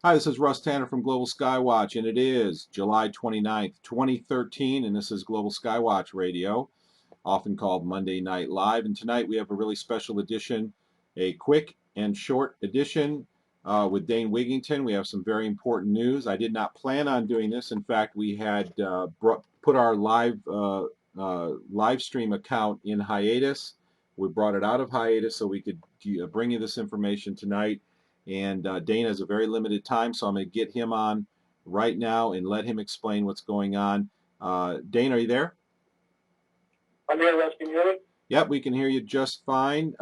Hi, this is Russ Tanner from Global Skywatch, and it is July 29th, 2013, and this is Global Skywatch Radio, often called Monday Night Live. And tonight we have a really special edition, a quick and short edition with Dane Wigington. We have some very important news. I did not plan on doing this. In fact, we had put our live stream account in hiatus. We brought it out of hiatus so we could bring you this information tonight. And Dane has a very limited time, so I'm going to get him on right now and let him explain what's going on. Dane, are you there? I'm here, Russ. Can you hear me? Yep, we can hear you just fine.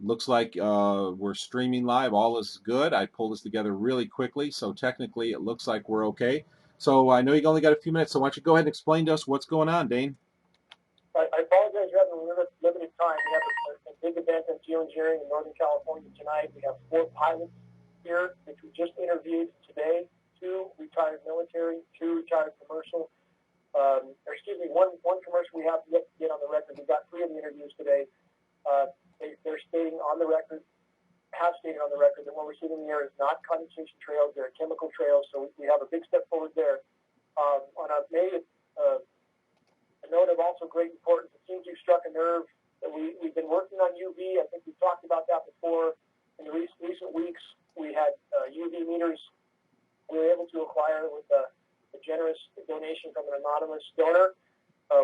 Looks like we're streaming live. All is good. I pulled this together really quickly, so technically it looks like we're okay. So I know you only got a few minutes, so why don't you go ahead and explain to us what's going on, Dane? I apologize for having limited time. We have a big event in geoengineering in Northern California tonight. We have 4 pilots here, which we just interviewed today. 2 retired military, 2 retired commercial. One commercial we have yet to get on the record. We've got 3 of the interviews today. They're stating on the record, have stated on the record that what we're seeing in the air is not condensation trails, they're chemical trails, so we have a big step forward there. A note of also great importance, it seems you've struck a nerve that we've been working on UV. I think we've talked about that before. In the recent weeks, we had UV meters we were able to acquire with a generous donation from an anonymous donor.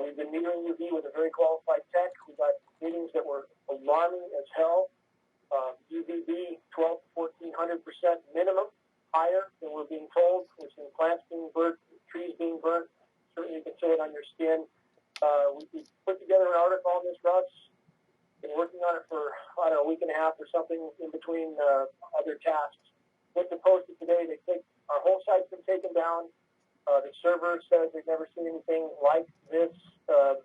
We've been metering UV with a very qualified tech. We got readings that were alarming as hell. UVB 12 to 1400% minimum, higher than we're being told. We're seeing plants being burnt, trees being burnt. Certainly you can feel it on your skin. We put together an article on this, Russ. Been working on it for, a week and a half or something in between other tasks. Went to post it today. Our whole site's been taken down. The server says they've never seen anything like this, and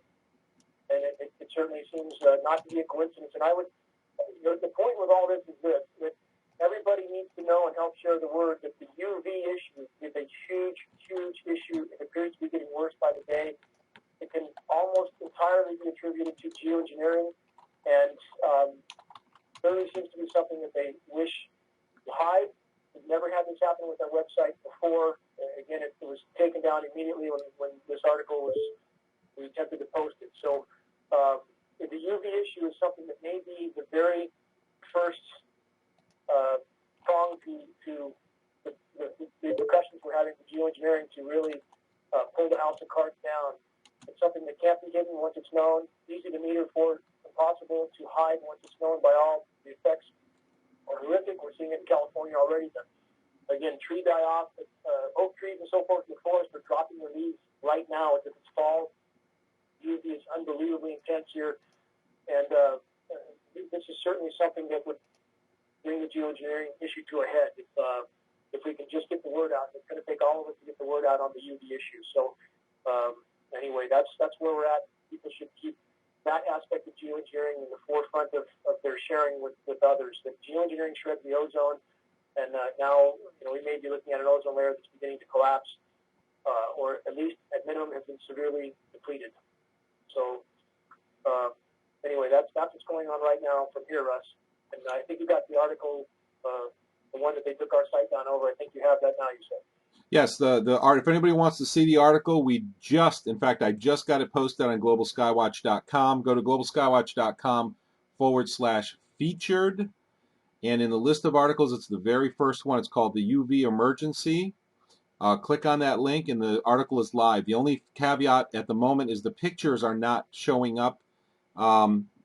it certainly seems not to be a coincidence. And the point with all this is this, that everybody needs to know and help share the word that the UV issue is a huge, huge issue. It appears to be getting worse by the day. It can almost entirely be attributed to geoengineering, and certainly seems to be something that they wish to hide. We've never had this happen with our website before. Again, it was taken down immediately when this article we attempted to post it. So the UV issue is something that may be the very first prong to the discussions we're having for geoengineering to really pull the house of cards down. It's something that can't be hidden once it's known, easy to meter for, impossible to hide once it's known by all. The effects are horrific. We're seeing it in California already. Again, tree die-off, oak trees and so forth in the forest are dropping their leaves right now as if it's fall. UV is unbelievably intense here, and this is certainly something that would bring the geoengineering issue to a head. If we can just get the word out, it's going to take all of us to get the word out on the UV issue. So anyway, that's where we're at. People should keep that aspect of geoengineering in the forefront of their sharing with others. That geoengineering shreds the ozone, and now we may be looking at an ozone layer that's beginning to collapse, or at least at minimum has been severely depleted. So anyway, that's what's going on right now from here, Russ. And I think you got the article, the one that they took our site down over. I think you have that now, you said. Yes, the art. If anybody wants to see the article, in fact, I just got it posted on globalskywatch.com. Go to globalskywatch.com/featured. And in the list of articles, it's the very first one. It's called the UV Emergency. Click on that link, and the article is live. The only caveat at the moment is the pictures are not showing up,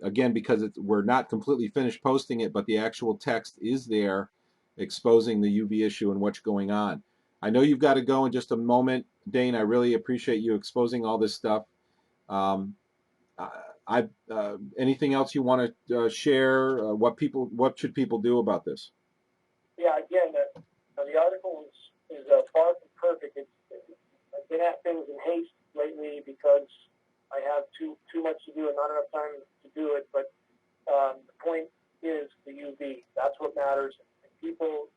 again, because we're not completely finished posting it, but the actual text is there exposing the UV issue and what's going on. I know you've got to go in just a moment, Dane. I really appreciate you exposing all this stuff. Anything else you want to share? What should people do about this? Yeah, again, the article is far from perfect. I've been at things in haste lately because I have too much to do and not enough time to do it. But the point is the UV. That's what matters. And people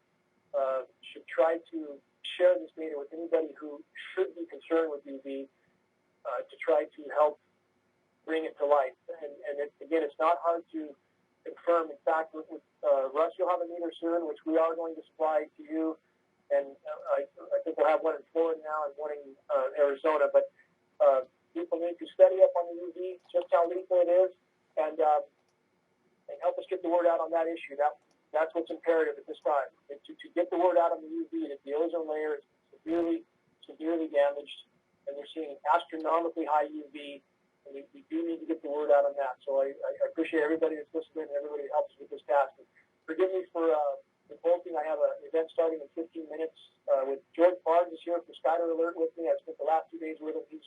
should try to share this data with anybody who should be concerned with UV to try to help bring it to light. And again, it's not hard to confirm. In fact, with Russ, you'll have a meter soon, which we are going to supply to you. and I think we'll have one in Florida now and one in Arizona. But people need to study up on the UV, just how lethal it is, and help us get the word out on that issue. That's what's imperative at this time, to get the word out on the UV that the ozone layer is severely damaged, and we're seeing astronomically high UV, and we do need to get the word out on that. So I appreciate everybody that's listening and everybody that helps with this task. And forgive me for bolting. I have an event starting in 15 minutes with George Barnes is here for Skyler Alert with me. I spent the last 2 days with him. He's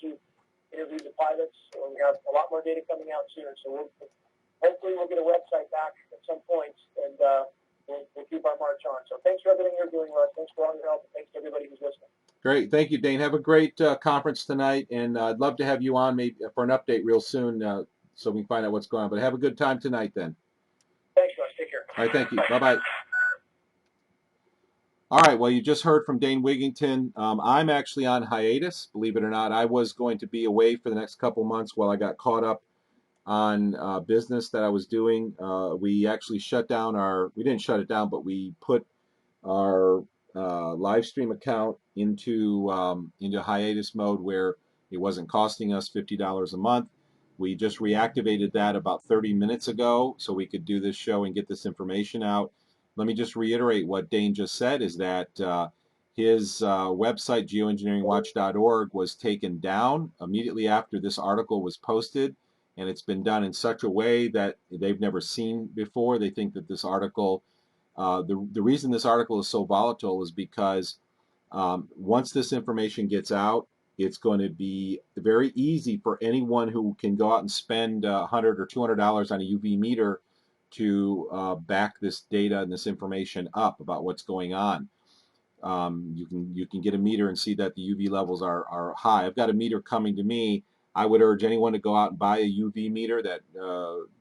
interviewed the pilots. So we have a lot more data coming out soon. So hopefully we'll get a website back at some point, and we'll keep our march on. So thanks for everything you're doing, Russ. Thanks for all your help, and thanks to everybody who's listening. Great. Thank you, Dane. Have a great conference tonight, and I'd love to have you on maybe for an update real soon so we can find out what's going on. But have a good time tonight then. Thanks, Russ. Take care. All right, thank you. Bye-bye. All right, well, you just heard from Dane Wigington. I'm actually on hiatus, believe it or not. I was going to be away for the next couple months while I got caught up on business that I was doing. We actually we didn't shut it down, but we put our live stream account into hiatus mode where it wasn't costing us $50 a month. We just reactivated that about 30 minutes ago so we could do this show and get this information out. Let me just reiterate what Dane just said is that his website, geoengineeringwatch.org, was taken down immediately after this article was posted, and it's been done in such a way that they've never seen before. They think that this article the reason this article is so volatile is because once this information gets out, it's going to be very easy for anyone who can go out and spend $100 or $200 on a UV meter to back this data and this information up about what's going on. You can get a meter and see that the UV levels are high. I've got a meter coming to me. I would urge anyone to go out and buy a UV meter that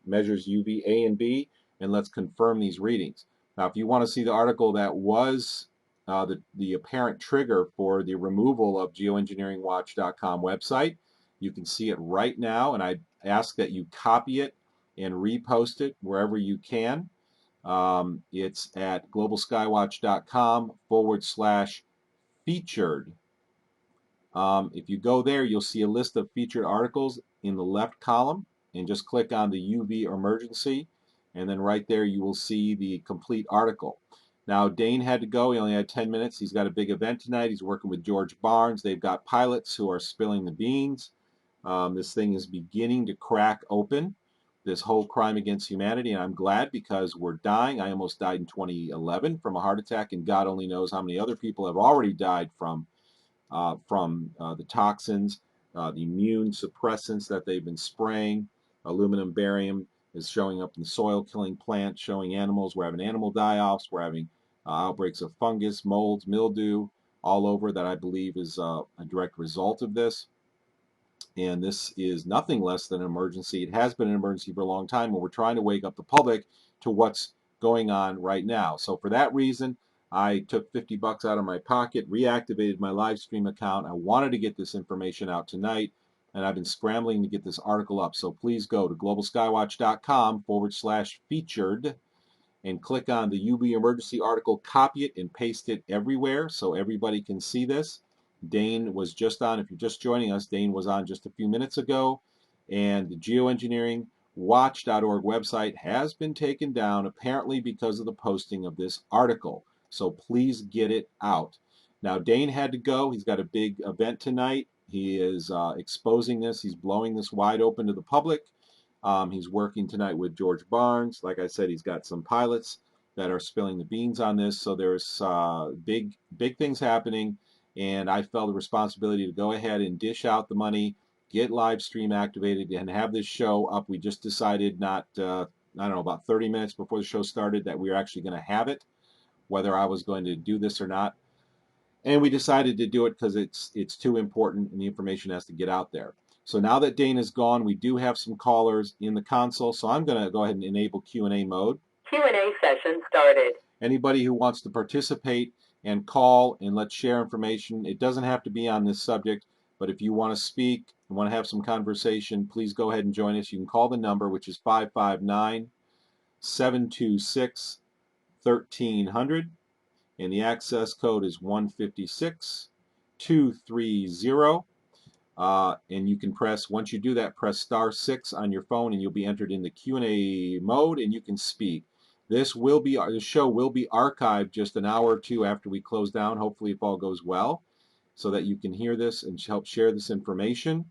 measures UV A and B, and let's confirm these readings. Now, if you want to see the article that was the apparent trigger for the removal of geoengineeringwatch.com website, you can see it right now, and I ask that you copy it and repost it wherever you can. It's at globalskywatch.com/featured. If you go there, you'll see a list of featured articles in the left column, and just click on the UV emergency, and then right there you will see the complete article. Now, Dane had to go. He only had 10 minutes. He's got a big event tonight. He's working with George Barnes. They've got pilots who are spilling the beans. This thing is beginning to crack open, this whole crime against humanity, and I'm glad because we're dying. I almost died in 2011 from a heart attack, and God only knows how many other people have already died from the toxins, the immune suppressants that they've been spraying. Aluminum barium is showing up in the soil, killing plants, showing animals. We're having animal die-offs. We're having outbreaks of fungus, molds, mildew all over that I believe is a direct result of this. And this is nothing less than an emergency. It has been an emergency for a long time, and we're trying to wake up the public to what's going on right now. So for that reason, I took $50 out of my pocket, reactivated my live stream account. I wanted to get this information out tonight, and I've been scrambling to get this article up. So please go to globalskywatch.com/featured and click on the UV emergency article, copy it, and paste it everywhere so everybody can see this. Dane was just on, if you're just joining us, Dane was on just a few minutes ago, and the geoengineeringwatch.org website has been taken down apparently because of the posting of this article. So please get it out. Now, Dane had to go. He's got a big event tonight. He is exposing this. He's blowing this wide open to the public. He's working tonight with George Barnes. Like I said, he's got some pilots that are spilling the beans on this. So there's big things happening. And I felt a responsibility to go ahead and dish out the money, get live stream activated, and have this show up. We just decided not, I don't know, about 30 minutes before the show started that we were actually going to have it, whether I was going to do this or not. And we decided to do it because it's too important and the information has to get out there. So now that Dane is gone, we do have some callers in the console. So I'm going to go ahead and enable Q&A mode. Q&A session started. Anybody who wants to participate and call and let's share information. It doesn't have to be on this subject, but if you want to speak, you want to have some conversation, please go ahead and join us. You can call the number, which is 559-726-1300. and the access code is 156230. And you can once you do that, press *6 on your phone, and you'll be entered in the Q&A mode, and you can speak. The show will be archived just an hour or two after we close down, hopefully if all goes well, so that you can hear this and help share this information.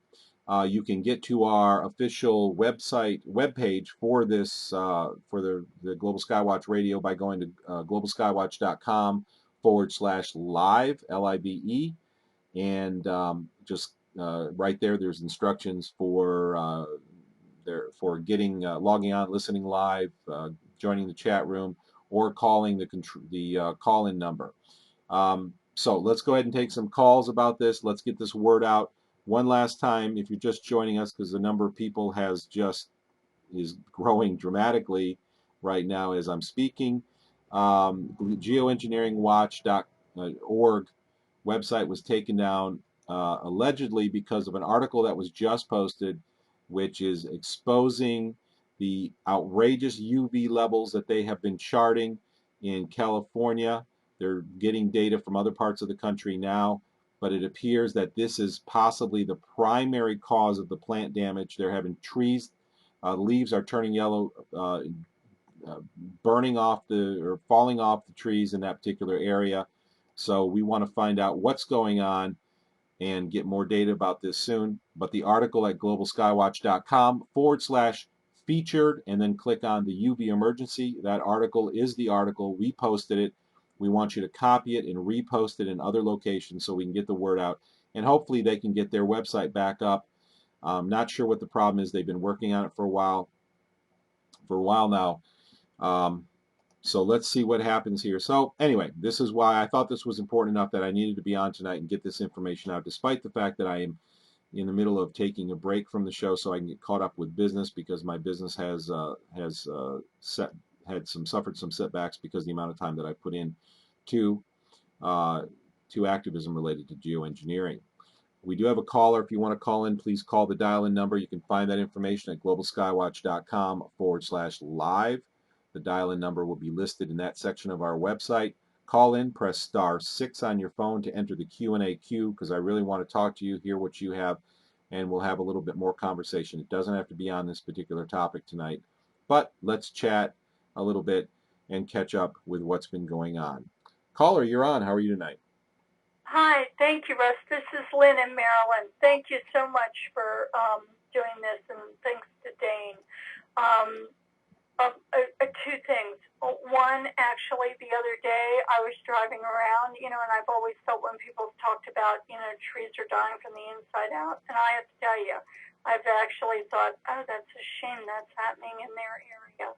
You can get to our official webpage for this, for the Global Skywatch Radio by going to globalskywatch.com/live, LIVE, and just right there's instructions for logging on, listening live, joining the chat room, or calling the call-in number. So let's go ahead and take some calls about this. Let's get this word out one last time. If you're just joining us, because the number of people is growing dramatically right now as I'm speaking. Geoengineeringwatch.org website was taken down allegedly because of an article that was just posted, which is exposing the outrageous UV levels that they have been charting in California. They're getting data from other parts of the country now, but it appears that this is possibly the primary cause of the plant damage. They're having trees, leaves are turning yellow, burning off or falling off the trees in that particular area. So we want to find out what's going on and get more data about this soon. But the article at globalskywatch.com/featured, and then click on the UV emergency. That article is the article. We posted it. We want you to copy it and repost it in other locations so we can get the word out. And hopefully they can get their website back up. Not sure what the problem is. They've been working on it for a while now. So let's see what happens here. So anyway, this is why I thought this was important enough that I needed to be on tonight and get this information out, despite the fact that I am in the middle of taking a break from the show so I can get caught up with business, because my business has suffered some setbacks because of the amount of time that I put in to activism related to geoengineering. We do have a caller. If you want to call in, please call the dial-in number. You can find that information at globalskywatch.com/live. The dial-in number will be listed in that section of our website. Call in, press *6 on your phone to enter the Q&A queue, because I really want to talk to you, hear what you have, and we'll have a little bit more conversation. It doesn't have to be on this particular topic tonight, but let's chat a little bit and catch up with what's been going on. Caller, you're on. How are you tonight? Hi, thank you, Russ. This is Lynn in Maryland. Thank you so much for doing this, and thanks to Dane. Two things. One, actually, the other day I was driving around, and I've always felt when people talked about, trees are dying from the inside out, and I have to tell you, I've actually thought, oh, that's a shame that's happening in their area.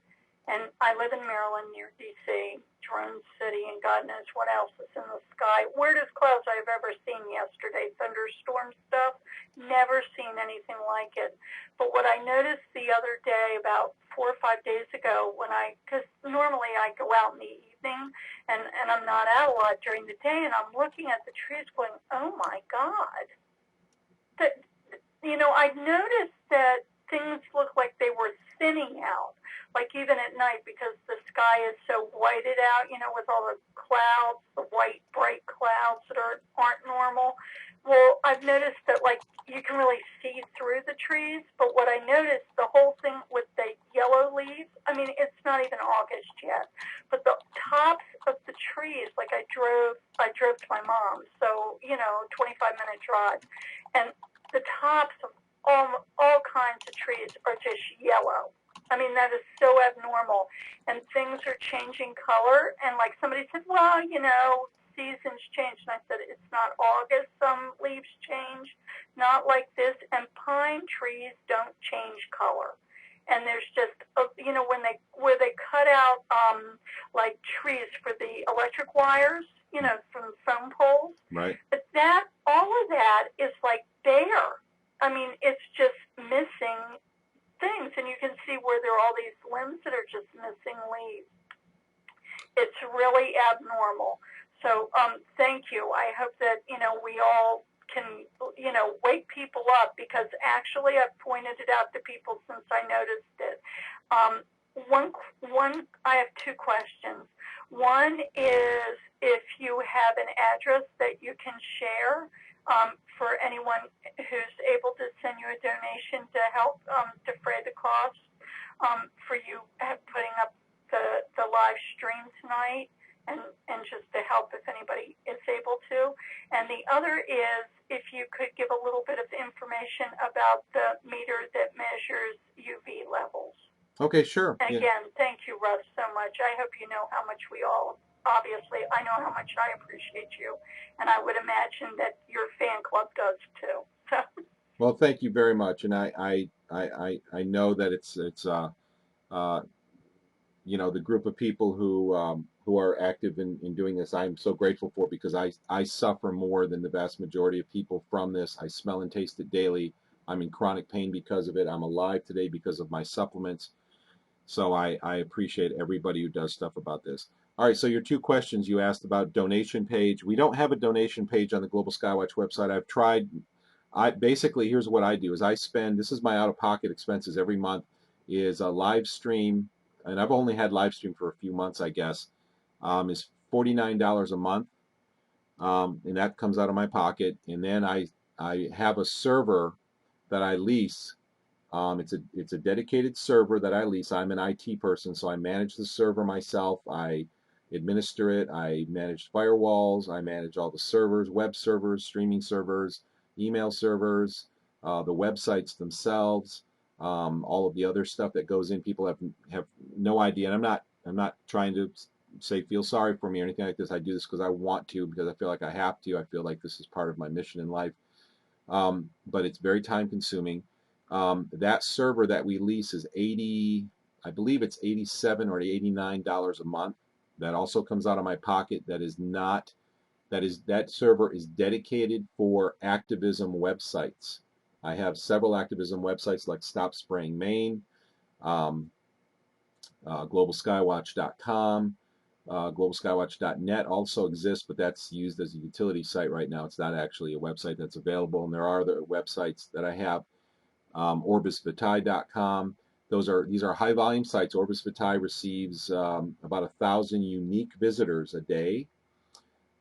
And I live in Maryland near D.C., Drone City, and God knows what else is in the sky. Weirdest clouds I've ever seen yesterday, thunderstorm stuff, never seen anything like it. But what I noticed the other day, about 4 or 5 days ago, because normally I go out in the evening, and I'm not out a lot during the day, and I'm looking at the trees going, oh my God. I've noticed that things look like they were thinning out, like even at night, because the sky is so whited out, with all the clouds, the white, bright clouds that aren't normal. Well, I've noticed that, you can really see through the trees, but what I noticed, the whole thing with the yellow leaves, it's not even August yet, but the tops of the trees, I drove to my mom's, so, 25-minute drive, and the tops of all kinds of trees are just yellow. That is so abnormal, and things are changing color, and somebody said, well, seasons change, and I said, it's not August, some leaves change, not like this, and pine trees don't change color. And there's just, where they cut out, trees for the electric wires, from phone poles. Right. But all of that is bare. It's just missing things, and you can see where there are all these limbs that are just missing leaves. It's really abnormal. So thank you. I hope that, we all can, wake people up, because actually I've pointed it out to people since I noticed it. I have two questions. One is if you have an address that you can share for anyone who's able to send you a donation to help defray the cost for you putting up the live stream tonight, and just to help if anybody is able to. And the other is if you could give a little bit of information about the meter that measures UV levels. Okay, sure. And again, thank you, Russ, so much. I hope you know how much we all, obviously, I know how much I appreciate you, and I would imagine that your fan club does too. So. Well, thank you very much, and I know that it's you know, the group of people who are active in doing this, I'm so grateful for, because I suffer more than the vast majority of people from this. I smell and taste it daily. I'm in chronic pain because of it. I'm alive today because of my supplements. So I appreciate everybody who does stuff about this. All right, so your two questions you asked about donation page. We don't have a donation page on the Global Skywatch website. I've tried. Basically, here's what I do: is I spend, this is my out-of-pocket expenses every month, is a live stream, and I've only had live stream for a few months, I guess, is $49 a month, and that comes out of my pocket. And then I have a server that I lease. It's a dedicated server that I lease. I'm an IT person, so I manage the server myself. I administer it. I manage firewalls. I manage all the servers, web servers, streaming servers, email servers, the websites themselves, all of the other stuff that goes in. People have no idea, and I'm not trying to say feel sorry for me or anything like this. I do this because I want to, because I feel like I have to. I feel like this is part of my mission in life. But it's very time consuming. That server that we lease is I believe it's $87 or $89 a month. That also comes out of my pocket. That server is dedicated for activism websites. I have several activism websites like Stop Spraying Maine, globalskywatch.com, globalskywatch.net also exists, but that's used as a utility site right now. It's not actually a website that's available. And there are other websites that I have, orbisvitae.com. These are high volume sites. Orbis Vitae receives about 1,000 unique visitors a day,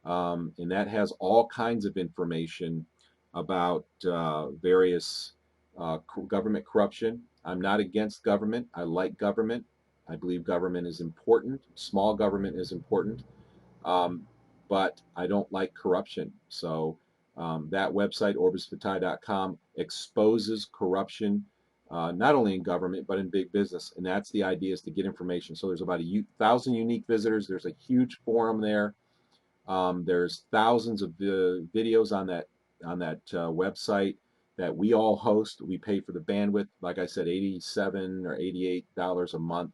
and that has all kinds of information about various government corruption. I'm not against government. I like government. I believe government is important. Small government is important, but I don't like corruption. So that website, orbisvitae.com, exposes corruption, not only in government, but in big business. And that's the idea, is to get information. So there's about 1,000 unique visitors. There's a huge forum there. There's thousands of videos on that website that we all host. We pay for the bandwidth. Like I said, $87 or $88 a month.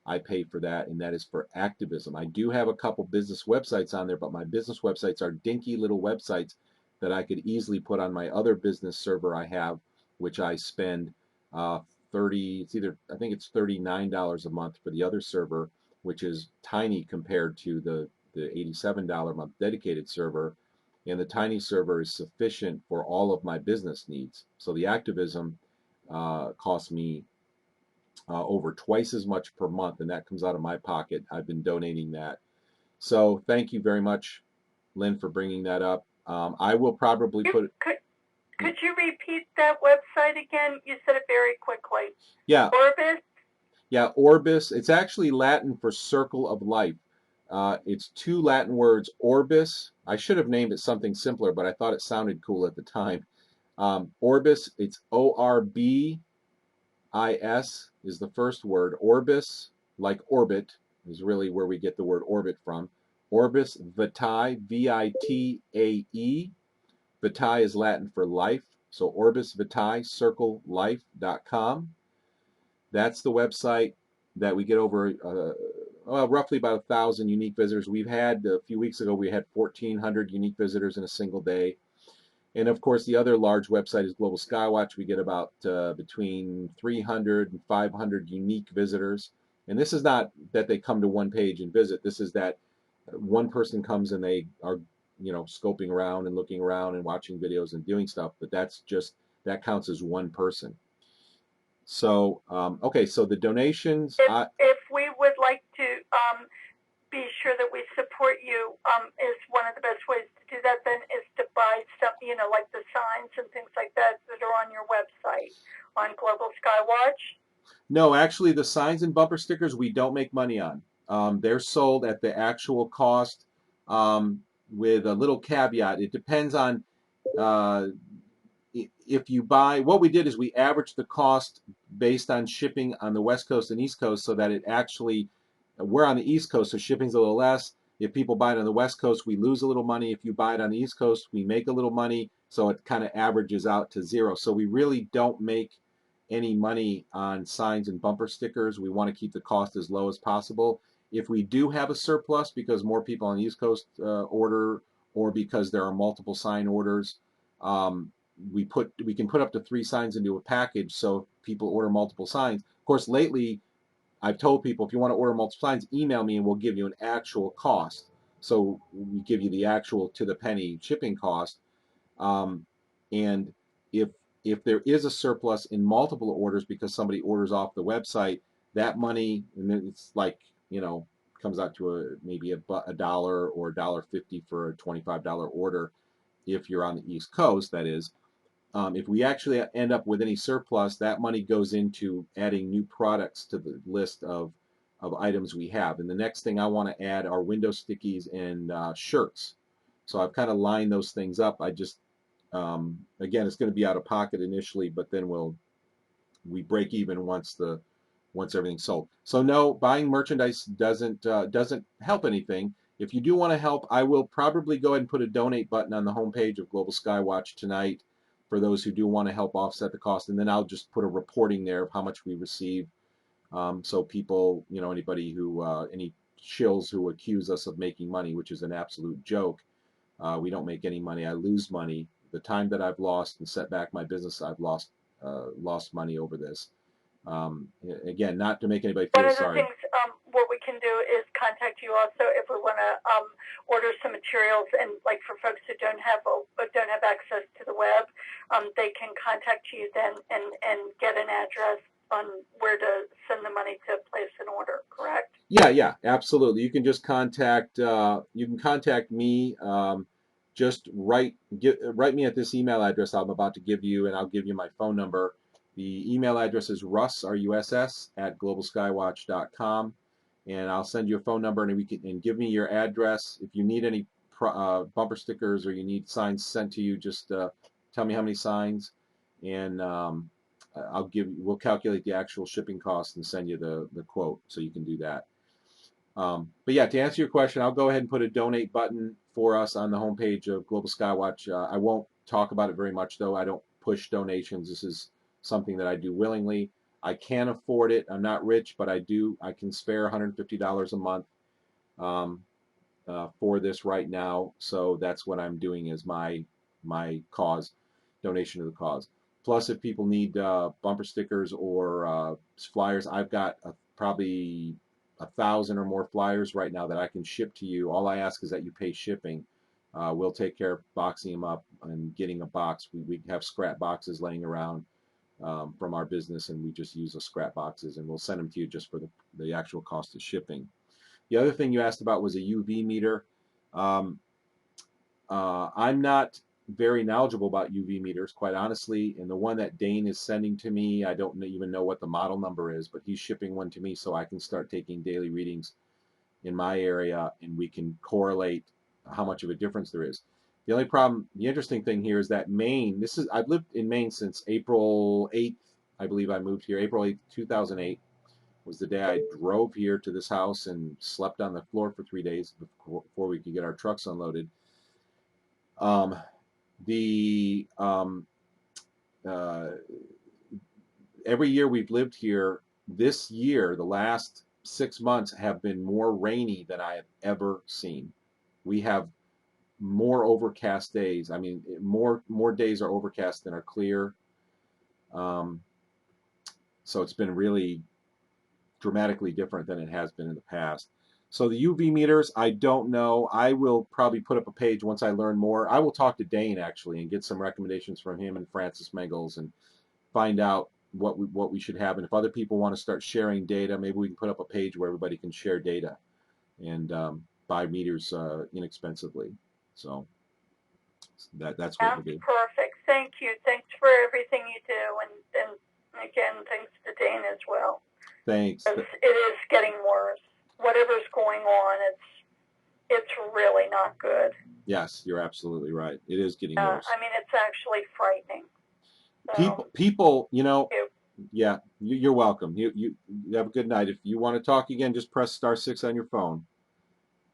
I pay for that, and that is for activism. I do have a couple business websites on there, but my business websites are dinky little websites that I could easily put on my other business server I have, which I spend I think it's $39 a month for the other server, which is tiny compared to the $87 a month dedicated server, and the tiny server is sufficient for all of my business needs. So the activism costs me over twice as much per month, and that comes out of my pocket. I've been donating that. So thank you very much, Lynn, for bringing that up. I will probably put it. Could you repeat that website again? You said it very quickly. Yeah. Orbis? Yeah, Orbis. It's actually Latin for circle of life. It's two Latin words, Orbis. I should have named it something simpler, but I thought it sounded cool at the time. Orbis, it's ORBIS is the first word. Orbis, like orbit, is really where we get the word orbit from. Orbis Vitae, VITAE. Vitae is Latin for life. So Orbis Vitae, circlelife.com. That's the website that we get over roughly about 1,000 unique visitors. We've had, a few weeks ago, we had 1,400 unique visitors in a single day. And of course, the other large website is Global Skywatch. We get about between 300 and 500 unique visitors. And this is not that they come to one page and visit. This is that one person comes and they are, scoping around and looking around and watching videos and doing stuff. But that counts as one person. So, okay, so the donations. If we would like to be sure that we support you, is one of the best ways to do that then is to buy stuff, like the signs and things like that are on your website on Global Skywatch. No, actually, the signs and bumper stickers we don't make money on. They're sold at the actual cost, with a little caveat. It depends on uh, if you buy. What we did is we averaged the cost based on shipping on the West Coast and East Coast, so that it actually, we're on the East Coast, so shipping's a little less. If people buy it on the West Coast, we lose a little money. If you buy it on the East Coast, we make a little money. So it kind of averages out to zero. So we really don't make any money on signs and bumper stickers. We want to keep the cost as low as possible. If we do have a surplus because more people on the East Coast order, or because there are multiple sign orders, we can put up to 3 signs into a package. So if people order multiple signs, of course, lately I've told people if you want to order multiple signs, email me and we'll give you an actual cost. So we give you the actual to the penny shipping cost. And if there is a surplus in multiple orders because somebody orders off the website, that money, and it's like, comes out to maybe a dollar or $1.50 for a $25 order if you're on the East Coast, that is. If we actually end up with any surplus, that money goes into adding new products to the list of items we have. And the next thing I want to add are window stickies and shirts. So I've kind of lined those things up. I just, again, it's going to be out of pocket initially, but then we break even once everything's sold. So no, buying merchandise doesn't help anything. If you do want to help, I will probably go ahead and put a donate button on the homepage of Global Skywatch tonight for those who do want to help offset the cost, and then I'll just put a reporting there of how much we receive. So people, anybody who, any shills who accuse us of making money, which is an absolute joke. We don't make any money. I lose money. The time that I've lost and set back my business, I've lost money over this. Again, not to make anybody feel sorry. One of the things what we can do is contact you also if we want to order some materials, and like for folks who don't have access to the web, they can contact you then and get an address on where to send the money to place an order. Correct? Yeah, absolutely. You can just contact me. Just write me at this email address I'm about to give you, and I'll give you my phone number. The email address is russ, R-U-S-S, at globalskywatch.com, and I'll send you a phone number, and give me your address. If you need any bumper stickers or you need signs sent to you, just tell me how many signs, and we'll calculate the actual shipping cost and send you the quote, so you can do that. But yeah, to answer your question, I'll go ahead and put a donate button for us on the homepage of Global Skywatch. I won't talk about it very much, though. I don't push donations. This is something that I do willingly. I can afford it. I'm not rich, but I can spare $150 a month for this right now. So that's what I'm doing as my cause, donation to the cause. Plus, if people need bumper stickers or flyers, I've got probably 1,000 or more flyers right now that I can ship to you. All I ask is that you pay shipping. We'll take care of boxing them up and getting a box. We have scrap boxes laying around from our business, and we just use those scrap boxes, and we'll send them to you just for the actual cost of shipping. The other thing you asked about was a UV meter. I'm not very knowledgeable about UV meters, quite honestly, and the one that Dane is sending to me, I don't even know what the model number is, but he's shipping one to me so I can start taking daily readings in my area, and we can correlate how much of a difference there is. The interesting thing here is that Maine, I've lived in Maine since April 8th, I believe I moved here, April 8th, 2008 was the day I drove here to this house and slept on the floor for 3 days before we could get our trucks unloaded. Every year we've lived here, this year, the last 6 months have been more rainy than I have ever seen. We have more overcast days. I mean, more days are overcast than are clear. So it's been really dramatically different than it has been in the past. So the UV meters, I don't know. I will probably put up a page once I learn more. I will talk to Dane actually and get some recommendations from him and Francis Mengels and find out what we should have. And if other people want to start sharing data, maybe we can put up a page where everybody can share data. and buy meters inexpensively. So that's what we'll That's do. perfect. Thank you. Thanks for everything you do, and again, thanks to Dane as well. Thanks. It is getting worse. Whatever's going on, it's really not good. Yes, you're absolutely right. It is getting worse. I mean, it's actually frightening. So, people, yeah, you're welcome. You have a good night. If you want to talk again, just press *6 on your phone.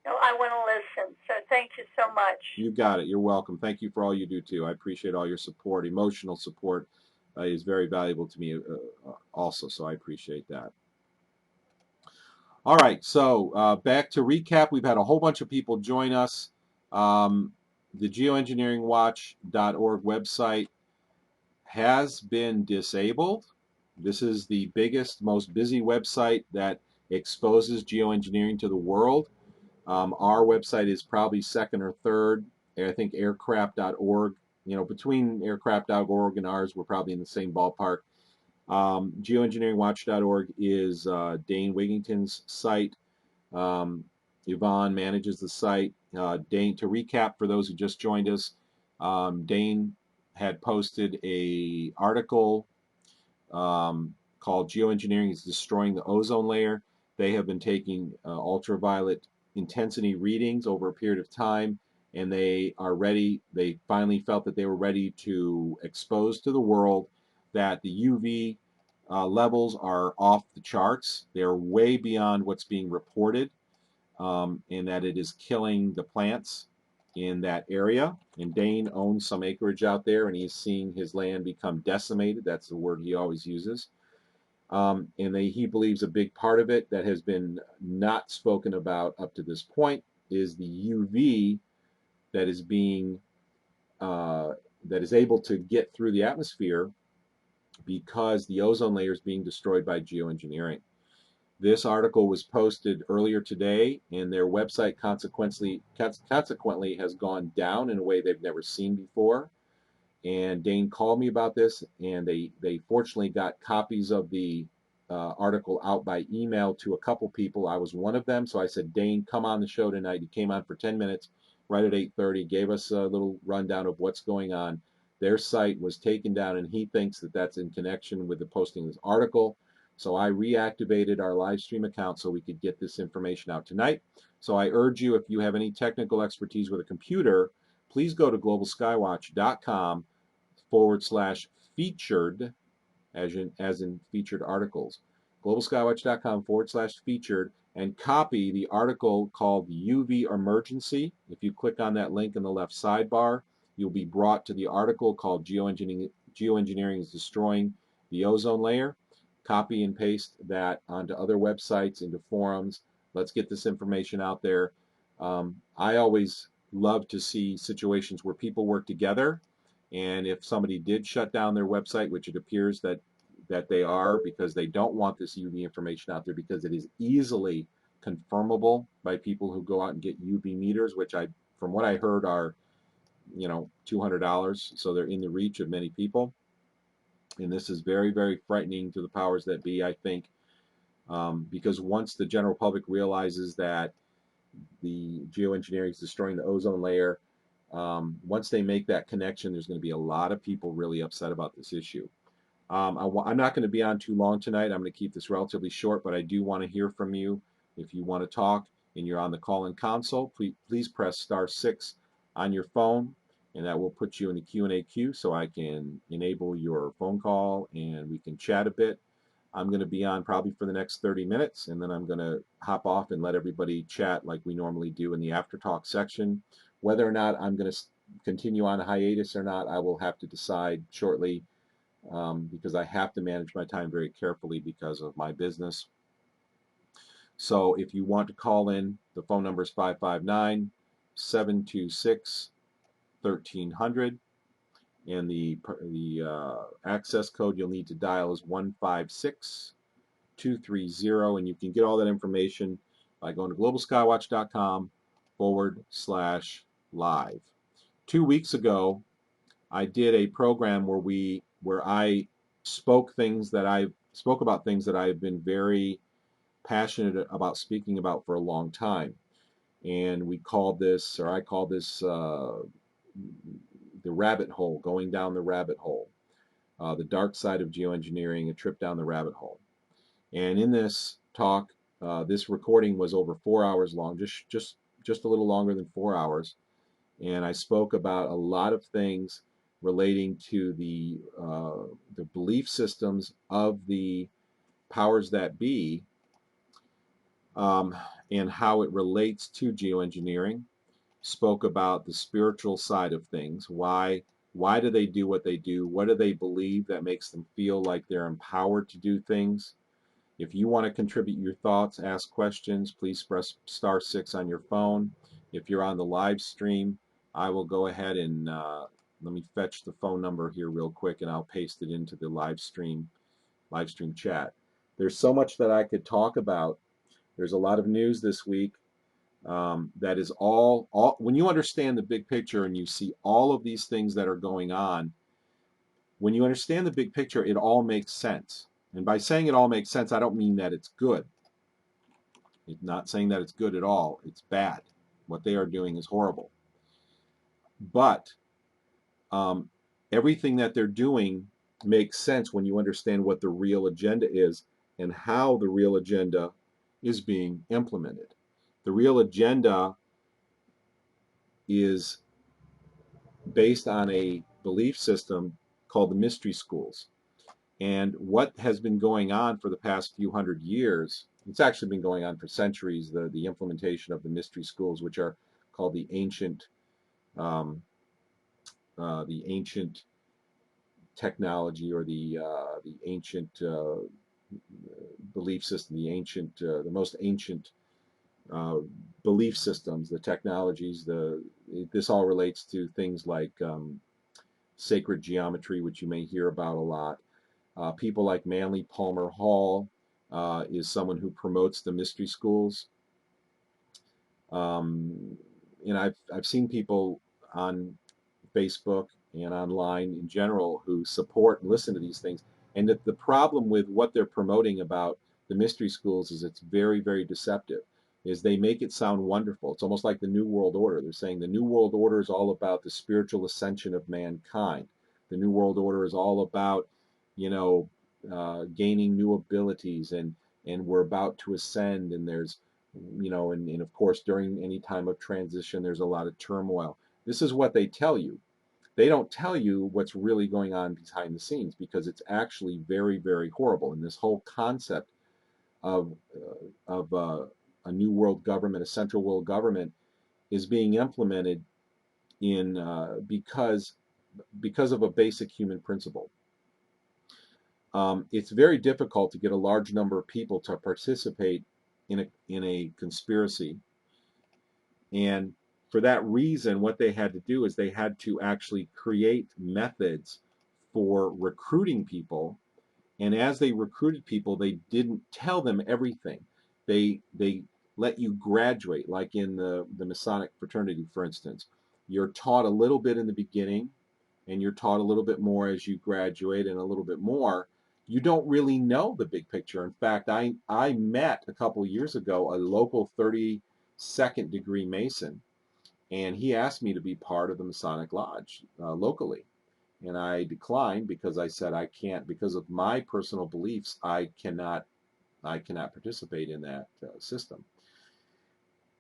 No, I want to listen. So thank you so much. You got it. You're welcome. Thank you for all you do too. I appreciate all your support. Emotional support is very valuable to me also. So I appreciate that. All right. So back to recap. We've had a whole bunch of people join us. The geoengineeringwatch.org website has been disabled. This is the biggest, most busy website that exposes geoengineering to the world. Our website is probably second or third. I think aircraft.org, between aircraft.org and ours, we're probably in the same ballpark. Geoengineeringwatch.org is Dane Wigington's site. Yvonne manages the site. Dane, to recap for those who just joined us, Dane had posted a article called Geoengineering is Destroying the Ozone Layer. They have been taking ultraviolet intensity readings over a period of time, and they are ready. They finally felt that they were ready to expose to the world that the UV levels are off the charts. They're way beyond what's being reported, and that it is killing the plants in that area. And Dane owns some acreage out there, and he's seeing his land become decimated. That's the word he always uses. And he believes a big part of it that has been not spoken about up to this point is the UV that is being that is able to get through the atmosphere because the ozone layer is being destroyed by geoengineering. This article was posted earlier today, and their website consequently has gone down in a way they've never seen before. And Dane called me about this, and they fortunately got copies of the article out by email to a couple people. I was one of them, so I said, Dane, come on the show tonight. He came on for 10 minutes right at 8:30, gave us a little rundown of what's going on. Their site was taken down, and he thinks that that's in connection with the posting of this article. So I reactivated our live stream account so we could get this information out tonight. So I urge you, if you have any technical expertise with a computer, please go to globalskywatch.com/featured, as in featured articles. globalskywatch.com/featured, and copy the article called the UV Emergency. If you click on that link in the left sidebar, you'll be brought to the article called Geoengineering is Destroying the Ozone Layer. Copy and paste that onto other websites, into forums. Let's get this information out there. I always love to see situations where people work together, and if somebody did shut down their website, which it appears that they are, because they don't want this UV information out there, because it is easily confirmable by people who go out and get UV meters, which from what I heard, are $200, so they're in the reach of many people. And this is very, very frightening to the powers that be, I think, because once the general public realizes that the geoengineering is destroying the ozone layer, once they make that connection, there's going to be a lot of people really upset about this issue. I'm not going to be on too long tonight. I'm going to keep this relatively short, but I do want to hear from you. If you want to talk and you're on the call-in console, please press *6 on your phone, and that will put you in the Q&A queue so I can enable your phone call and we can chat a bit. I'm going to be on probably for the next 30 minutes, and then I'm going to hop off and let everybody chat like we normally do in the after talk section. Whether or not I'm going to continue on hiatus or not, I will have to decide shortly, because I have to manage my time very carefully because of my business. So if you want to call in, the phone number is 559-726-1300. And the access code you'll need to dial is 156230, and you can get all that information by going to globalskywatch.com/live. 2 weeks ago, I did a program where I spoke about things that I've been very passionate about speaking about for a long time. And we called this, or I called this, the rabbit hole, going down the rabbit hole, the dark side of geoengineering, a trip down the rabbit hole. And in this talk, this recording was over 4 hours long, just a little longer than 4 hours. And I spoke about a lot of things relating to the belief systems of the powers that be, and how it relates to geoengineering. Spoke about the spiritual side of things. Why do they do what they do? What do they believe that makes them feel like they're empowered to do things? If you want to contribute your thoughts, ask questions, please press *6 on your phone. If you're on the live stream, I will go ahead and let me fetch the phone number here real quick, and I'll paste it into the live stream chat. There's so much that I could talk about. There's a lot of news this week. That is all when you understand the big picture and you see all of these things that are going on, when you understand the big picture, it all makes sense. And by saying it all makes sense, I don't mean that it's good. It's not saying that it's good at all. It's bad. What they are doing is horrible. But everything that they're doing makes sense when you understand what the real agenda is and how the real agenda is being implemented. The real agenda is based on a belief system called the mystery schools. And what has been going on for the past few hundred years, it's actually been going on for centuries, the implementation of the mystery schools, which are called the ancient technology, or the ancient belief system, the most ancient belief systems, the technologies. This all relates to things like sacred geometry, which you may hear about a lot. People like Manly Palmer Hall is someone who promotes the mystery schools. And I've seen people on Facebook and online in general who support and listen to these things. And that the problem with what they're promoting about the mystery schools is it's very, very deceptive. Is they make it sound wonderful. It's almost like the New World Order. They're saying the New World Order is all about the spiritual ascension of mankind. The New World Order is all about, gaining new abilities, and we're about to ascend, and there's, and of course during any time of transition there's a lot of turmoil. This is what they tell you. They don't tell you what's really going on behind the scenes, because it's actually very, very horrible. And this whole concept of a new world government, a central world government, is being implemented in because of a basic human principle. It's very difficult to get a large number of people to participate in a conspiracy, and for that reason, what they had to do is they had to actually create methods for recruiting people. And as they recruited people, they didn't tell them everything. They let you graduate, like in the Masonic fraternity, for instance. You're taught a little bit in the beginning, and you're taught a little bit more as you graduate, and a little bit more. You don't really know the big picture. In fact, I met a couple years ago a local 32nd degree Mason, and he asked me to be part of the Masonic Lodge locally. And I declined because I said I can't, because of my personal beliefs, I cannot participate in that system.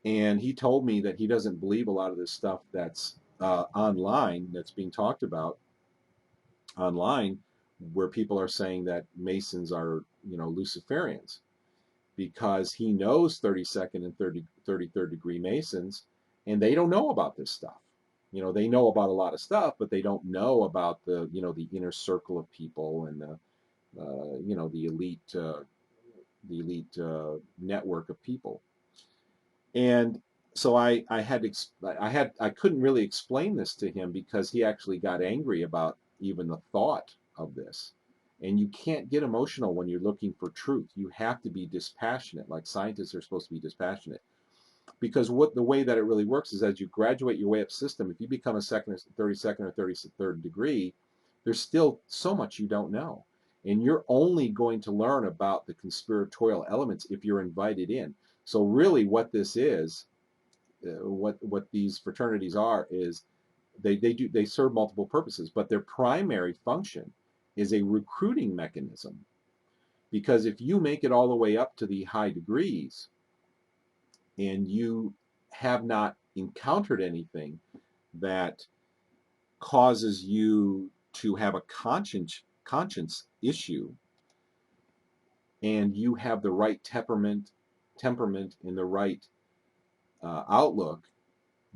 And he told me that he doesn't believe a lot of this stuff that's online, that's being talked about online, where people are saying that Masons are, Luciferians, because he knows 32nd and 33rd degree Masons, and they don't know about this stuff. They know about a lot of stuff, but they don't know about the inner circle of people, and the elite network of people. And so I couldn't really explain this to him, because he actually got angry about even the thought of this. And you can't get emotional when you're looking for truth. You have to be dispassionate, like scientists are supposed to be dispassionate. Because the way that it really works is, as you graduate your way up system, if you become a 32nd or 33rd degree, there's still so much you don't know. And you're only going to learn about the conspiratorial elements if you're invited in. So really what this is, what these fraternities are, is they serve multiple purposes, but their primary function is a recruiting mechanism. Because if you make it all the way up to the high degrees and you have not encountered anything that causes you to have a conscience issue, and you have the right temperament and the right outlook,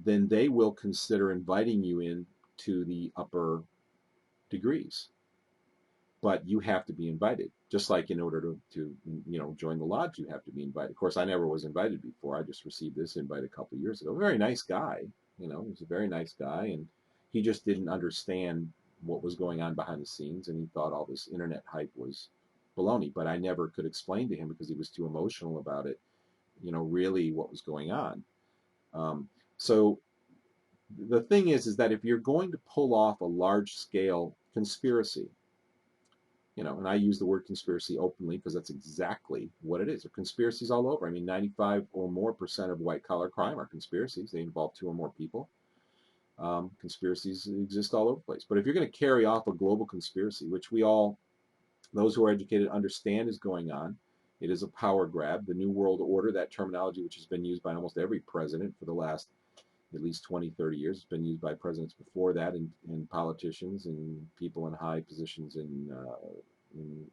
then they will consider inviting you in to the upper degrees. But you have to be invited. Just like in order to join the lodge, you have to be invited. Of course, I never was invited before. I just received this invite a couple of years ago. Very nice guy, he was a very nice guy, and he just didn't understand what was going on behind the scenes, and he thought all this internet hype was baloney. But I never could explain to him because he was too emotional about it, really what was going on. So the thing is that if you're going to pull off a large-scale conspiracy, and I use the word conspiracy openly because that's exactly what it is. There are conspiracies all over. I mean, 95 or more % of white-collar crime are conspiracies. They involve 2 or more people. Conspiracies exist all over the place. But if you're going to carry off a global conspiracy, which those who are educated understand is going on, it is a power grab. The New World Order, that terminology which has been used by almost every president for the last at least 20, 30 years. It's been used by presidents before that, and politicians and people in high positions in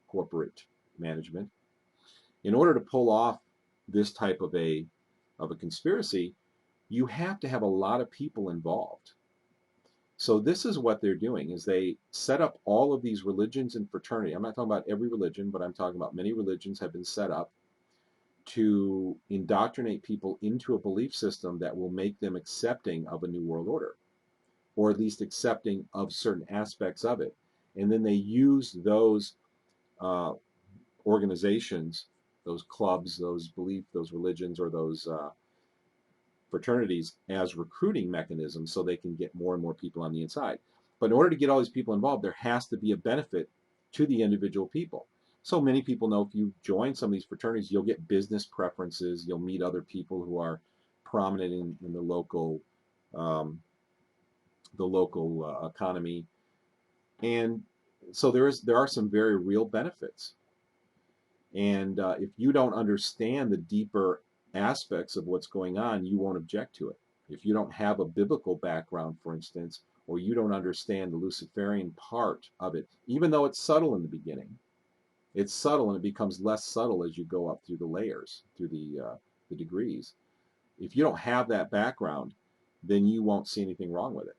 corporate management. In order to pull off this type of a conspiracy, you have to have a lot of people involved. So this is what they're doing, is they set up all of these religions and fraternity. I'm not talking about every religion, but I'm talking about many religions have been set up to indoctrinate people into a belief system that will make them accepting of a new world order, or at least accepting of certain aspects of it. And then they use those organizations, those clubs, those religions, or those fraternities as recruiting mechanisms so they can get more and more people on the inside. But in order to get all these people involved, there has to be a benefit to the individual people. So many people know if you join some of these fraternities, you'll get business preferences, you'll meet other people who are prominent in the local economy, and so there are some very real benefits. And if you don't understand the deeper aspects of what's going on, you won't object to it. If you don't have a biblical background, for instance, or you don't understand the Luciferian part of it, even though it's subtle in the beginning, it's subtle, and it becomes less subtle as you go up through the layers, through the degrees. If you don't have that background, then you won't see anything wrong with it.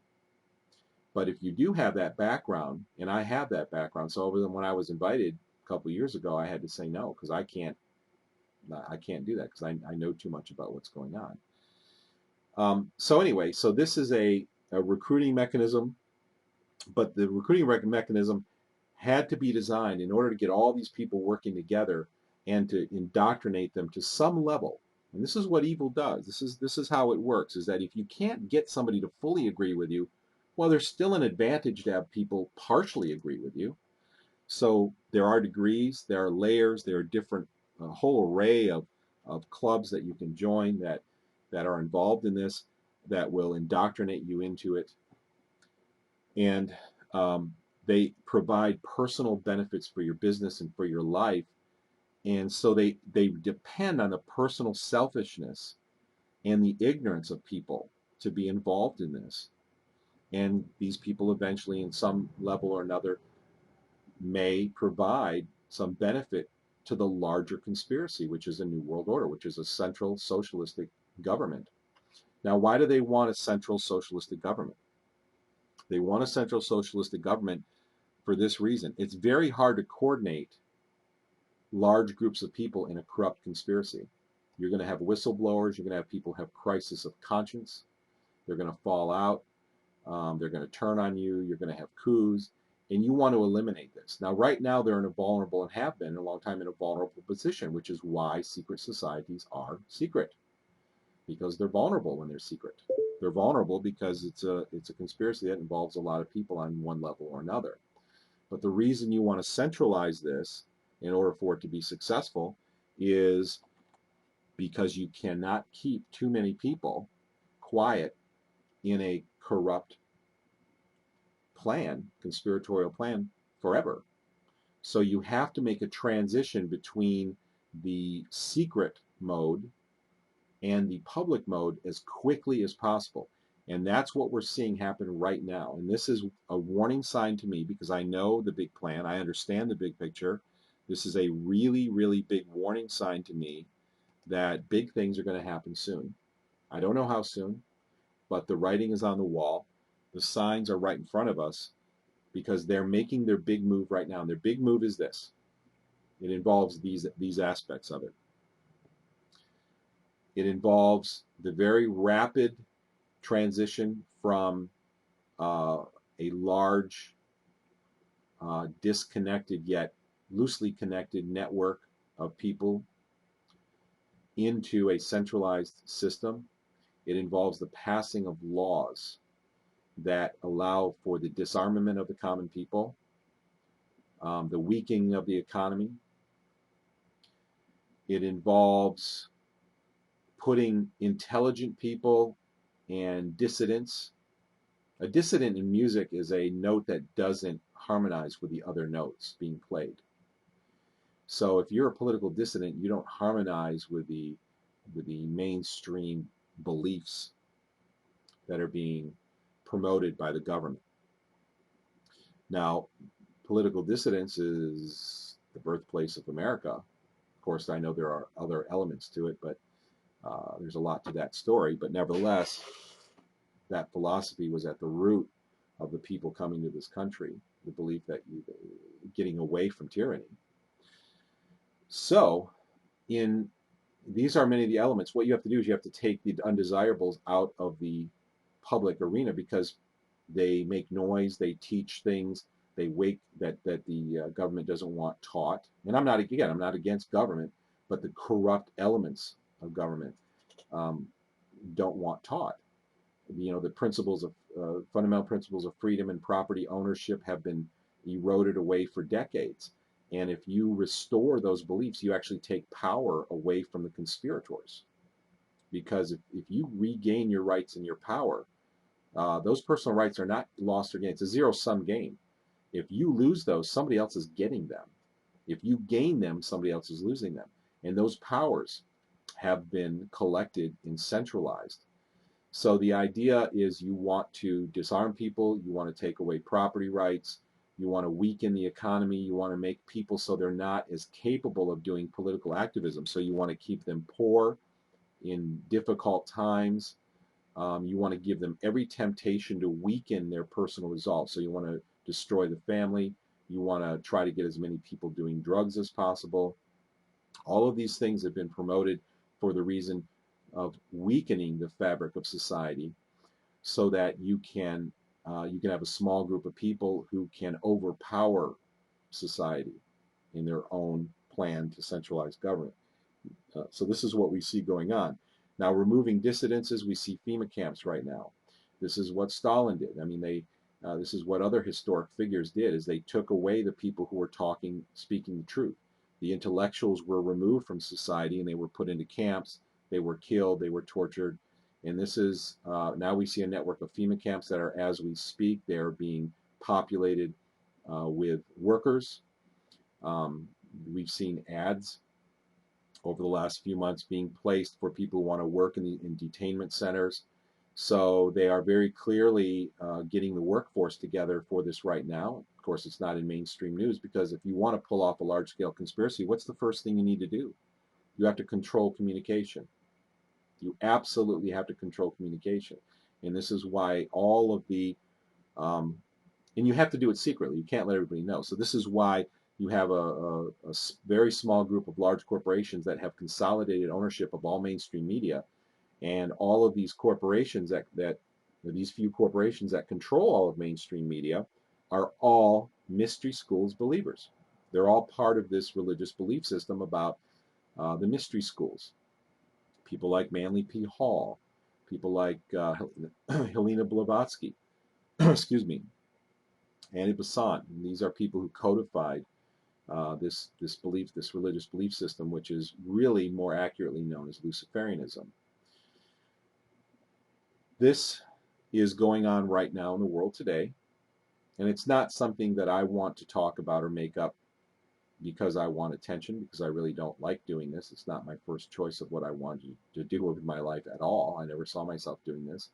But if you do have that background, and I have that background, so when I was invited a couple of years ago, I had to say no, because I can't do that, because I know too much about what's going on. So anyway, so this is a recruiting mechanism, but the recruiting mechanism had to be designed in order to get all these people working together and to indoctrinate them to some level. And this is what evil does. This is how it works, is that if you can't get somebody to fully agree with you, well, there's still an advantage to have people partially agree with you. So there are degrees, there are layers, there are different, a whole array of clubs that you can join that are involved in this, that will indoctrinate you into it. And they provide personal benefits for your business and for your life. And so they depend on the personal selfishness and the ignorance of people to be involved in this. And these people eventually, in some level or another, may provide some benefit to the larger conspiracy, which is a New World Order, which is a central socialistic government. Now, why do they want a central socialistic government? They want a central socialistic government for this reason. It's very hard to coordinate large groups of people in a corrupt conspiracy. You're going to have whistleblowers. You're going to have people have crisis of conscience. They're going to fall out. They're going to turn on you. You're going to have coups. And you want to eliminate this. Now, right now, they're in a vulnerable, and have been a long time in a vulnerable position, which is why secret societies are secret, because they're vulnerable when they're secret. They're vulnerable because it's a conspiracy that involves a lot of people on one level or another. But the reason you want to centralize this in order for it to be successful is because you cannot keep too many people quiet in a corrupt plan, conspiratorial plan, forever. So you have to make a transition between the secret mode and the public mode as quickly as possible. And that's what we're seeing happen right now. And this is a warning sign to me because I know the big plan. I understand the big picture. This is a really, really big warning sign to me that big things are going to happen soon. I don't know how soon, but the writing is on the wall. The signs are right in front of us because they're making their big move right now. And their big move is this. It involves these aspects of it. It involves the very rapid transition from a large, disconnected yet loosely connected network of people into a centralized system. It involves the passing of laws that allow for the disarmament of the common people, the weakening of the economy. It involves putting intelligent people and dissidents. A dissident in music is a note that doesn't harmonize with the other notes being played. So if you're a political dissident, you don't harmonize with the mainstream beliefs that are being promoted by the government. Now, political dissidence is the birthplace of America. Of course, I know there are other elements to it, but there's a lot to that story. But nevertheless, that philosophy was at the root of the people coming to this country, the belief that getting away from tyranny. So, these are many of the elements. What you have to do is you have to take the undesirables out of the public arena because they make noise, they teach things, they wake that the government doesn't want taught. And I'm not against government, but the corrupt elements of government don't want taught. The principles of fundamental principles of freedom and property ownership have been eroded away for decades. And if you restore those beliefs, you actually take power away from the conspirators. Because if you regain your rights and your power, those personal rights are not lost or gained. It's a zero-sum game. If you lose those, somebody else is getting them. If you gain them, somebody else is losing them. And those powers have been collected and centralized. So the idea is you want to disarm people, you want to take away property rights, you want to weaken the economy, you want to make people so they're not as capable of doing political activism. So you want to keep them poor in difficult times. You want to give them every temptation to weaken their personal resolve. So you want to destroy the family. You want to try to get as many people doing drugs as possible. All of these things have been promoted for the reason of weakening the fabric of society so that you can have a small group of people who can overpower society in their own plan to centralize government. So this is what we see going on. Now, removing dissidences, we see FEMA camps right now. This is what Stalin did. I mean, this is what other historic figures did, is they took away the people who were speaking the truth. The intellectuals were removed from society and they were put into camps. They were killed. They were tortured. And this is, now we see a network of FEMA camps that are, as we speak, they're being populated with workers. We've seen ads over the last few months being placed for people who want to work in detainment centers. So they are very clearly getting the workforce together for this right now. Of course, it's not in mainstream news because if you want to pull off a large-scale conspiracy, what's the first thing you need to do? You have to control communication. You absolutely have to control communication. And this is why all of the, and you have to do it secretly. You can't let everybody know. So this is why you have a very small group of large corporations that have consolidated ownership of all mainstream media. And all of these corporations these few corporations that control all of mainstream media are all mystery schools believers. They're all part of this religious belief system about the mystery schools. People like Manly P. Hall, people like Helena Blavatsky, excuse me, and Basant. And these are people who codified this belief, this religious belief system, which is really more accurately known as Luciferianism. This is going on right now in the world today, and it's not something that I want to talk about or make up because I want attention, because I really don't like doing this. It's not my first choice of what I wanted to do with my life at all. I never saw myself doing this.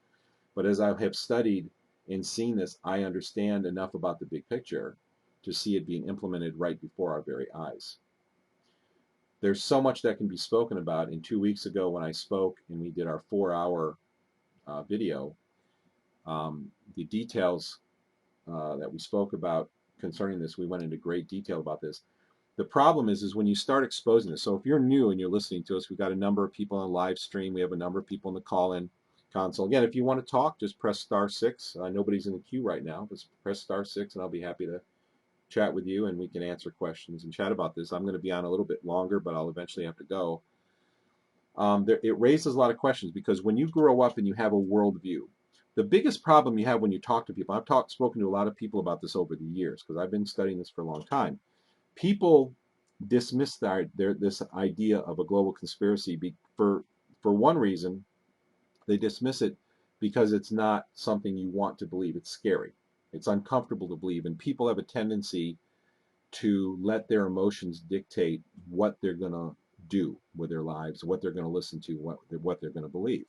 But as I have studied and seen this, I understand enough about the big picture to see it being implemented right before our very eyes. There's so much that can be spoken about. And 2 weeks ago when I spoke and we did our 4-hour video, the details that we spoke about concerning this, we went into great detail about this. The problem is when you start exposing this. So if you're new and you're listening to us, we've got a number of people on live stream. We have a number of people in the call-in console. Again, if you want to talk, just press *6. Nobody's in the queue right now. Just press *6 and I'll be happy to chat with you and we can answer questions and chat about this. I'm going to be on a little bit longer, but I'll eventually have to go. It raises a lot of questions because when you grow up and you have a worldview, the biggest problem you have when you talk to people, I've spoken to a lot of people about this over the years because I've been studying this for a long time. People dismiss this idea of a global conspiracy for one reason. They dismiss it because it's not something you want to believe. It's scary. It's uncomfortable to believe, and people have a tendency to let their emotions dictate what they're going to do with their lives, what they're going to listen to, what they're going to believe.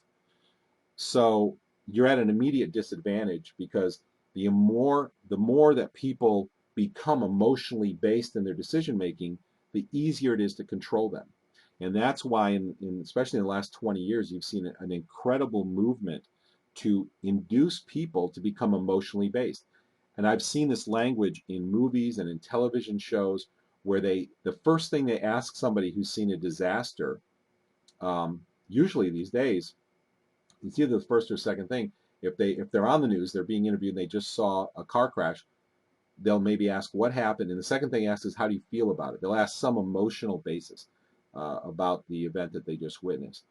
So you're at an immediate disadvantage because the more that people become emotionally based in their decision making, the easier it is to control them. And that's why, especially in the last 20 years, you've seen an incredible movement to induce people to become emotionally based. And I've seen this language in movies and in television shows where the first thing they ask somebody who's seen a disaster, usually these days, it's either the first or second thing. If they're on the news, they're being interviewed and they just saw a car crash, they'll maybe ask what happened, and the second thing asked is how do you feel about it. They'll ask some emotional basis about the event that they just witnessed.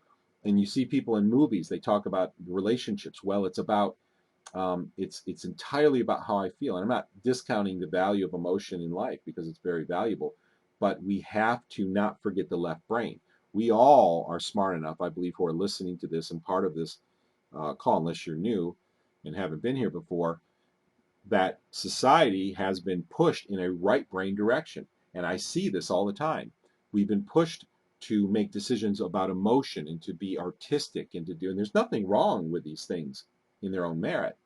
And you see people in movies, they talk about relationships. Well, it's about it's entirely about how I feel. And I'm not discounting the value of emotion in life because it's very valuable, but we have to not forget the left brain. We all are smart enough, I believe, who are listening to this and part of this call, unless you're new and haven't been here before, that society has been pushed in a right brain direction. And I see this all the time. We've been pushed to make decisions about emotion and to be artistic and to do, and there's nothing wrong with these things in their own merit.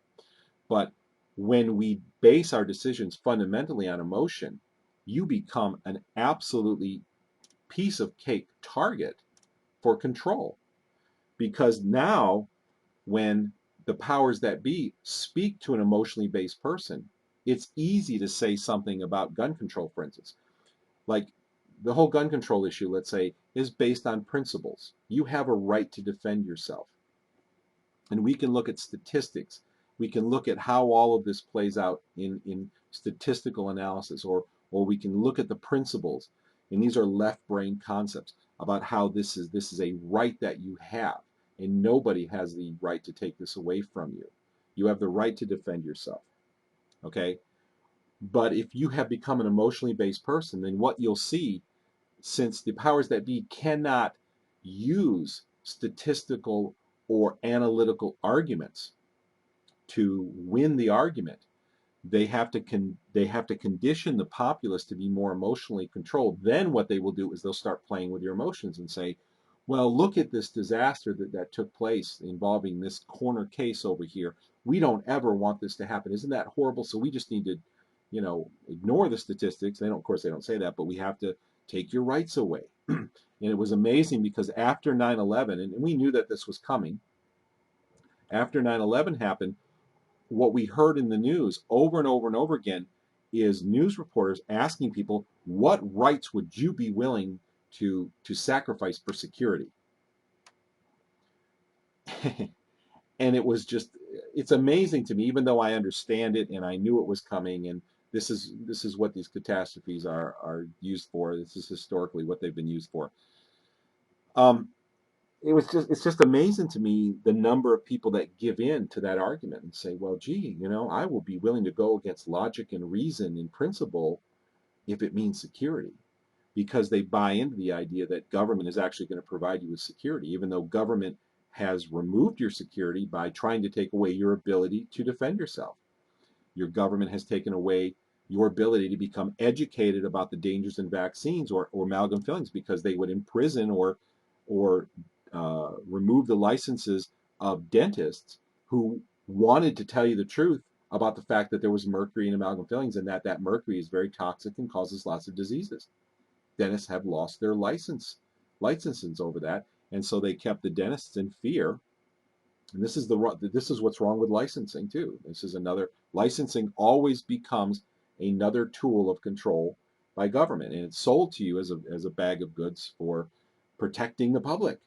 But when we base our decisions fundamentally on emotion, you become an absolutely piece of cake target for control. Because now, when the powers that be speak to an emotionally based person, it's easy to say something about gun control, for instance. Like the whole gun control issue, let's say, is based on principles. You have a right to defend yourself. And we can look at statistics. We can look at how all of this plays out in statistical analysis, or we can look at the principles. And these are left brain concepts about how this is a right that you have, and nobody has the right to take this away from you. You have the right to defend yourself. Okay? But if you have become an emotionally based person, then what you'll see, since the powers that be cannot use statistical or analytical arguments to win the argument, they have to condition the populace to be more emotionally controlled. Then what they will do is they'll start playing with your emotions and say, well, look at this disaster that took place involving this corner case over here. We don't ever want this to happen. Isn't that horrible? So we just need to, ignore the statistics. Of course, they don't say that, but we have to take your rights away. And it was amazing because after 9/11, and we knew that this was coming, after 9/11 happened, what we heard in the news over and over and over again is news reporters asking people, what rights would you be willing to sacrifice for security? And it's amazing to me, even though I understand it and I knew it was coming, and this is what these catastrophes are used for. This is historically what they've been used for. it's just amazing to me the number of people that give in to that argument and say, well, gee, I will be willing to go against logic and reason and principle if it means security, because they buy into the idea that government is actually going to provide you with security, even though government has removed your security by trying to take away your ability to defend yourself. Your government has taken away your ability to become educated about the dangers in vaccines or amalgam fillings, because they would imprison or remove the licenses of dentists who wanted to tell you the truth about the fact that there was mercury in amalgam fillings, and that mercury is very toxic and causes lots of diseases. Dentists have lost their licenses over that, and so they kept the dentists in fear. And this is what's wrong with licensing too. This is another licensing always becomes another tool of control by government, and it's sold to you as a bag of goods for protecting the public.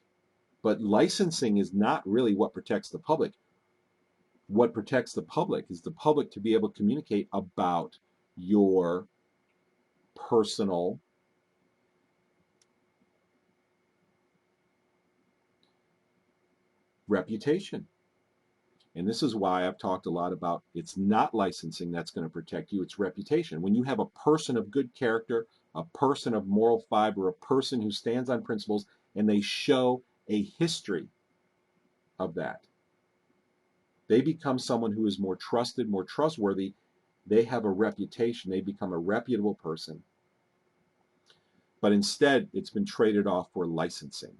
But licensing is not really what protects the public. What protects the public is the public to be able to communicate about your personal reputation. And this is why I've talked a lot about it's not licensing that's going to protect you, it's reputation. When you have a person of good character, a person of moral fiber, a person who stands on principles, and they show a history of that, they become someone who is more trusted, more trustworthy. They have a reputation, they become a reputable person. But instead, it's been traded off for licensing.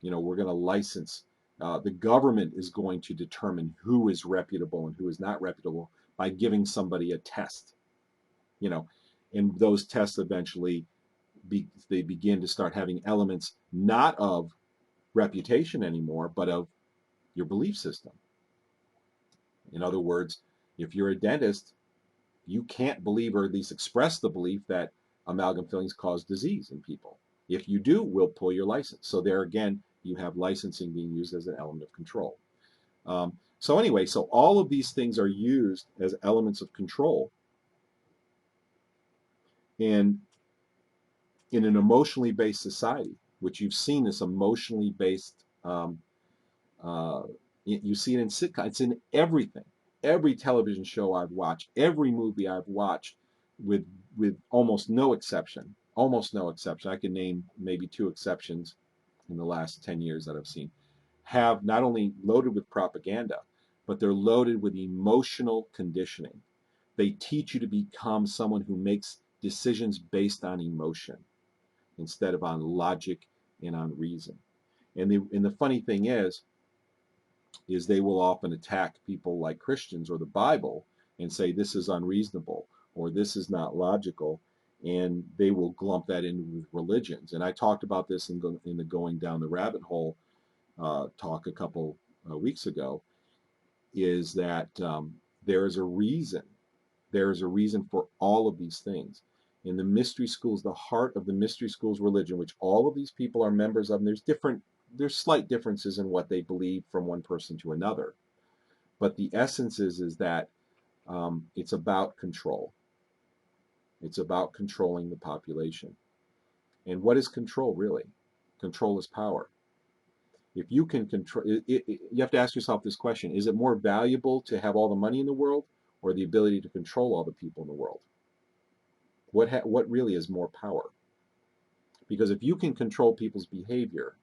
We're going to license. The government is going to determine who is reputable and who is not reputable by giving somebody a test. And those tests eventually they begin to start having elements not of reputation anymore, but of your belief system. In other words, if you're a dentist, you can't believe, or at least express the belief, that amalgam fillings cause disease in people. If you do, we'll pull your license. So there again, you have licensing being used as an element of control. So anyway, so all of these things are used as elements of control. And in an emotionally based society, which you've seen this emotionally based, you see it in sitcoms, it's in everything. Every television show I've watched, every movie I've watched, with almost no exception, I can name maybe 2 exceptions in the last 10 years that I've seen, have not only loaded with propaganda, but they're loaded with emotional conditioning. They teach you to become someone who makes decisions based on emotion instead of on logic and on reason. And the funny thing is they will often attack people like Christians or the Bible and say this is unreasonable or this is not logical, and they will glump that in with religions. And I talked about this in the Going Down the Rabbit Hole talk a couple weeks ago, is that there is a reason. There is a reason for all of these things. In the mystery schools, the heart of the mystery schools religion, which all of these people are members of, and there's slight differences in what they believe from one person to another. But the essence is that it's about control. It's about controlling the population. And what is control really? Control is power. If you can control, you have to ask yourself this question: is it more valuable to have all the money in the world, or the ability to control all the people in the world? What really is more power? Because if you can control people's behavior,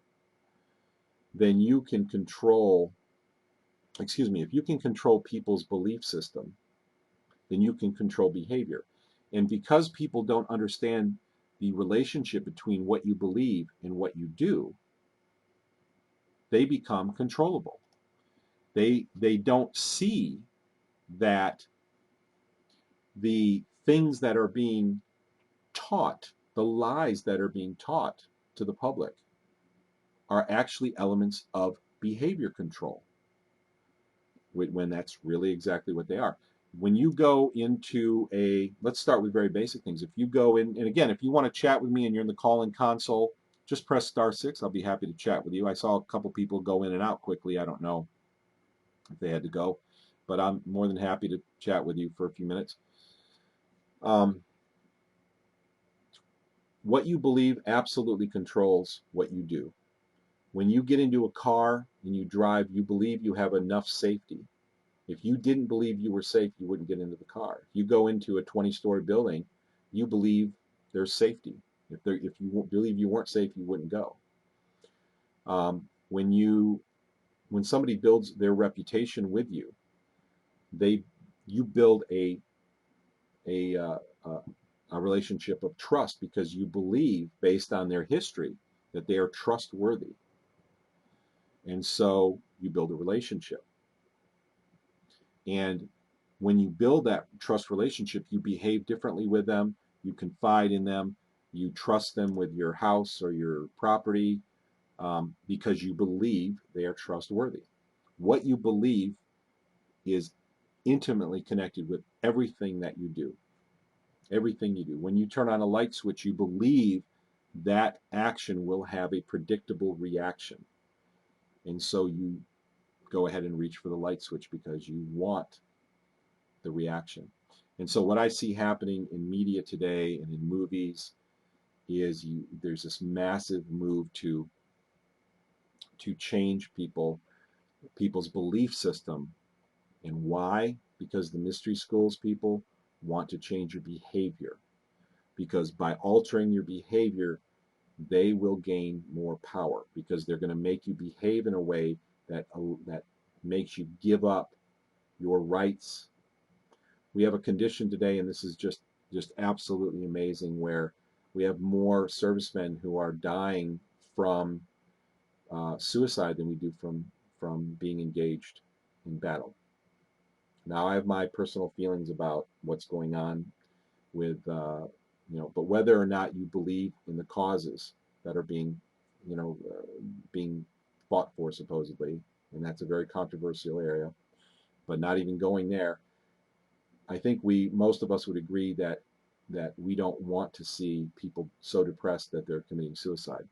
then you can control, if you can control people's belief system, then you can control behavior. And because people don't understand the relationship between what you believe and what you do, they become controllable. They don't see that the things that are being taught, the lies that are being taught to the public, are actually elements of behavior control, when that's really exactly what they are. When you go into let's start with very basic things. If you go in, and again, if you want to chat with me and you're in the call-in console, just press *6. I'll be happy to chat with you. I saw a couple people go in and out quickly. I don't know if they had to go, but I'm more than happy to chat with you for a few minutes. What you believe absolutely controls what you do. When you get into a car and you drive, you believe you have enough safety. If you didn't believe you were safe, you wouldn't get into the car. If you go into a 20-story building, you believe there's safety. If you believe you weren't safe, you wouldn't go. When somebody builds their reputation with you, you build a relationship of trust because you believe, based on their history, that they are trustworthy. And so you build a relationship. And when you build that trust relationship, you behave differently with them, you confide in them, you trust them with your house or your property, because you believe they are trustworthy. What you believe is intimately connected with everything that you do. Everything you do. When you turn on a light switch, you believe that action will have a predictable reaction. And so you go ahead and reach for the light switch because you want the reaction. And so what I see happening in media today and in movies is there's this massive move to change people's belief system. And why? Because the mystery schools people want to change your behavior. Because by altering your behavior, they will gain more power, because they're going to make you behave in a way that makes you give up your rights. We have a condition today, and this is just absolutely amazing, where we have more servicemen who are dying from suicide than we do from being engaged in battle. Now, I have my personal feelings about what's going on with, but whether or not you believe in the causes that are being fought for, supposedly, and that's a very controversial area, but not even going there, I think most of us would agree that we don't want to see people so depressed that they're committing suicide.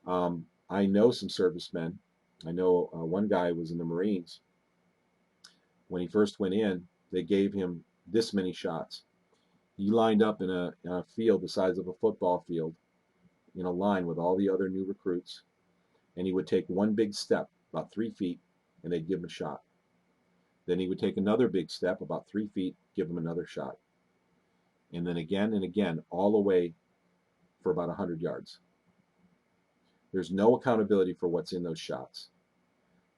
I know some servicemen. I know one guy was in the Marines. When he first went in, they gave him this many shots. He lined up in a field the size of a football field, in a line with all the other new recruits, and he would take one big step, about 3 feet, and they'd give him a shot. Then he would take another big step, about 3 feet, give him another shot. And then again and again, all the way for about 100 yards. There's no accountability for what's in those shots.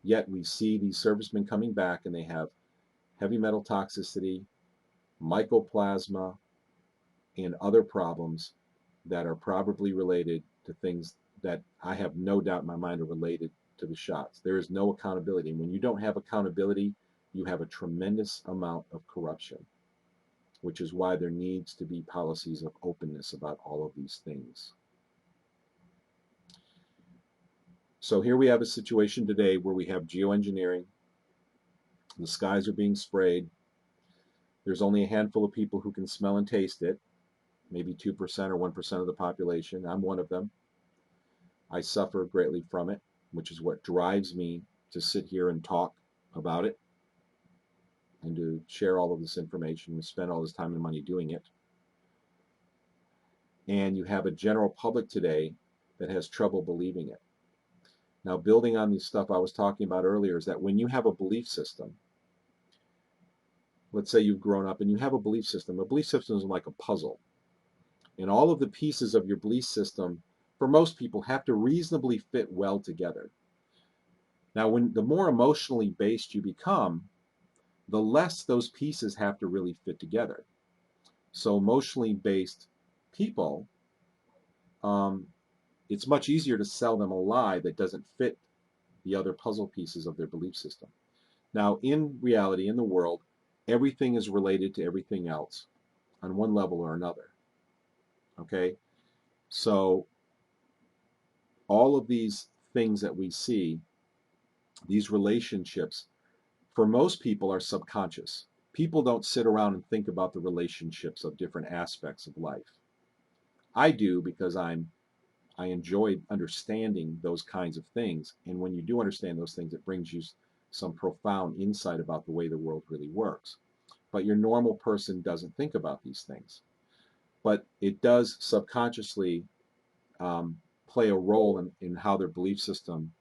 Yet we see these servicemen coming back, and they have heavy metal toxicity, mycoplasma, and other problems that are probably related to things that I have no doubt in my mind are related to the shots. There is no accountability. And when you don't have accountability, you have a tremendous amount of corruption, which is why there needs to be policies of openness about all of these things. So here we have a situation today where we have geoengineering. The skies are being sprayed. There's only a handful of people who can smell and taste it, maybe 2% or 1% of the population. I'm one of them. I suffer greatly from it, which is what drives me to sit here and talk about it and to share all of this information and spend all this time and money doing it. And you have a general public today that has trouble believing it. Now, building on the stuff I was talking about earlier, is that when you have a belief system, let's say you've grown up and you have a belief system is like a puzzle. And all of the pieces of your belief system, for most people, have to reasonably fit well together. Now, the more emotionally based you become, the less those pieces have to really fit together. So emotionally based people, it's much easier to sell them a lie that doesn't fit the other puzzle pieces of their belief system. Now, in reality, in the world, everything is related to everything else on one level or another. Okay? So all of these things that we see, these relationships, for most people are subconscious. People don't sit around and think about the relationships of different aspects of life. I do, because I enjoy understanding those kinds of things. And when you do understand those things, it brings you some profound insight about the way the world really works. But your normal person doesn't think about these things. But it does subconsciously play a role in how their belief system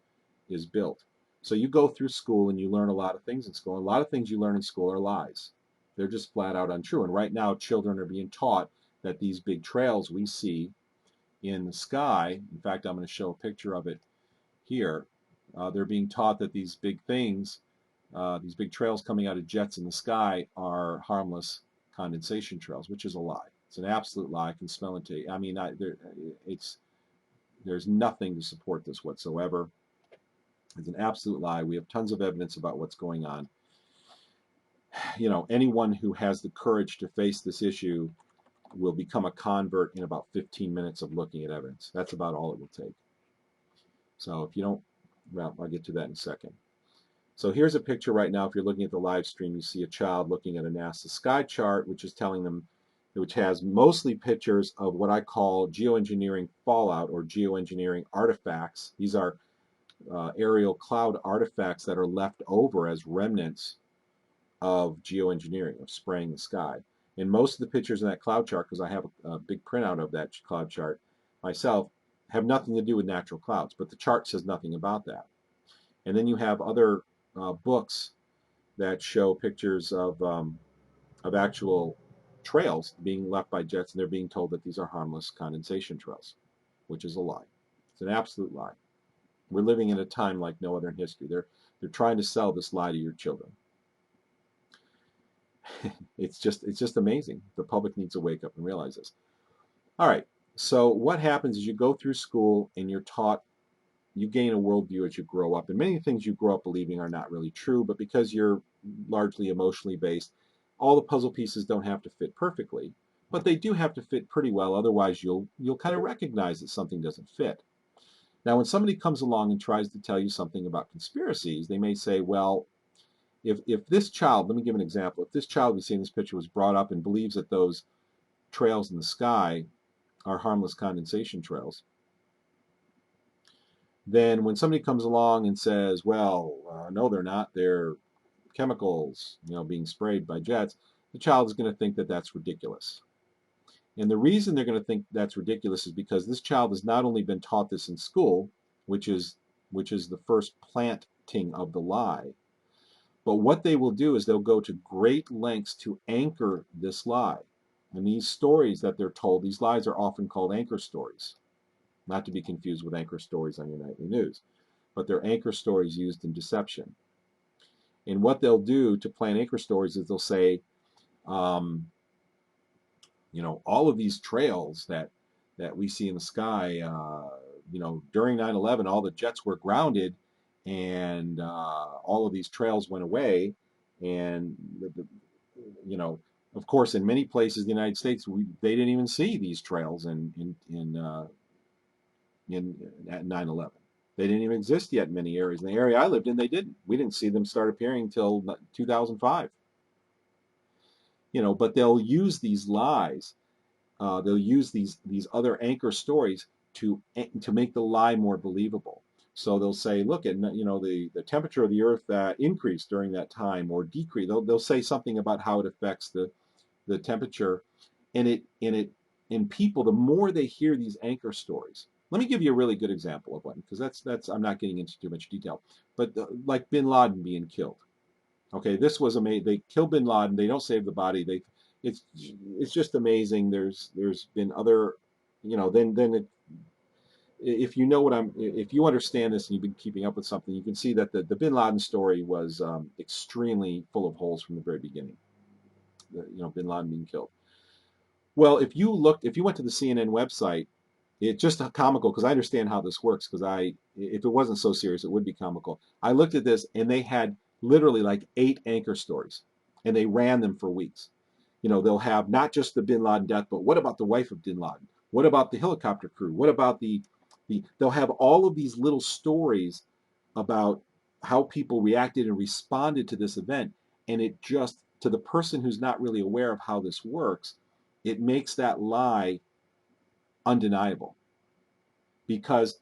is built. So you go through school and you learn a lot of things in school. A lot of things you learn in school are lies. They're just flat out untrue. And right now, children are being taught that these big trails we see in the sky, in fact, I'm going to show a picture of it here. They're being taught that these big things, these big trails coming out of jets in the sky are harmless condensation trails, which is a lie. It's an absolute lie. I can smell and taste. I mean, there's nothing to support this whatsoever. It's an absolute lie. We have tons of evidence about what's going on. You know, anyone who has the courage to face this issue will become a convert in about 15 minutes of looking at evidence. That's about all it will take. So if you don't, well, I'll get to that in a second. So here's a picture right now. If you're looking at the live stream, you see a child looking at a NASA sky chart, which is telling them, which has mostly pictures of what I call geoengineering fallout or geoengineering artifacts. These are aerial cloud artifacts that are left over as remnants of geoengineering, of spraying the sky. And most of the pictures in that cloud chart, because I have a big printout of that cloud chart myself, have nothing to do with natural clouds, but the chart says nothing about that. And then you have other books that show pictures of actual trails being left by jets, and they're being told that these are harmless condensation trails, which is a lie. It's an absolute lie. We're living in a time like no other in history. They're trying to sell this lie to your children. It's just amazing. The public needs to wake up and realize this. All right. So what happens is you go through school and you're taught, you gain a worldview as you grow up. And many things you grow up believing are not really true, but because you're largely emotionally based, all the puzzle pieces don't have to fit perfectly, but they do have to fit pretty well. Otherwise, you'll kind of recognize that something doesn't fit. Now, when somebody comes along and tries to tell you something about conspiracies, they may say, well, if this child, let me give an example, if this child we see in this picture was brought up and believes that those trails in the sky are harmless condensation trails, then when somebody comes along and says, well, no, they're not, they're chemicals, being sprayed by jets, the child is going to think that that's ridiculous. And the reason they're going to think that's ridiculous is because this child has not only been taught this in school, which is the first planting of the lie, but what they will do is they'll go to great lengths to anchor this lie. And these stories that they're told, these lies are often called anchor stories, not to be confused with anchor stories on your nightly news, but they're anchor stories used in deception. And what they'll do to plant anchor stories is they'll say, all of these trails that we see in the sky, during 9/11, all the jets were grounded, and all of these trails went away, and of course, in many places in the United States, they didn't even see these trails at 9/11. They didn't even exist yet in many areas. In the area I lived in, they didn't. We didn't see them start appearing until 2005. But they'll use these lies. They'll use these other anchor stories to make the lie more believable. So they'll say, look, the temperature of the Earth increased during that time or decreased. They'll say something about how it affects the temperature, and people, the more they hear these anchor stories. Let me give you a really good example of one, because that's I'm not getting into too much detail, but like Bin Laden being killed. Okay, this was amazing. They kill Bin Laden. They don't save the body. It's just amazing. There's been other, if you understand this and you've been keeping up with something, you can see that the Bin Laden story was extremely full of holes from the very beginning. Bin Laden being killed. Well, if you went to the CNN website, it's just comical because I understand how this works, because if it wasn't so serious, it would be comical. I looked at this and they had literally like 8 anchor stories, and they ran them for weeks. They'll have not just the Bin Laden death, but what about the wife of Bin Laden? What about the helicopter crew? What about they'll have all of these little stories about how people reacted and responded to this event. And it just, to the person who's not really aware of how this works, it makes that lie undeniable, because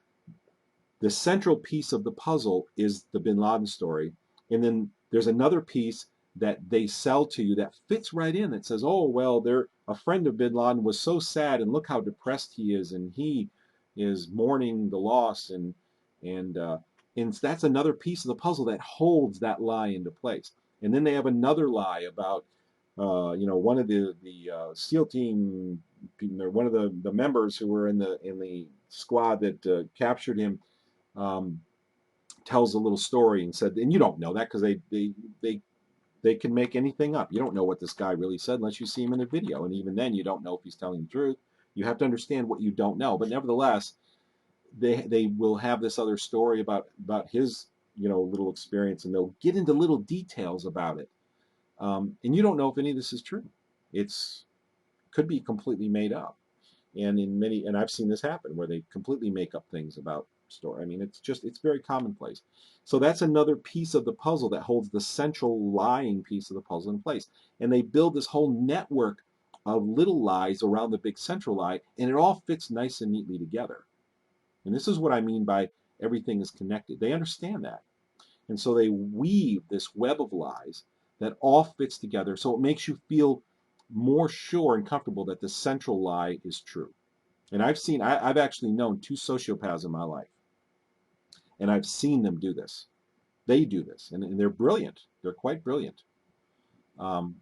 the central piece of the puzzle is the Bin Laden story, and then there's another piece that they sell to you that fits right in, that says, oh, well, a friend of Bin Laden was so sad, and look how depressed he is, and he is mourning the loss, and that's another piece of the puzzle that holds that lie into place. And then they have another lie about one of the SEAL team, one of the members who were in the squad that captured him, tells a little story and said, and you don't know that because they can make anything up. You don't know what this guy really said unless you see him in a video, and even then you don't know if he's telling the truth. You have to understand what you don't know, but nevertheless, they will have this other story about his little experience, and they'll get into little details about it, and you don't know if any of this is true. It's could be completely made up, and I've seen this happen where they completely make up things about story. I mean, it's very commonplace. So that's another piece of the puzzle that holds the central lying piece of the puzzle in place. And they build this whole network of little lies around the big central lie, and it all fits nice and neatly together. And this is what I mean by everything is connected. They understand that. And so they weave this web of lies that all fits together, so it makes you feel more sure and comfortable that the central lie is true. And I've actually known 2 sociopaths in my life, and I've seen them do this. They do this, and they're brilliant. They're quite brilliant. Um,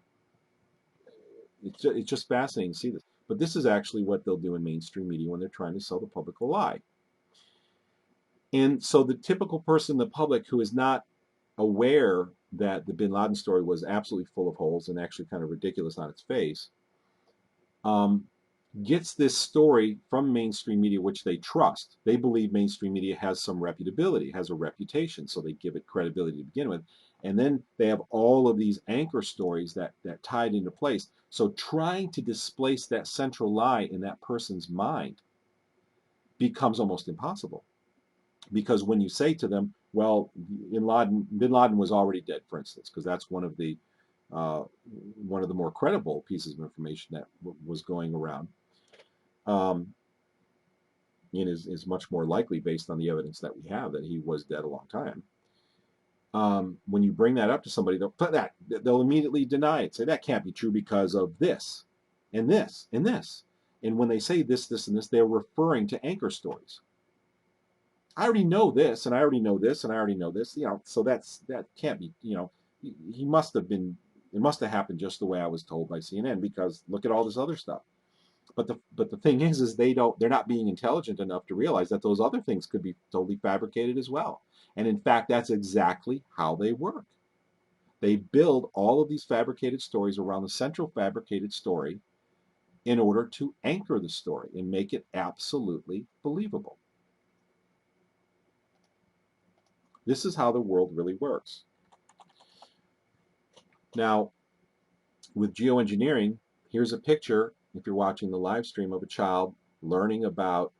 it's just fascinating to see this. But this is actually what they'll do in mainstream media when they're trying to sell the public a lie. And so the typical person in the public who is not aware that the bin Laden story was absolutely full of holes and actually kind of ridiculous on its face, gets this story from mainstream media, which they trust. They believe mainstream media has some reputability, has a reputation, so they give it credibility to begin with. And then they have all of these anchor stories that tied into place. So trying to displace that central lie in that person's mind becomes almost impossible. Because when you say to them, well, bin Laden was already dead, for instance, because that's one of the more credible pieces of information that was going around, and is much more likely based on the evidence that we have that he was dead a long time. When you bring that up to somebody, they'll immediately deny it, say that can't be true because of this, and this, and this. And when they say this, this, and this, they're referring to anchor stories. I already know this, and I already know this, and I already know this. So that can't be. He must have been. It must have happened just the way I was told by CNN, because look at all this other stuff. But the thing is they're not being intelligent enough to realize that those other things could be totally fabricated as well. And in fact, that's exactly how they work. They build all of these fabricated stories around the central fabricated story in order to anchor the story and make it absolutely believable. This is how the world really works. Now, with geoengineering, here's a picture, if you're watching the live stream, of a child learning about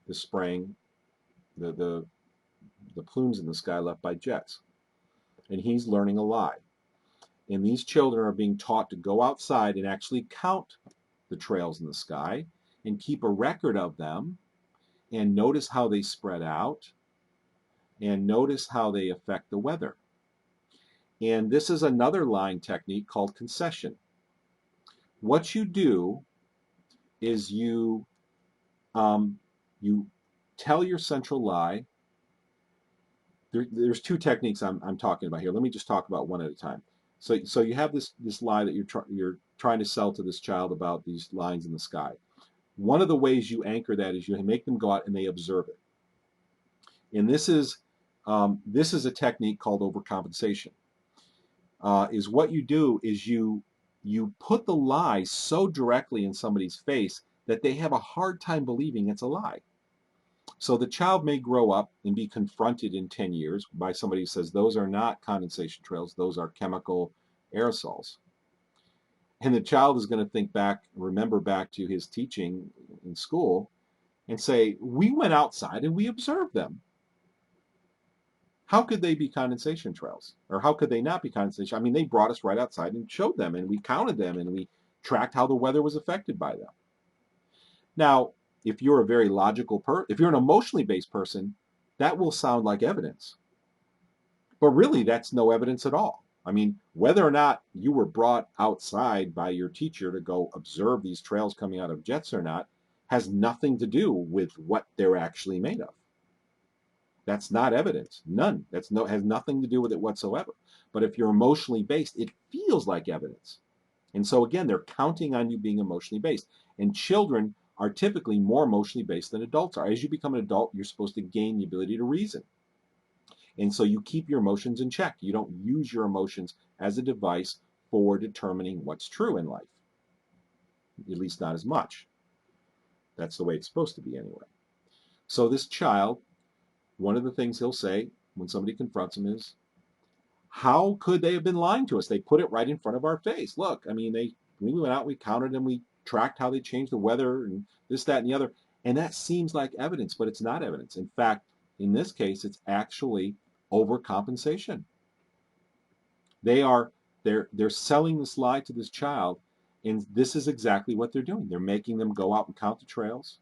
the spraying, the plumes in the sky left by jets. And he's learning a lie. And these children are being taught to go outside and actually count the trails in the sky and keep a record of them and notice how they spread out and notice how they affect the weather. And this is another lying technique called concession. What you do is you tell your central lie. There's 2 techniques I'm talking about here. Let me just talk about one at a time. So you have this lie that you're trying to sell to this child about these lines in the sky. One of the ways you anchor that is you make them go out and they observe it. And this is a technique called overcompensation. Is what you do is you put the lie so directly in somebody's face that they have a hard time believing it's a lie. So the child may grow up and be confronted in 10 years by somebody who says those are not condensation trails, those are chemical aerosols. And the child is going to remember back to his teaching in school and say, we went outside and we observed them. How could they be condensation trails? Or how could they not be condensation? I mean, they brought us right outside and showed them, and we counted them, and we tracked how the weather was affected by them. Now, if you're a very logical if you're an emotionally based person, that will sound like evidence. But really, that's no evidence at all. I mean, whether or not you were brought outside by your teacher to go observe these trails coming out of jets or not has nothing to do with what they're actually made of. That's not evidence. None. Has nothing to do with it whatsoever. But if you're emotionally based, it feels like evidence. And so again, they're counting on you being emotionally based. And children are typically more emotionally based than adults are. As you become an adult, you're supposed to gain the ability to reason. And so you keep your emotions in check. You don't use your emotions as a device for determining what's true in life. At least not as much. That's the way it's supposed to be anyway. So this child, one of the things he'll say when somebody confronts him is, how could they have been lying to us? They put it right in front of our face. Look, I mean, we went out, we counted them, we tracked how they changed the weather and this, that, and the other. And that seems like evidence, but it's not evidence. In fact, in this case, it's actually overcompensation. They're selling this lie to this child, and this is exactly what they're doing. They're making them go out and count the trails.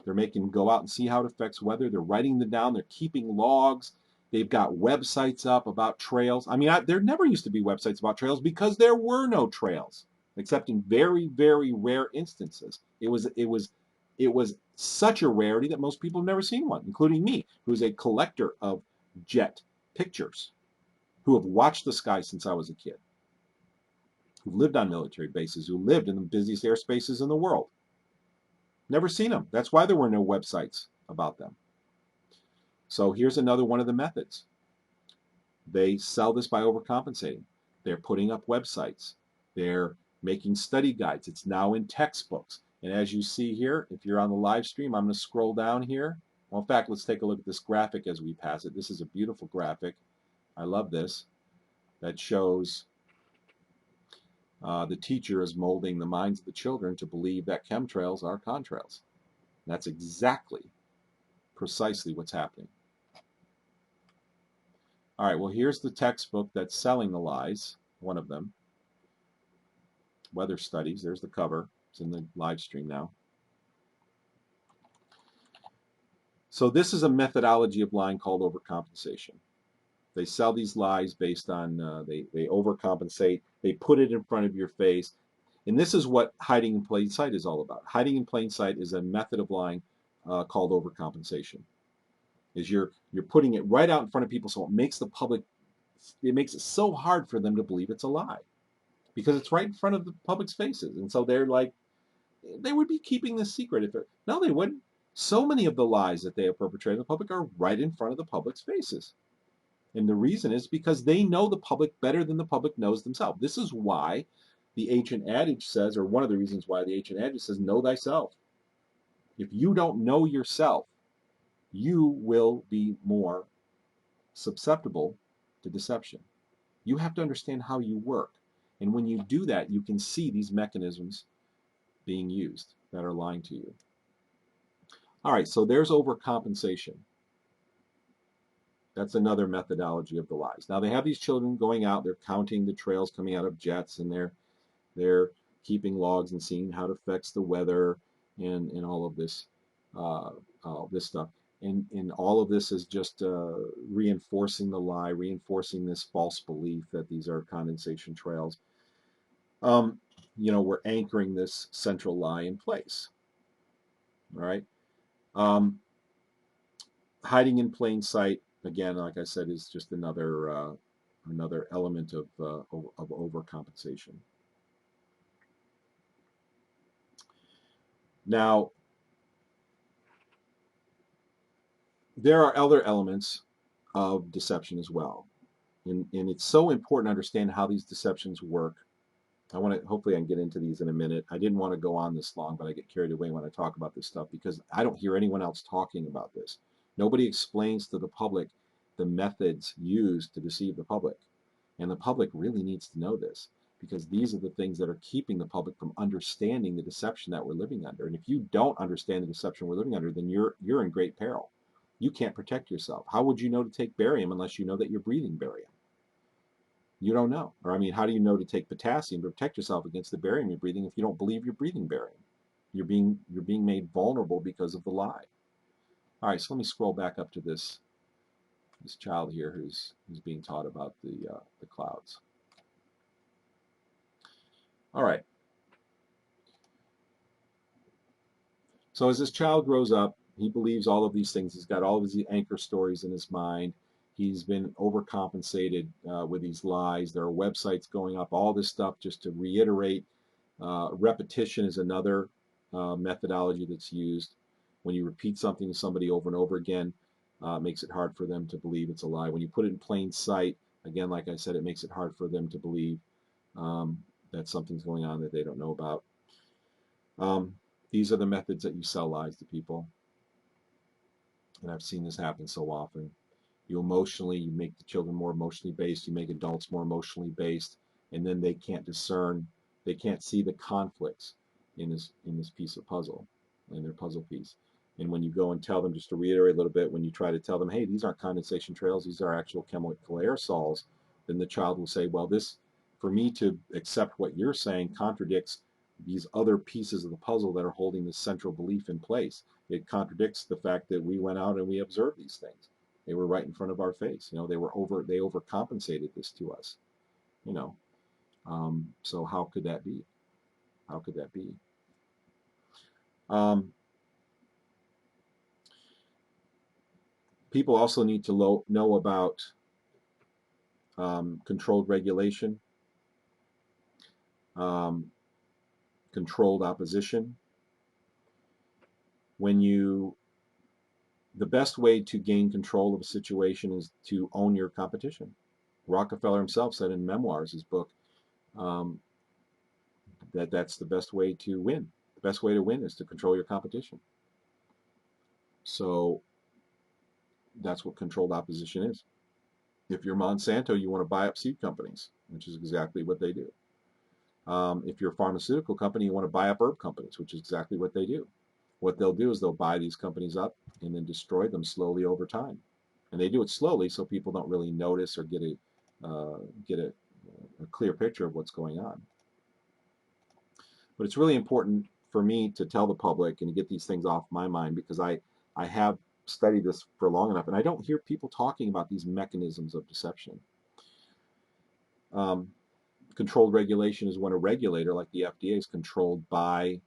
They're making them go out and see how it affects weather. They're writing them down. They're keeping logs. They've got websites up about trails. I mean, there never used to be websites about trails because there were no trails, except in very, very rare instances. It was such a rarity that most people have never seen one, including me, who's a collector of jet pictures, who have watched the sky since I was a kid, who lived on military bases, who lived in the busiest airspaces in the world. Never seen them. That's why there were no websites about them. So here's another one of the methods. They sell this by overcompensating. They're putting up websites. They're making study guides. It's now in textbooks. And as you see here, if you're on the live stream, I'm going to scroll down here. Well, in fact, let's take a look at this graphic as we pass it. This is a beautiful graphic. I love this. That shows the teacher is molding the minds of the children to believe that chemtrails are contrails. That's exactly, precisely what's happening. All right, well, here's the textbook that's selling the lies, one of them. Weather Studies, there's the cover. It's in the live stream now. So this is a methodology of lying called overcompensation. They sell these lies based on, they overcompensate, they put it in front of your face. And this is what hiding in plain sight is all about. Hiding in plain sight is a method of lying called overcompensation. Is you're putting it right out in front of people, so it makes the public, it makes it so hard for them to believe it's a lie, because it's right in front of the public's faces. And so they're like, they would be keeping this secret if it, no, they wouldn't. So many of the lies that they have perpetrated in the public are right in front of the public's faces. And the reason is because they know the public better than the public knows themselves. This is why the ancient adage says, or one of the reasons why the ancient adage says, know thyself. If you don't know yourself, you will be more susceptible to deception. You have to understand how you work. And when you do that, you can see these mechanisms being used that are lying to you. All right, so there's overcompensation. That's another methodology of the lies. Now they have these children going out, they're counting the trails coming out of jets, and they're keeping logs and seeing how it affects the weather and all of this stuff. And all of this is just reinforcing the lie, reinforcing this false belief that these are condensation trails. We're anchoring this central lie in place. All right. Hiding in plain sight, again, like I said, is just another element of overcompensation. Now, there are other elements of deception as well, and it's so important to understand how these deceptions work. Hopefully I can get into these in a minute. I didn't want to go on this long, but I get carried away when I talk about this stuff because I don't hear anyone else talking about this. Nobody explains to the public the methods used to deceive the public. And the public really needs to know this, because these are the things that are keeping the public from understanding the deception that we're living under. And if you don't understand the deception we're living under, then you're in great peril. You can't protect yourself. How would you know to take barium unless you know that you're breathing barium? You don't know. Or I mean, how do you know to take potassium to protect yourself against the barium you're breathing if you don't believe you're breathing barium? You're being made vulnerable because of the lie. All right, so let me scroll back up to this child here who's being taught about the clouds. All right. So as this child grows up, he believes all of these things. He's got all of his anchor stories in his mind. He's been overcompensated with these lies. There are websites going up, all this stuff just to reiterate. Repetition is another methodology that's used. When you repeat something to somebody over and over again, it makes it hard for them to believe it's a lie. When you put it in plain sight, again, like I said, it makes it hard for them to believe that something's going on that they don't know about. These are the methods that you sell lies to people. And I've seen this happen so often. You make the children more emotionally based, you make adults more emotionally based, and then they can't discern, they can't see the conflicts in this piece of puzzle, in their puzzle piece. And when you go and tell them, just to reiterate a little bit, when you try to tell them, hey, these aren't condensation trails, these are actual chemical aerosols, then the child will say, well, this, for me to accept what you're saying, contradicts these other pieces of the puzzle that are holding this central belief in place. It contradicts the fact that we went out and we observed these things. They were right in front of our face. You know, they overcompensated this to us. You know, so how could that be? How could that be? People also need to know about controlled regulation, controlled opposition. The best way to gain control of a situation is to own your competition. Rockefeller himself said in Memoirs, his book, that's the best way to win. The best way to win is to control your competition. So that's what controlled opposition is. If you're Monsanto, you want to buy up seed companies, which is exactly what they do. If you're a pharmaceutical company, you want to buy up herb companies, which is exactly what they do. What they'll do is they'll buy these companies up and then destroy them slowly over time. And they do it slowly so people don't really notice or get a clear picture of what's going on. But it's really important for me to tell the public and to get these things off my mind, because I have studied this for long enough, and I don't hear people talking about these mechanisms of deception. Controlled regulation is when a regulator like the FDA is controlled by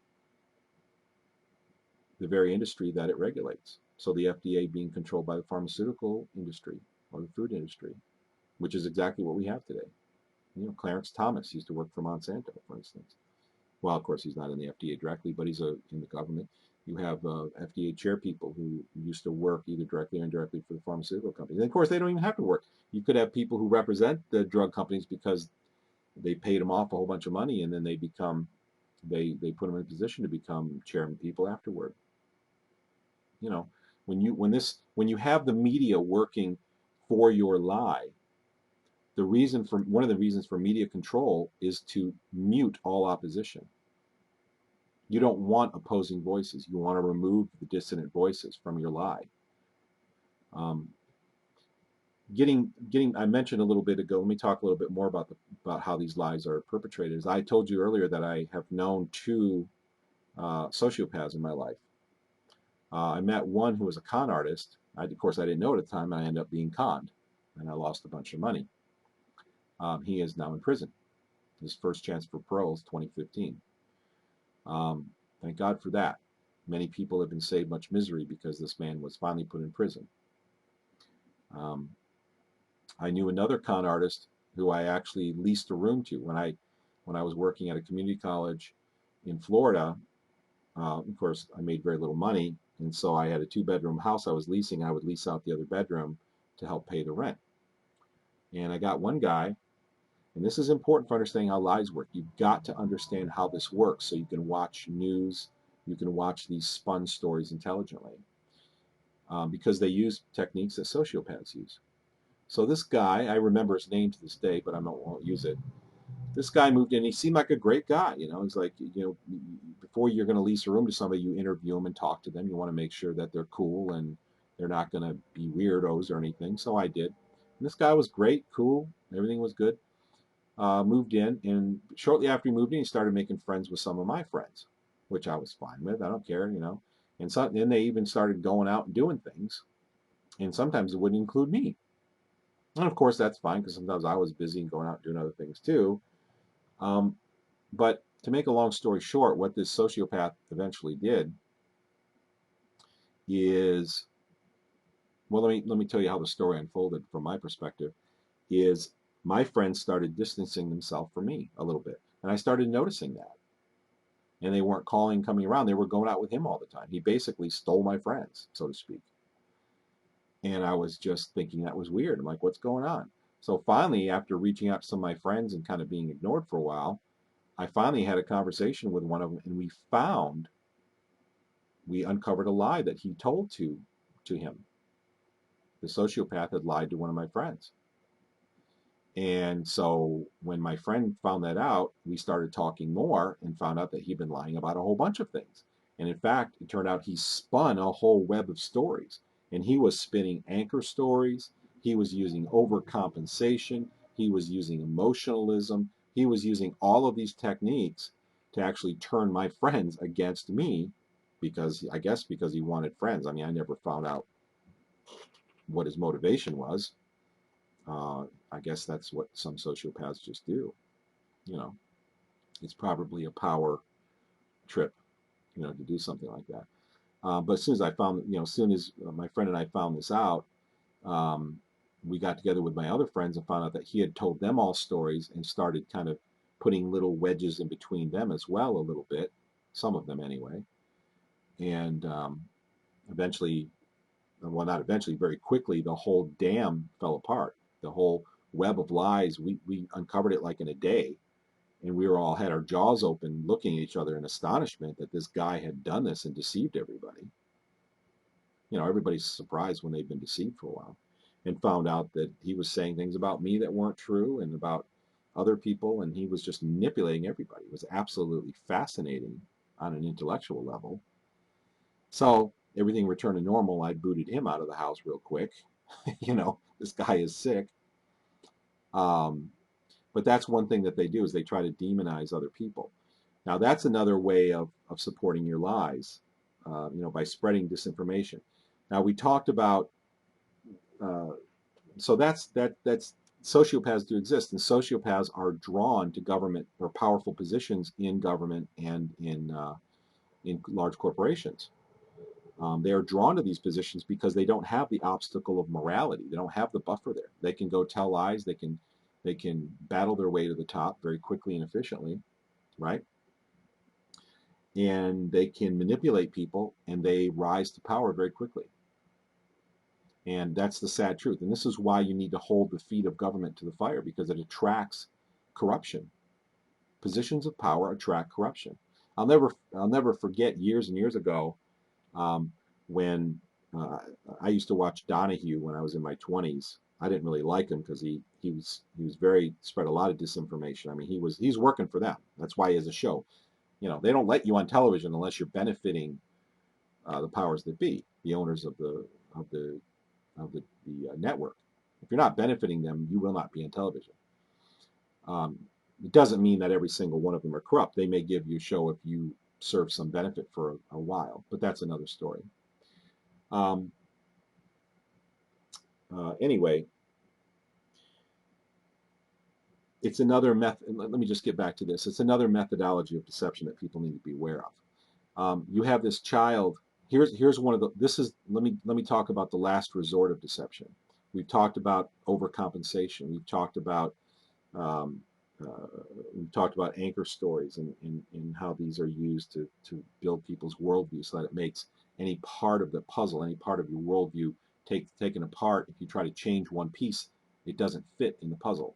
the very industry that it regulates. So the FDA being controlled by the pharmaceutical industry or the food industry, which is exactly what we have today. You know, Clarence Thomas used to work for Monsanto, for instance. Well, of course, he's not in the FDA directly, but he's in the government. You have FDA chair people who used to work either directly or indirectly for the pharmaceutical companies. And of course, they don't even have to work. You could have people who represent the drug companies because they paid them off a whole bunch of money, and then they put them in a position to become chairman people afterward. You know, when you have the media working for your lie, one of the reasons for media control is to mute all opposition. You don't want opposing voices. You want to remove the dissonant voices from your lie. I mentioned a little bit ago, let me talk a little bit more about how these lies are perpetrated. As I told you earlier that I have known two sociopaths in my life. I met one who was a con artist. Of course, I didn't know it at the time, and I ended up being conned, and I lost a bunch of money. He is now in prison. His first chance for parole is 2015. Thank God for that. Many people have been saved much misery because this man was finally put in prison. I knew another con artist who I actually leased a room to when I was working at a community college in Florida. Of course, I made very little money, and so I had a 2-bedroom house I was leasing. I would lease out the other bedroom to help pay the rent. And I got one guy, and this is important for understanding how lies work. You've got to understand how this works so you can watch news, you can watch these spun stories intelligently, because they use techniques that sociopaths use. So this guy, I remember his name to this day, but won't use it. This guy moved in. He seemed like a great guy. You know, he's like, before you're going to lease a room to somebody, you interview them and talk to them. You want to make sure that they're cool and they're not going to be weirdos or anything. So I did. And this guy was great, cool. Everything was good. Moved in, and shortly after he moved in, he started making friends with some of my friends, which I was fine with. I don't care, And then they even started going out and doing things, and sometimes it wouldn't include me. And of course, that's fine because sometimes I was busy and going out and doing other things too. But to make a long story short, what this sociopath eventually did is, well, let me tell you how the story unfolded from my perspective. Is my friends started distancing themselves from me a little bit, and I started noticing that. And they weren't coming around. They were going out with him all the time. He basically stole my friends, so to speak. And I was just thinking that was weird. I'm like, what's going on? So finally, after reaching out to some of my friends and kind of being ignored for a while, I finally had a conversation with one of them, and we uncovered a lie that he told to him. The sociopath had lied to one of my friends. And so when my friend found that out, we started talking more and found out that he'd been lying about a whole bunch of things. And in fact, it turned out he spun a whole web of stories. And he was spinning anchor stories. He was using overcompensation. He was using emotionalism. He was using all of these techniques to actually turn my friends against me because he wanted friends. I mean, I never found out what his motivation was. I guess that's what some sociopaths just do. You know, it's probably a power trip, to do something like that. But as soon as I found, as soon as my friend and I found this out, um, we got together with my other friends and found out that he had told them all stories and started kind of putting little wedges in between them as well, a little bit, some of them anyway. And eventually, well, not eventually, very quickly, the whole dam fell apart. The whole web of lies, we uncovered it like in a day. And we were all had our jaws open looking at each other in astonishment that this guy had done this and deceived everybody. Everybody's surprised when they've been deceived for a while and found out that he was saying things about me that weren't true and about other people, and he was just manipulating everybody. It was absolutely fascinating on an intellectual level. So everything returned to normal. I booted him out of the house real quick. This guy is sick. Um, but that's one thing that they do is they try to demonize other people. Now that's another way of supporting your lies, by spreading disinformation. Now we talked about, so that's sociopaths do exist, and sociopaths are drawn to government or powerful positions in government and in large corporations. They are drawn to these positions because they don't have the obstacle of morality. They don't have the buffer there. They can go tell lies. They can battle their way to the top very quickly and efficiently, right? And they can manipulate people, and they rise to power very quickly. And that's the sad truth. And this is why you need to hold the feet of government to the fire, because it attracts corruption. Positions of power attract corruption. I'll never forget years and years ago, when I used to watch Donahue when I was in my 20s. I didn't really like him because he was very spread a lot of disinformation. I mean, he's working for them. That's why he has a show. They don't let you on television unless you're benefiting the powers that be, the owners of the network. If you're not benefiting them, you will not be on television. It doesn't mean that every single one of them are corrupt. They may give you a show if you serve some benefit for a while, but that's another story. Anyway, it's another method. Let me just get back to this. It's another methodology of deception that people need to be aware of. You have this child. Here's one of the. This is let me talk about the last resort of deception. We've talked about overcompensation. Um, we've talked about anchor stories and how these are used to build people's worldview so that it makes any part of the puzzle, any part of your worldview taken apart. If you try to change one piece, it doesn't fit in the puzzle.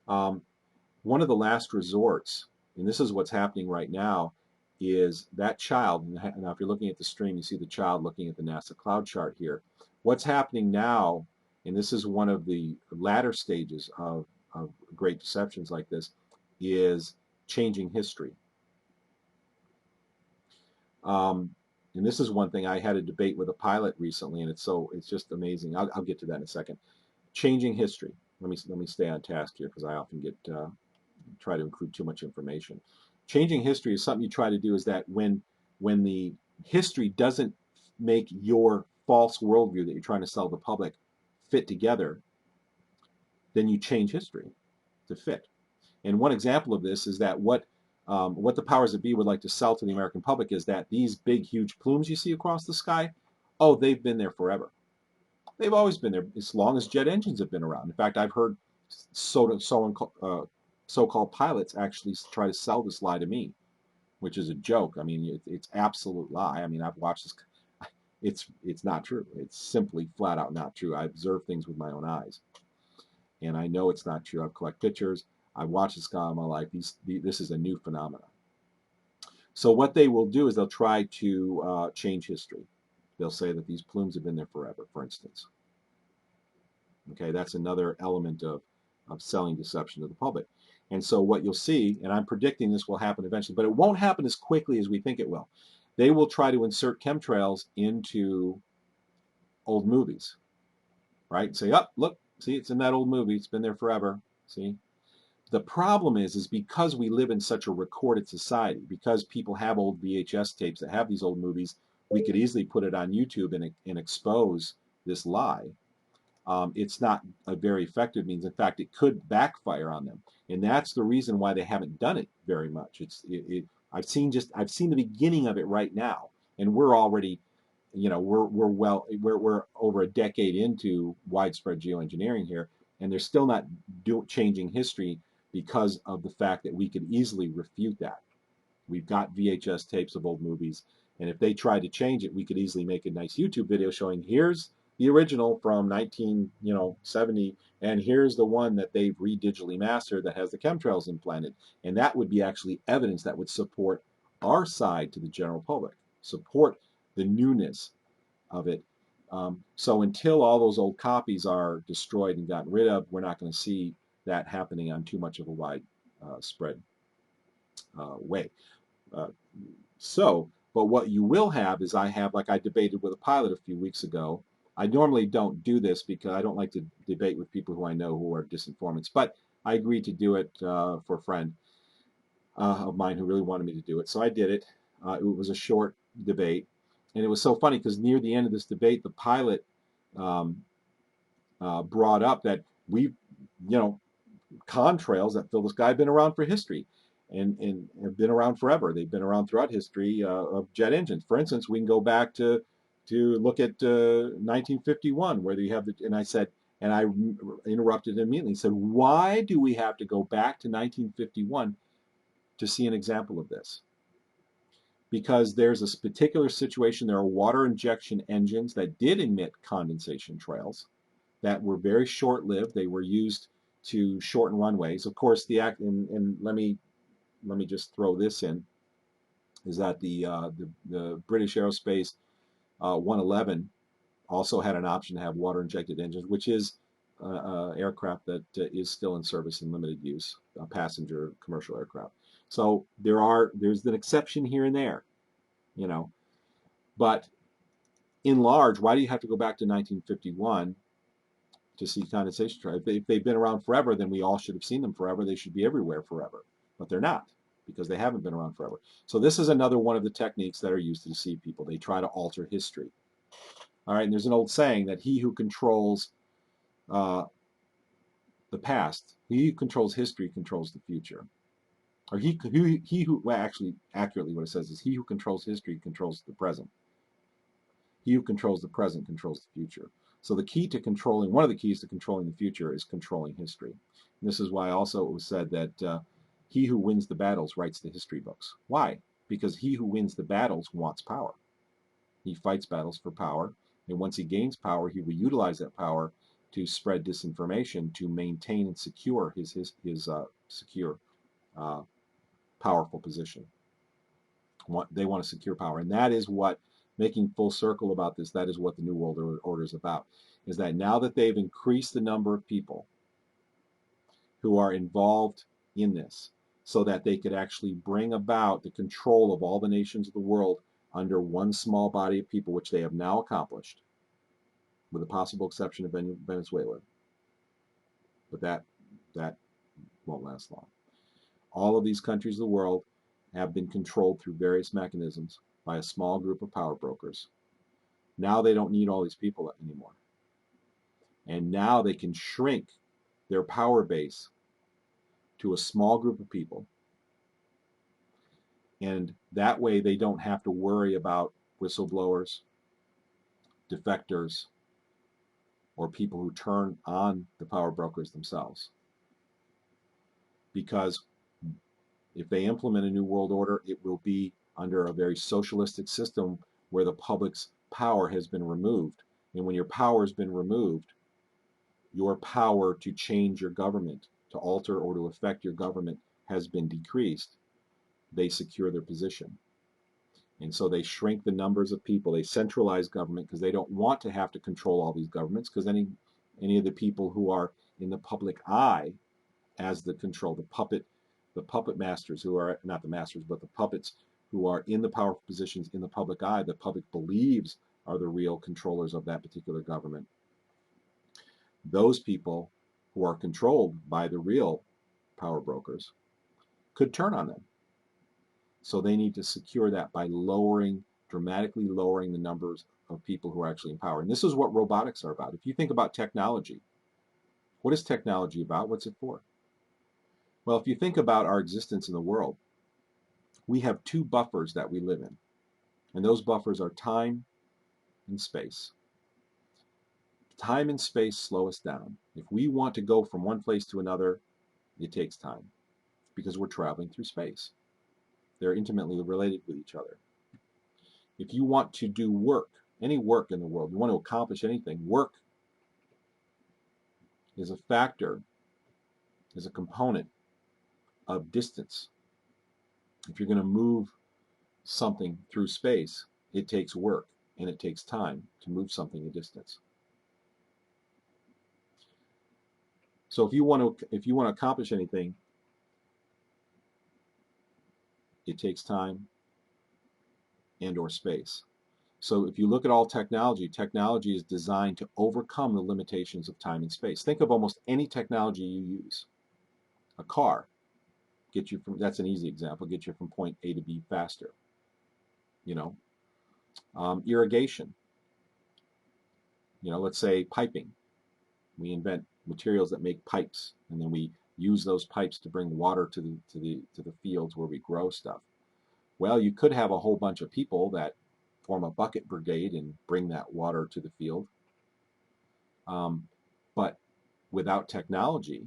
One of the last resorts, and this is what's happening right now, is that child. Now, if you're looking at the stream, you see the child looking at the NASA cloud chart here. What's happening now, and this is one of the latter stages of great deceptions like this, is changing history. And this is one thing I had a debate with a pilot recently, and it's just amazing. I'll get to that in a second. Changing history. Let me stay on task here because I often try to include too much information. Changing history is something you try to do is that when the history doesn't make your false worldview that you're trying to sell the public fit together, then you change history to fit. And one example of this is that what the powers that be would like to sell to the American public is that these big, huge plumes you see across the sky, Oh, they've been there forever. They've always been there as long as jet engines have been around. In fact, I've heard so-called pilots actually try to sell this lie to me, which is a joke. I mean, it's absolute lie. I mean, I've watched this. It's not true. It's simply flat out not true. I observe things with my own eyes, and I know it's not true. I've collected pictures. I've watched this guy all my life. This is a new phenomenon. So what they will do is they'll try to change history. They'll say that these plumes have been there forever, for instance. Okay, that's another element of selling deception to the public. And so what you'll see, and I'm predicting this will happen eventually, but it won't happen as quickly as we think it will. They will try to insert chemtrails into old movies, right? Say, oh, look, see, it's in that old movie. It's been there forever. See? The problem is because we live in such a recorded society, because people have old VHS tapes that have these old movies, we could easily put it on YouTube and expose this lie. It's not a very effective means. In fact, it could backfire on them, and that's the reason why they haven't done it very much. I've seen the beginning of it right now, and we're already, we're over a decade into widespread geoengineering here, and they're still not changing history because of the fact that we could easily refute that. We've got VHS tapes of old movies, and if they tried to change it, we could easily make a nice YouTube video showing here's the original from 1970, and here's the one that they've redigitally mastered that has the chemtrails implanted, and that would be actually evidence that would support our side to the general public, support the newness of it. So until all those old copies are destroyed and gotten rid of, we're not going to see that happening on too much of a wide spread way. Uh, but what you will have is like I debated with a pilot a few weeks ago. I normally don't do this because I don't like to debate with people who I know who are disinformants, but I agreed to do it for a friend of mine who really wanted me to do it. So I did it. It was a short debate, and it was so funny because near the end of this debate, the pilot um, brought up that contrails that fill the sky have been around for history and have been around forever. They've been around throughout history of jet engines. For instance, we can go back to look at 1951, where you have and I said, and I interrupted immediately and said, why do we have to go back to 1951 to see an example of this? Because there's a particular situation. There are water injection engines that did emit condensation trails that were very short-lived. They were used to shorten runways. Of course, and let me just throw this in, is that the British Aerospace 111 also had an option to have water-injected engines, which is aircraft that is still in service in limited use, passenger commercial aircraft. So there's an exception here and there, but in large, why do you have to go back to 1951 to see condensation trails? If they've been around forever, then we all should have seen them forever. They should be everywhere forever, but they're not because they haven't been around forever. So this is another one of the techniques that are used to deceive people. They try to alter history. All right, and there's an old saying that he who controls the past, he who controls history controls the future. Or actually, accurately what it says is he who controls history controls the present. He who controls the present controls the future. So one of the keys to controlling the future is controlling history. And this is why also it was said that he who wins the battles writes the history books. Why? Because he who wins the battles wants power. He fights battles for power, and once he gains power, he will utilize that power to spread disinformation to maintain and secure his secure, powerful position. They want to secure power, and that is what, making full circle about this, that is what the New World Order is about, is that now that they've increased the number of people who are involved in this so that they could actually bring about the control of all the nations of the world under one small body of people, which they have now accomplished, with the possible exception of Venezuela. But that won't last long. All of these countries of the world have been controlled through various mechanisms by a small group of power brokers. Now they don't need all these people anymore. And now they can shrink their power base to a small group of people. And that way they don't have to worry about whistleblowers. defectors, or people who turn on the power brokers themselves. Because if they implement a new world order, it will be under a very socialistic system where the public's power has been removed. And when your power has been removed, your power to change your government, to alter or to affect your government has been decreased. They secure their position. And so they shrink the numbers of people. They centralize government because they don't want to have to control all these governments, because any of the people who are in the public eye as the control, the puppet masters, who are not the masters, but the puppets who are in the powerful positions in the public eye, the public believes are the real controllers of that particular government. Those people who are controlled by the real power brokers could turn on them. So they need to secure that by dramatically lowering the numbers of people who are actually in power. And this is what robotics are about. If you think about technology, what is technology about? What's it for? Well, if you think about our existence in the world, we have two buffers that we live in. And those buffers are time and space. Time and space slow us down. If we want to go from one place to another, it takes time because we're traveling through space. They're intimately related with each other. If you want to do work, any work in the world, you want to accomplish anything, work is a factor, is a component of distance. If you're going to move something through space, it takes work and it takes time to move something a distance. So if you want to accomplish anything, it takes time and or space. So if you look at all technology, technology is designed to overcome the limitations of time and space. Think of almost any technology you use. A car, that's an easy example, get you from point A to B faster. Irrigation. Let's say piping. We invent materials that make pipes, and then we use those pipes to bring water to the fields where we grow stuff. Well, you could have a whole bunch of people that form a bucket brigade and bring that water to the field. But without technology,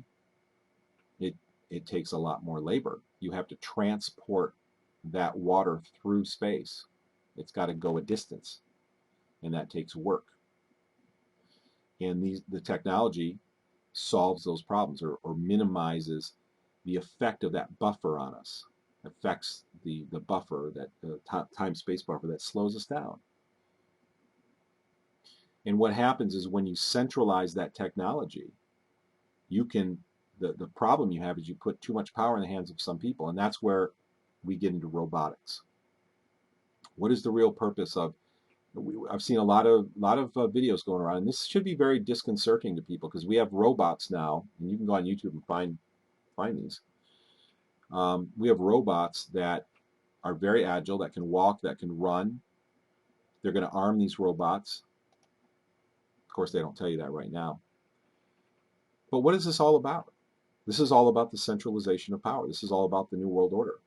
it takes a lot more labor. You have to transport that water through space. It's got to go a distance, and that takes work. And the technology solves those problems or minimizes the effect of that buffer on us. Affects the buffer, that time-space buffer that slows us down. And what happens is when you centralize that technology, the problem you have is you put too much power in the hands of some people, and that's where we get into robotics. What is the real purpose of? I've seen a lot of videos going around, and this should be very disconcerting to people because we have robots now, and you can go on YouTube and find these. We have robots that are very agile, that can walk, that can run. They're going to arm these robots. Of course, they don't tell you that right now. But what is this all about? This is all about the centralization of power. This is all about the New World Order.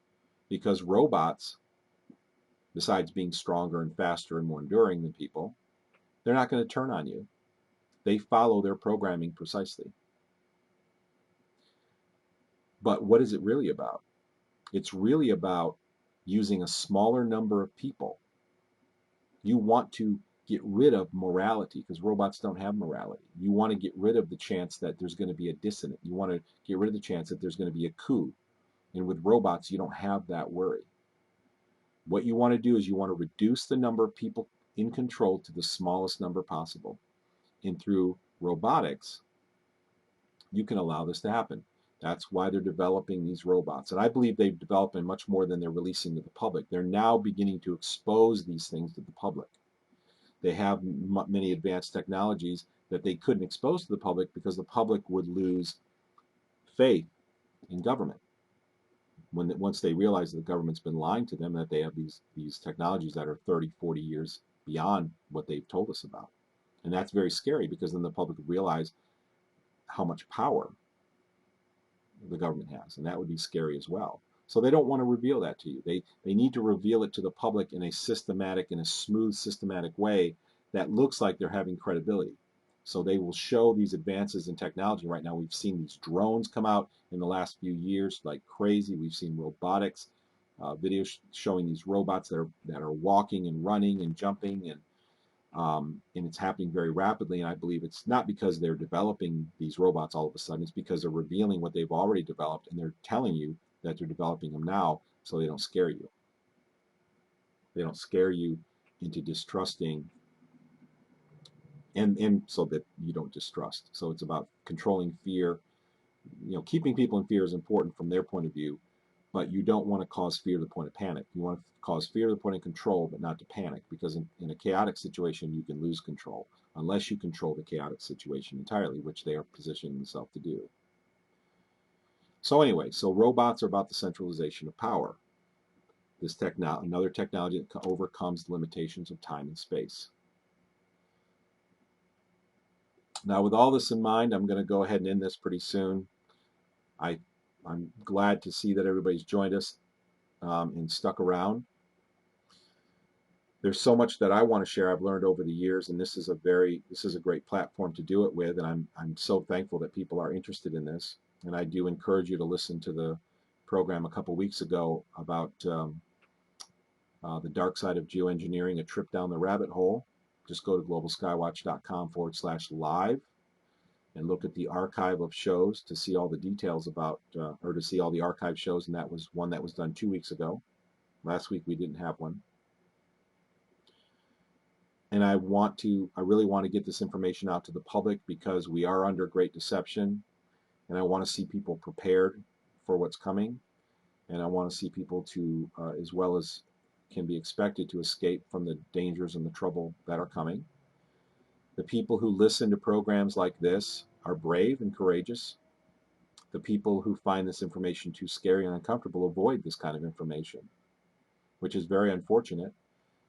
Because robots, besides being stronger and faster and more enduring than people, they're not going to turn on you. They follow their programming precisely. But what is it really about? It's really about using a smaller number of people. You want to get rid of morality because robots don't have morality. You want to get rid of the chance that there's going to be a dissonant. You want to get rid of the chance that there's going to be a coup. And with robots, you don't have that worry. What you want to do is you want to reduce the number of people in control to the smallest number possible. And through robotics, you can allow this to happen. That's why they're developing these robots. And I believe they've developed much more than they're releasing to the public. They're now beginning to expose these things to the public. They have many advanced technologies that they couldn't expose to the public because the public would lose faith in government. Once they realize that the government's been lying to them, that they have these technologies that are 30, 40 years beyond what they've told us about. And that's very scary because then the public would realize how much power the government has, and that would be scary as well. So they don't want to reveal that to you. They need to reveal it to the public in a systematic, in a smooth, systematic way that looks like they're having credibility. So they will show these advances in technology. Right now, we've seen these drones come out in the last few years like crazy. We've seen robotics, videos showing these robots that are walking and running and jumping, and it's happening very rapidly. And I believe it's not because they're developing these robots all of a sudden. It's because they're revealing what they've already developed, and they're telling you that they're developing them now so they don't scare you. They don't scare you into distrusting, and so that you don't distrust. So it's about controlling fear. Keeping people in fear is important from their point of view, but you don't want to cause fear to the point of panic. You want to cause fear to the point of control, but not to panic, because in a chaotic situation, you can lose control unless you control the chaotic situation entirely, which they are positioning themselves to do. So anyway, so robots are about the centralization of power. This another technology that overcomes the limitations of time and space. Now, with all this in mind, I'm going to go ahead and end this pretty soon. I'm glad to see that everybody's joined us and stuck around. There's so much that I want to share I've learned over the years, and this is a great platform to do it with, and I'm so thankful that people are interested in this. And I do encourage you to listen to the program a couple weeks ago about the dark side of geoengineering, a trip down the rabbit hole. Just go to globalskywatch.com/live and look at the archive of shows to see all the details about, or to see all the archive shows, and that was one that was done 2 weeks ago. Last week we didn't have one. And I really want to get this information out to the public because we are under great deception, and I want to see people prepared for what's coming, and I want to see people to, as well as can be expected, to escape from the dangers and the trouble that are coming. The people who listen to programs like this are brave and courageous. The people who find this information too scary and uncomfortable avoid this kind of information, which is very unfortunate.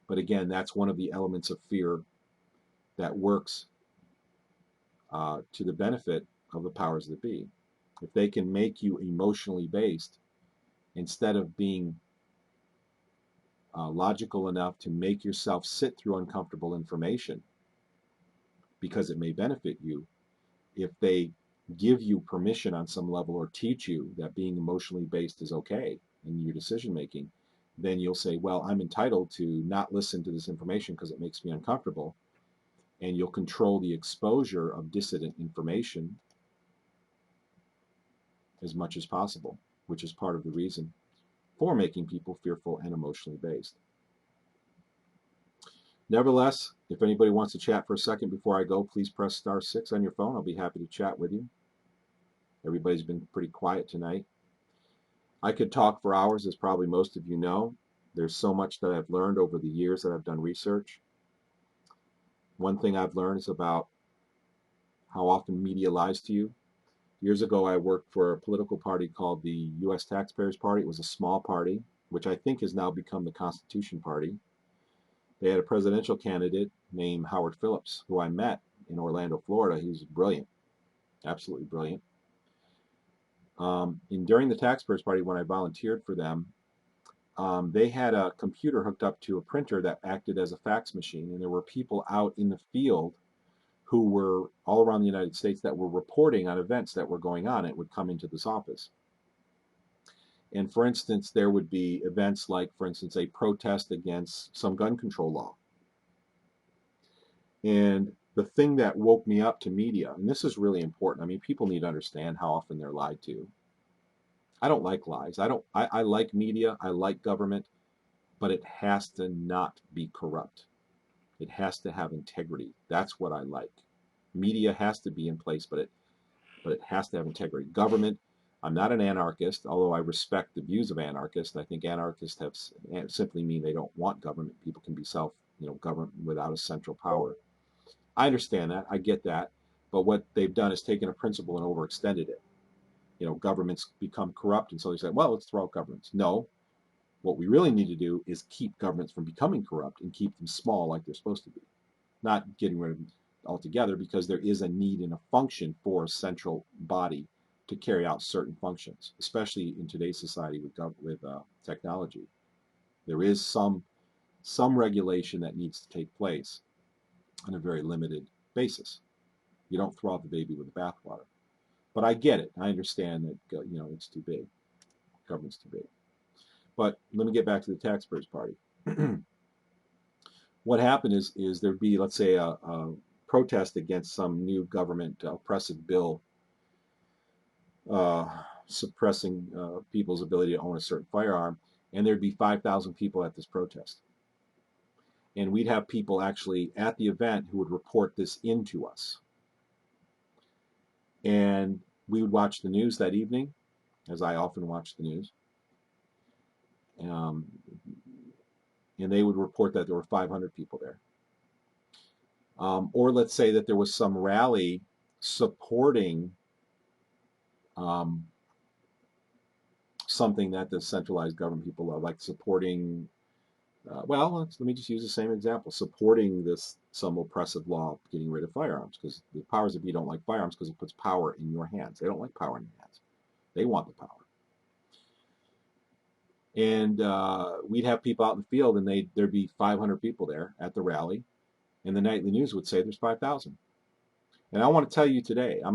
But again, that's one of the elements of fear that works to the benefit of the powers that be. If they can make you emotionally based, instead of being logical enough to make yourself sit through uncomfortable information because it may benefit you, if they give you permission on some level or teach you that being emotionally based is okay in your decision making, then you'll say, well, I'm entitled to not listen to this information because it makes me uncomfortable. And you'll control the exposure of dissident information as much as possible, which is part of the reason for making people fearful and emotionally based. Nevertheless, if anybody wants to chat for a second before I go, please press *6 on your phone. I'll be happy to chat with you. Everybody's been pretty quiet tonight. I could talk for hours, as probably most of you know. There's so much that I've learned over the years that I've done research. One thing I've learned is about how often media lies to you. Years ago, I worked for a political party called the U.S. Taxpayers Party. It was a small party, which I think has now become the Constitution Party. They had a presidential candidate named Howard Phillips, who I met in Orlando, Florida. He was brilliant, absolutely brilliant. And during the Taxpayers Party, when I volunteered for them, they had a computer hooked up to a printer that acted as a fax machine, and there were people out in the field who were all around the United States that were reporting on events that were going on. It would come into this office. And for instance, there would be events like, for instance, a protest against some gun control law. And the thing that woke me up to media, and this is really important, I mean, people need to understand how often they're lied to. I don't like lies. I like media, I like government, but it has to not be corrupt. It has to have integrity. That's what I like. Media has to be in place, but it has to have integrity. Government, I'm not an anarchist, although I respect the views of anarchists. I think anarchists simply mean they don't want government. People can be government without a central power. I understand that. I get that. But what they've done is taken a principle and overextended it. Governments become corrupt, and so they say, well, let's throw out governments. No. What we really need to do is keep governments from becoming corrupt and keep them small like they're supposed to be. Not getting rid of them altogether, because there is a need and a function for a central body to carry out certain functions, especially in today's society with technology. There is some regulation that needs to take place. on a very limited basis. You don't throw out the baby with the bathwater. But I get it. I understand that it's too big. Government's too big. But let me get back to the Taxpayers Party. What happened is there'd be, let's say, a protest against some new government oppressive bill suppressing people's ability to own a certain firearm, and there'd be 5,000 people at this protest. And we'd have people actually at the event who would report this into us. And we would watch the news that evening, as I often watch the news. And they would report that there were 500 people there. Or let's say that there was some rally supporting something that the centralized government people love, like supporting, let me just use the same example, supporting some oppressive law getting rid of firearms, because the powers that be don't like firearms because it puts power in your hands. They don't like power in your hands. They want the power. And we'd have people out in the field, and there'd be 500 people there at the rally, and the nightly news would say there's 5,000. And I want to tell you today, I've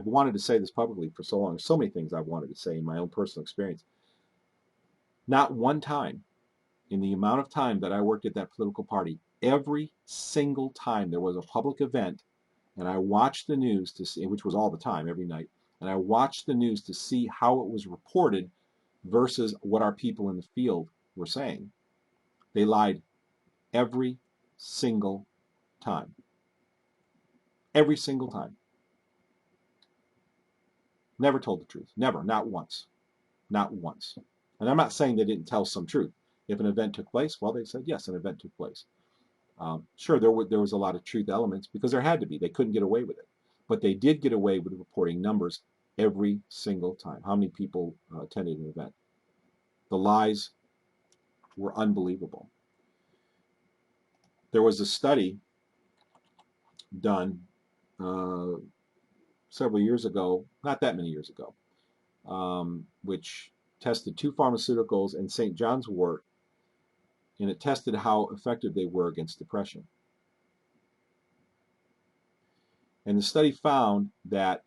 wanted to say this publicly for so long. There's so many things I've wanted to say in my own personal experience. Not one time, in the amount of time that I worked at that political party, every single time there was a public event, and I watched the news to see, which was all the time, every night, and I watched the news to see how it was reported versus what our people in the field were saying. They lied every single time. Every single time. Never told the truth. Never. Not once. Not once. And I'm not saying they didn't tell some truth. If an event took place, well, they said, yes, an event took place. Sure, there was a lot of truth elements because there had to be. They couldn't get away with it. But they did get away with reporting numbers every single time. How many people attended an event? The lies were unbelievable. There was a study done several years ago, not that many years ago, which tested 2 pharmaceuticals and St. John's wort, and it tested how effective they were against depression. And the study found that,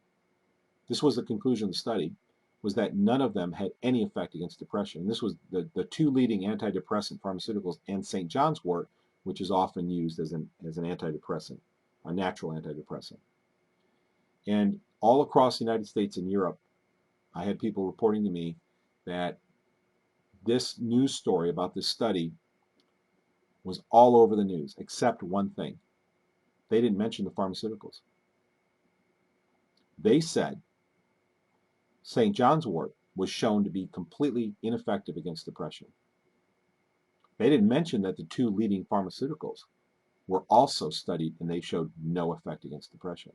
this was the conclusion of the study, was that none of them had any effect against depression. And this was the 2 leading antidepressant pharmaceuticals and St. John's wort, which is often used as an antidepressant, a natural antidepressant. And all across the United States and Europe, I had people reporting to me that this news story about this study was all over the news, except one thing. They didn't mention the pharmaceuticals. They said St. John's wort was shown to be completely ineffective against depression. They didn't mention that the 2 leading pharmaceuticals were also studied and they showed no effect against depression.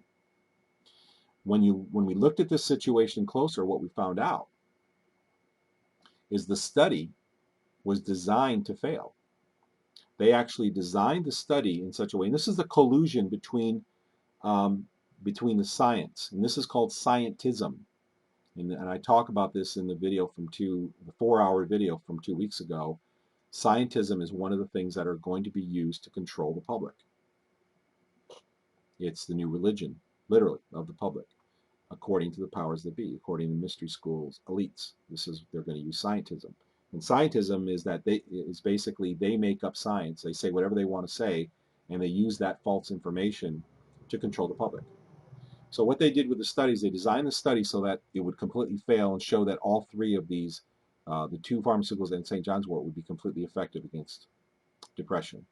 When we looked at this situation closer, what we found out is the study was designed to fail. They actually designed the study in such a way, and this is the collusion between the science, and this is called scientism. And I talk about this in the 4-hour video from 2 weeks ago. Scientism is one of the things that are going to be used to control the public. It's the new religion, literally, of the public, according to the powers that be, according to mystery schools, elites. They're going to use scientism. And scientism is basically they make up science. They say whatever they want to say, and they use that false information to control the public. So what they did with the studies, they designed the study so that it would completely fail and show that all 3 of these, the 2 pharmaceuticals and St. John's wort, would be completely effective against depression.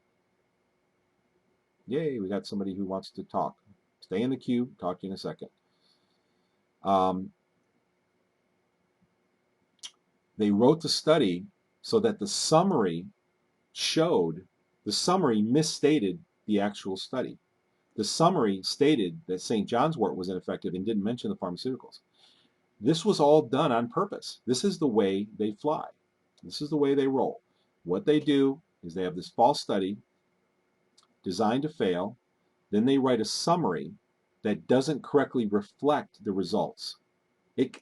Yay, we got somebody who wants to talk. Stay in the queue. Talk to you in a second. They wrote the study so that the summary misstated the actual study. The summary stated that St. John's wort was ineffective and didn't mention the pharmaceuticals. This was all done on purpose. This is the way they fly. This is the way they roll. What they do is they have this false study designed to fail. Then they write a summary that doesn't correctly reflect the results. It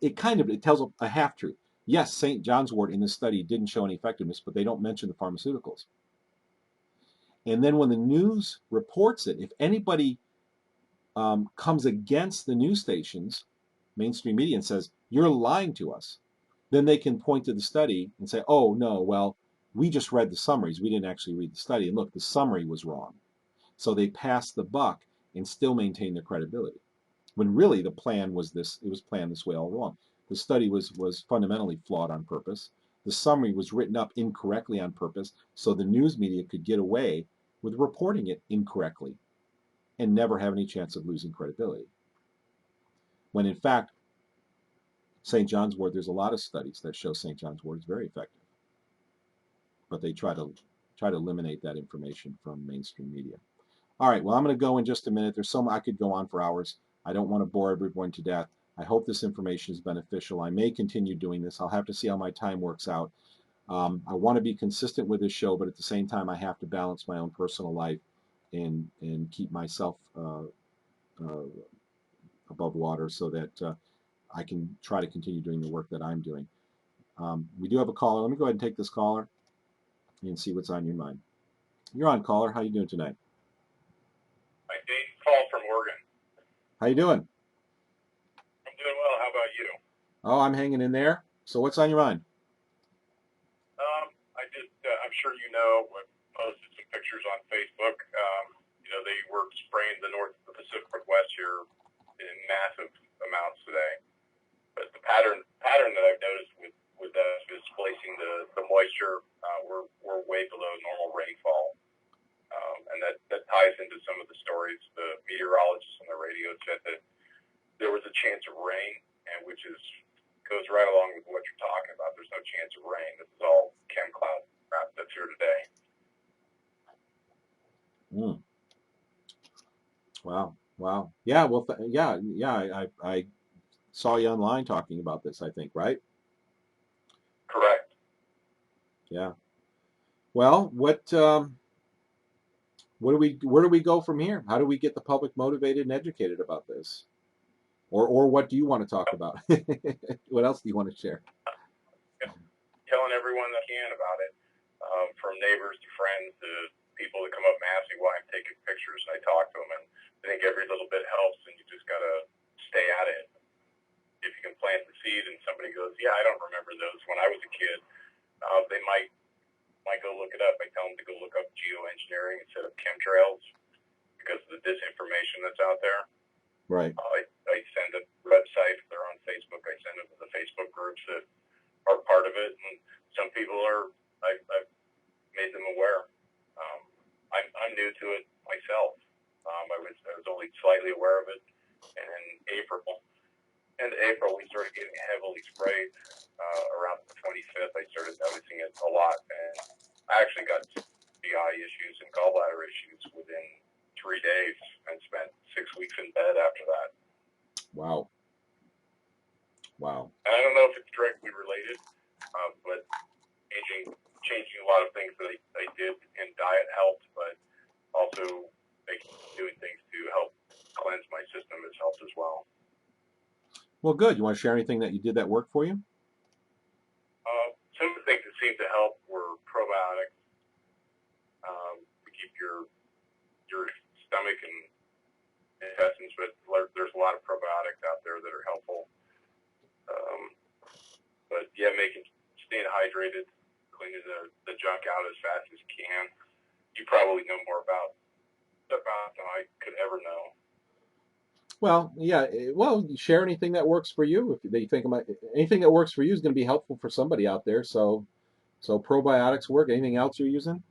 tells a half-truth. Yes, St. John's wort in this study didn't show any effectiveness, but they don't mention the pharmaceuticals. And then when the news reports it, if anybody comes against the news stations, mainstream media, and says, you're lying to us, then they can point to the study and say, oh, no, well, we just read the summaries. We didn't actually read the study. And look, the summary was wrong. So they pass the buck and still maintain their credibility. When really the plan was this, it was planned this way all along. The study was fundamentally flawed on purpose. The summary was written up incorrectly on purpose so the news media could get away with reporting it incorrectly and never have any chance of losing credibility. When in fact, St. John's wort, there's a lot of studies that show St. John's wort is very effective. But they try to eliminate that information from mainstream media. All right, well, I'm going to go in just a minute. There's I could go on for hours. I don't want to bore everyone to death. I hope this information is beneficial. I may continue doing this. I'll have to see how my time works out. I want to be consistent with this show, but at the same time, I have to balance my own personal life and keep myself above water so that I can try to continue doing the work that I'm doing. We do have a caller. Let me go ahead and take this caller and see what's on your mind. You're on, caller. How you doing tonight? Hi, Dane. Call from Oregon. How you doing? I'm doing well. How about you? Oh, I'm hanging in there. So what's on your mind? I'm sure you know, I posted some pictures on Facebook. They were spraying the Pacific Northwest here in massive amounts today. But the pattern that I've noticed with us displacing the moisture, we're way below normal rainfall. And that ties into some of the stories. The meteorologists on the radio said that there was a chance of rain, and which goes right along with what you're talking about. There's no chance of rain. This is all chem cloud crap that's here today. Wow. Yeah. Well. I saw you online talking about this. I think, right? Correct. Yeah. Well, where do we go from here? How do we get the public motivated and educated about this? Or what do you want to talk about? What else do you want to share? Telling everyone that can about it, from neighbors to friends to people that come up and ask me why I'm taking pictures. I talk to them, and I think every little bit helps, and you just got to stay at it. If you can plant the seed and somebody goes, yeah, I don't remember those when I was a kid, they might go look it up. I tell them to go look up geoengineering instead of chemtrails because of the disinformation that's out there. Right. I send a website. If they're on Facebook, I send them to the Facebook groups that are part of it. And some people I've made them aware. I'm new to it myself. I was only slightly aware of it. And in April, we started getting heavily sprayed. Around the 25th, I started noticing it a lot. And I actually got GI issues and gallbladder issues within 3 days and spent 6 weeks in bed after that. Wow. And I don't know if it's directly related, but changing a lot of things that I did in diet helped, but also doing things to help cleanse my system has helped as well. Well, good. You want to share anything that you did that worked for you? Some of the things that seemed to help were probiotics to keep your stomach and intestines, but there's a lot of probiotics out there that are helpful. But yeah, staying hydrated, cleaning the junk out as fast as you can. You probably know more about than I could ever know. Well, yeah. Well, share anything that works for you. If they think about anything that works for you is going to be helpful for somebody out there. So probiotics work. Anything else you're using?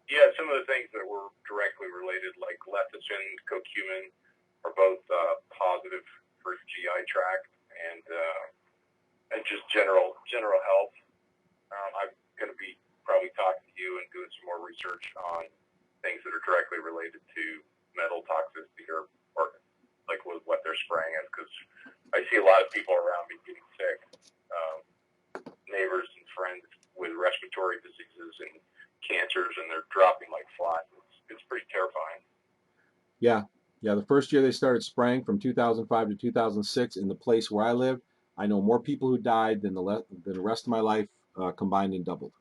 Yeah, some of the things that were directly related, like lecithin, curcumin, are both positive for GI tract and just general health. I'm going to be probably talking to you and doing some more research on things that are directly related to metal toxicity or like with what they're spraying us, because I see a lot of people around me getting sick, neighbors and friends with respiratory diseases and cancers, and they're dropping like flies. It's pretty terrifying. Yeah. The first year they started spraying from 2005 to 2006 in the place where I lived, I know more people who died than the rest of my life combined and doubled.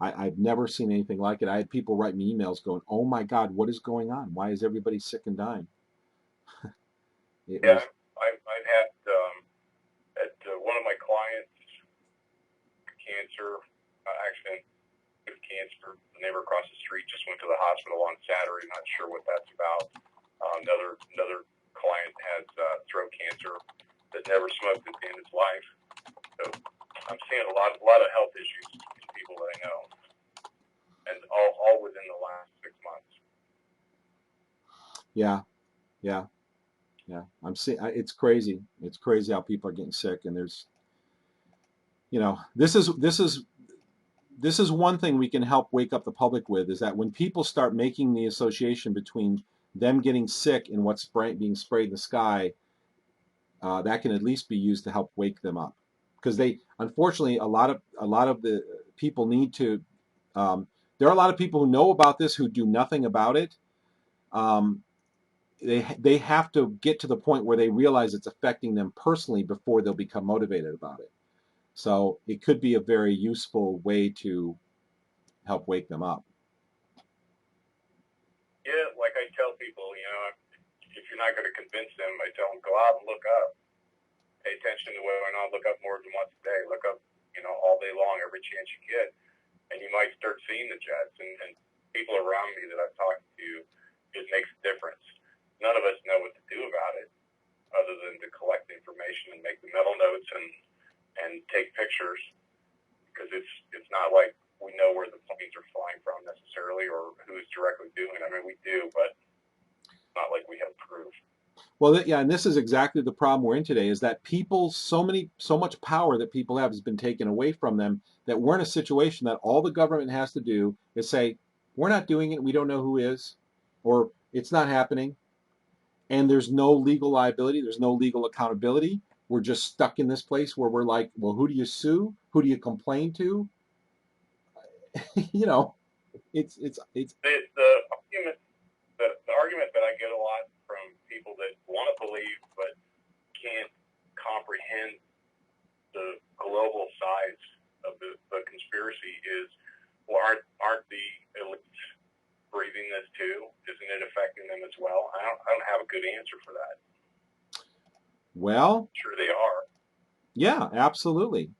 I've never seen anything like it. I had people write me emails going, "Oh my God, what is going on? Why is everybody sick and dying?" It Yeah, was, I've had at one of my clients cancer accident with cancer. The neighbor across the street just went to the hospital on Saturday. Not sure what that's about. Another client has throat cancer that never smoked a day in his life. So I'm seeing a lot of health issues in people that I know, and all within the last 6 months. yeah, yeah, yeah. I'm seeing. It's crazy. It's crazy how people are getting sick, and there's, this is one thing we can help wake up the public with, is that when people start making the association between them getting sick and what's being sprayed in the sky, that can at least be used to help wake them up, because they, unfortunately, a lot of the people need to. There are a lot of people who know about this who do nothing about it. Um, they have to get to the point where they realize it's affecting them personally before they'll become motivated about it. So it could be a very useful way to help wake them up. Yeah, like I tell people, if you're not going to convince them, I tell them go out and look up. Pay attention to what's going on. Look up more than once a day. Look up, all day long, every chance you get, and you might start seeing the jets. And people around me that I've talked to, it makes a difference. None of us know what to do about it, other than to collect information and make the mental notes and take pictures, because it's not like we know where the planes are flying from necessarily, or who's directly doing it. I mean, we do, but it's not like we have proof. Well, yeah, and this is exactly the problem we're in today, is that people, so much power that people have has been taken away from them, that we're in a situation that all the government has to do is say, we're not doing it, we don't know who is, or it's not happening, and there's no legal liability, there's no legal accountability. We're just stuck in this place where we're like, well, who do you sue? Who do you complain to? you know, it's The argument that I get a lot from people that want to believe but can't comprehend the global size of the conspiracy is, well, aren't the elites breathing this too? Isn't it affecting them as well? I don't have a good answer for that. Well, Sure they are. yeah, absolutely,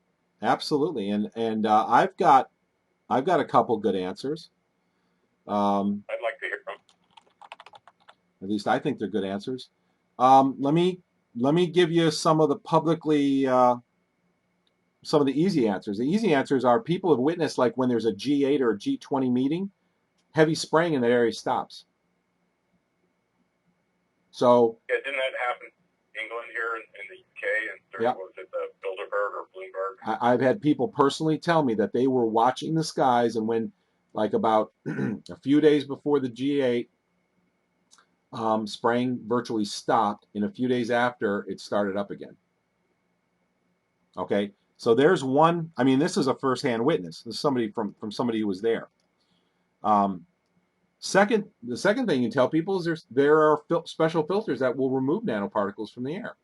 and I've got a couple good answers. I'd like to hear them. At least I think they're good answers. Let me give you some of the some of the easy answers. The easy answers are, people have witnessed, like when there's a G8 or a G20 meeting, heavy spraying in that area stops. So Yeah, didn't that happen in England here in the UK, and yeah, was it the Bilderberg or Bloomberg? I've had people personally tell me that they were watching the skies, and when, like, about a few days before the G8, spraying virtually stopped, and a few days after, it started up again. Okay, so there's one. I mean, this is a firsthand witness. This is somebody from somebody who was there. The second thing you tell people is there are special filters that will remove nanoparticles from the air.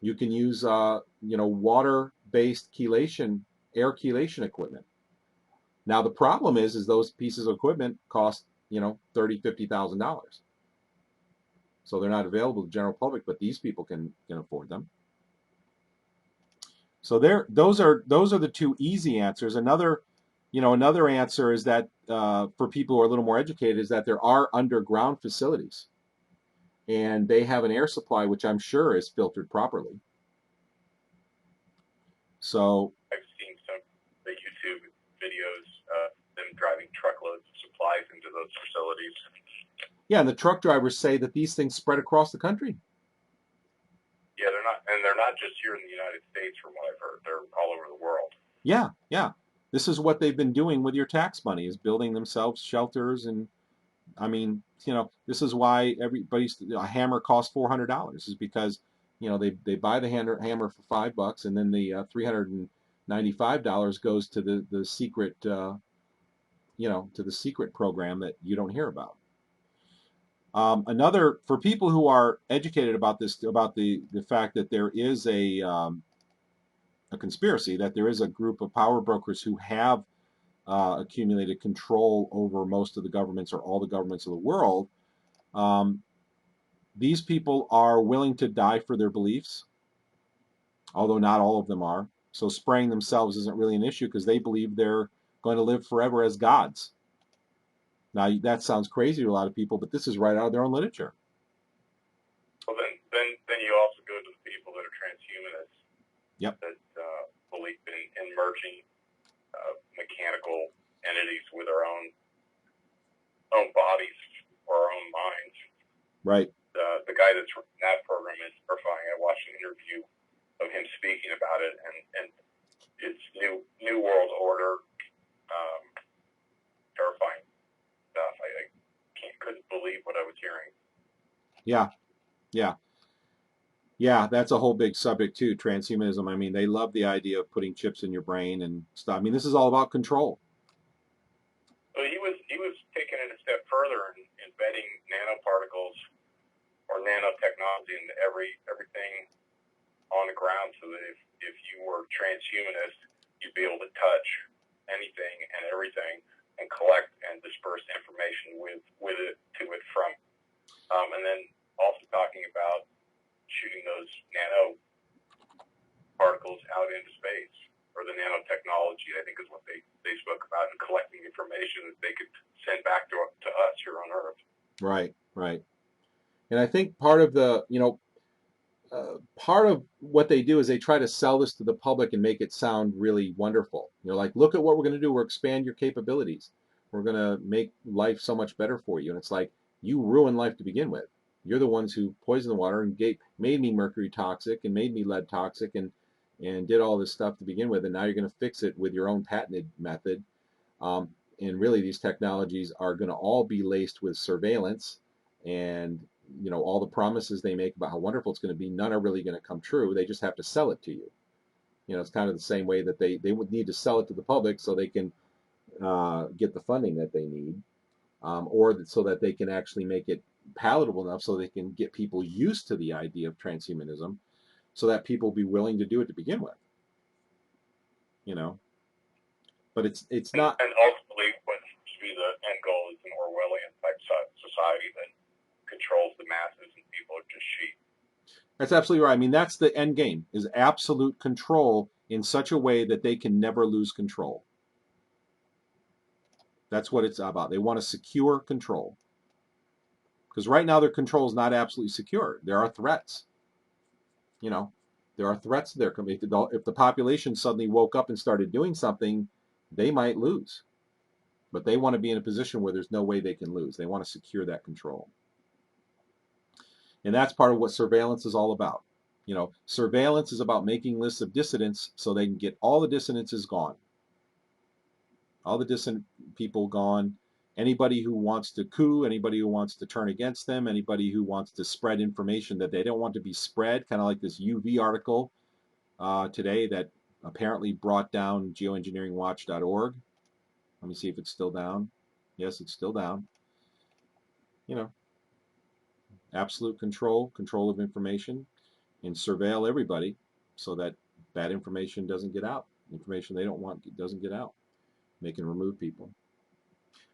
You can use water-based air chelation equipment. Now the problem is those pieces of equipment cost $30,000-$50,000. So they're not available to the general public, but these people can afford them. So those are the two easy answers. Another answer is that, for people who are a little more educated, is that there are underground facilities, and they have an air supply which I'm sure is filtered properly. So I've seen some of the YouTube videos of them driving truckloads of supplies into those facilities. yeah, and the truck drivers say that these things spread across the country. Yeah, they're not just here in the United States, from what I've heard. They're all over the world. Yeah, yeah. This is what they've been doing with your tax money, is building themselves shelters. And I mean, this is why a hammer costs $400, is because they buy the hammer for $5, and then the $395 goes to the secret to the secret program that you don't hear about. Another, for people who are educated about this, about the fact that there is a conspiracy, that there is a group of power brokers who have accumulated control over most of the governments or all the governments of the world, these people are willing to die for their beliefs, although not all of them are. So spraying themselves isn't really an issue because they believe they're going to live forever as gods. Now, that sounds crazy to a lot of people, but this is right out of their own literature. Well, then you also go to the people that are transhumanists. Yep. That believe in merging mechanical entities with our own bodies or our own minds. Right. The guy that's in that program is terrifying. I watched an interview of him speaking about it, and it's new world order, terrifying stuff. I couldn't believe what I was hearing. Yeah, that's a whole big subject too, transhumanism. I mean, they love the idea of putting chips in your brain and stuff. I mean, this is all about control. So he was taking it a step further and embedding nanoparticles or nanotechnology into everything on the ground, so that if you were transhumanist, you'd be able to touch anything and everything and collect and disperse information with it, to it, from. And then also talking about shooting those nanoparticles out into space, or the nanotechnology, I think is what they spoke about, and collecting information that they could send back to us here on Earth. Right. And I think part of the, part of what they do is they try to sell this to the public and make it sound really wonderful. Like, look at what we're going to do. We're expand your capabilities. We're going to make life so much better for you. And it's like, you ruined life to begin with. You're the ones who poisoned the water and made me mercury toxic and made me lead toxic and did all this stuff to begin with. And now you're going to fix it with your own patented method. And really, these technologies are going to all be laced with surveillance, and all the promises they make about how wonderful it's going to be, none are really going to come true. They just have to sell it to you. It's kind of the same way that they would need to sell it to the public so they can get the funding that they need, or so that they can actually make it palatable enough so they can get people used to the idea of transhumanism, so that people will be willing to do it to begin with. But it's not. And ultimately, what should be the end goal is an Orwellian type society that controls the masses and people are just sheep. That's absolutely right. I mean, that's the end game, is absolute control in such a way that they can never lose control. That's what it's about. They want to secure control. Because right now their control is not absolutely secure. There are threats. There are threats there. If the population suddenly woke up and started doing something, they might lose. But they want to be in a position where there's no way they can lose. They want to secure that control. And that's part of what surveillance is all about. Surveillance is about making lists of dissidents so they can get all the dissidents gone. All the dissident people gone. Anybody who wants to coup, anybody who wants to turn against them, anybody who wants to spread information that they don't want to be spread, kind of like this UV article today that apparently brought down geoengineeringwatch.org. Let me see if it's still down. Yes, it's still down. Absolute control of information, and surveil everybody so that bad information doesn't get out. Information they don't want doesn't get out. They can remove people.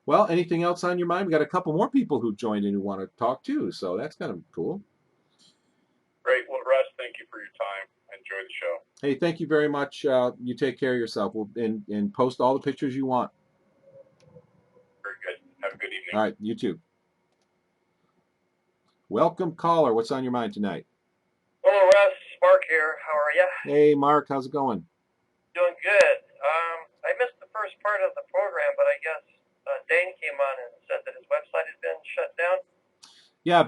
Well, anything else on your mind? We got a couple more people who joined in who want to talk too, so that's kind of cool. Great. Well, Russ, thank you for your time. I enjoyed the show. Hey, thank you very much. You take care of yourself. And post all the pictures you want. Very good. Have a good evening. All right, you too. Welcome, caller. What's on your mind tonight? Hello, Russ. Mark here. How are you? Hey, Mark. How's it going? Doing good. I missed the first part of the program, but I guess Dane came on and said that his website had been shut down. Yeah,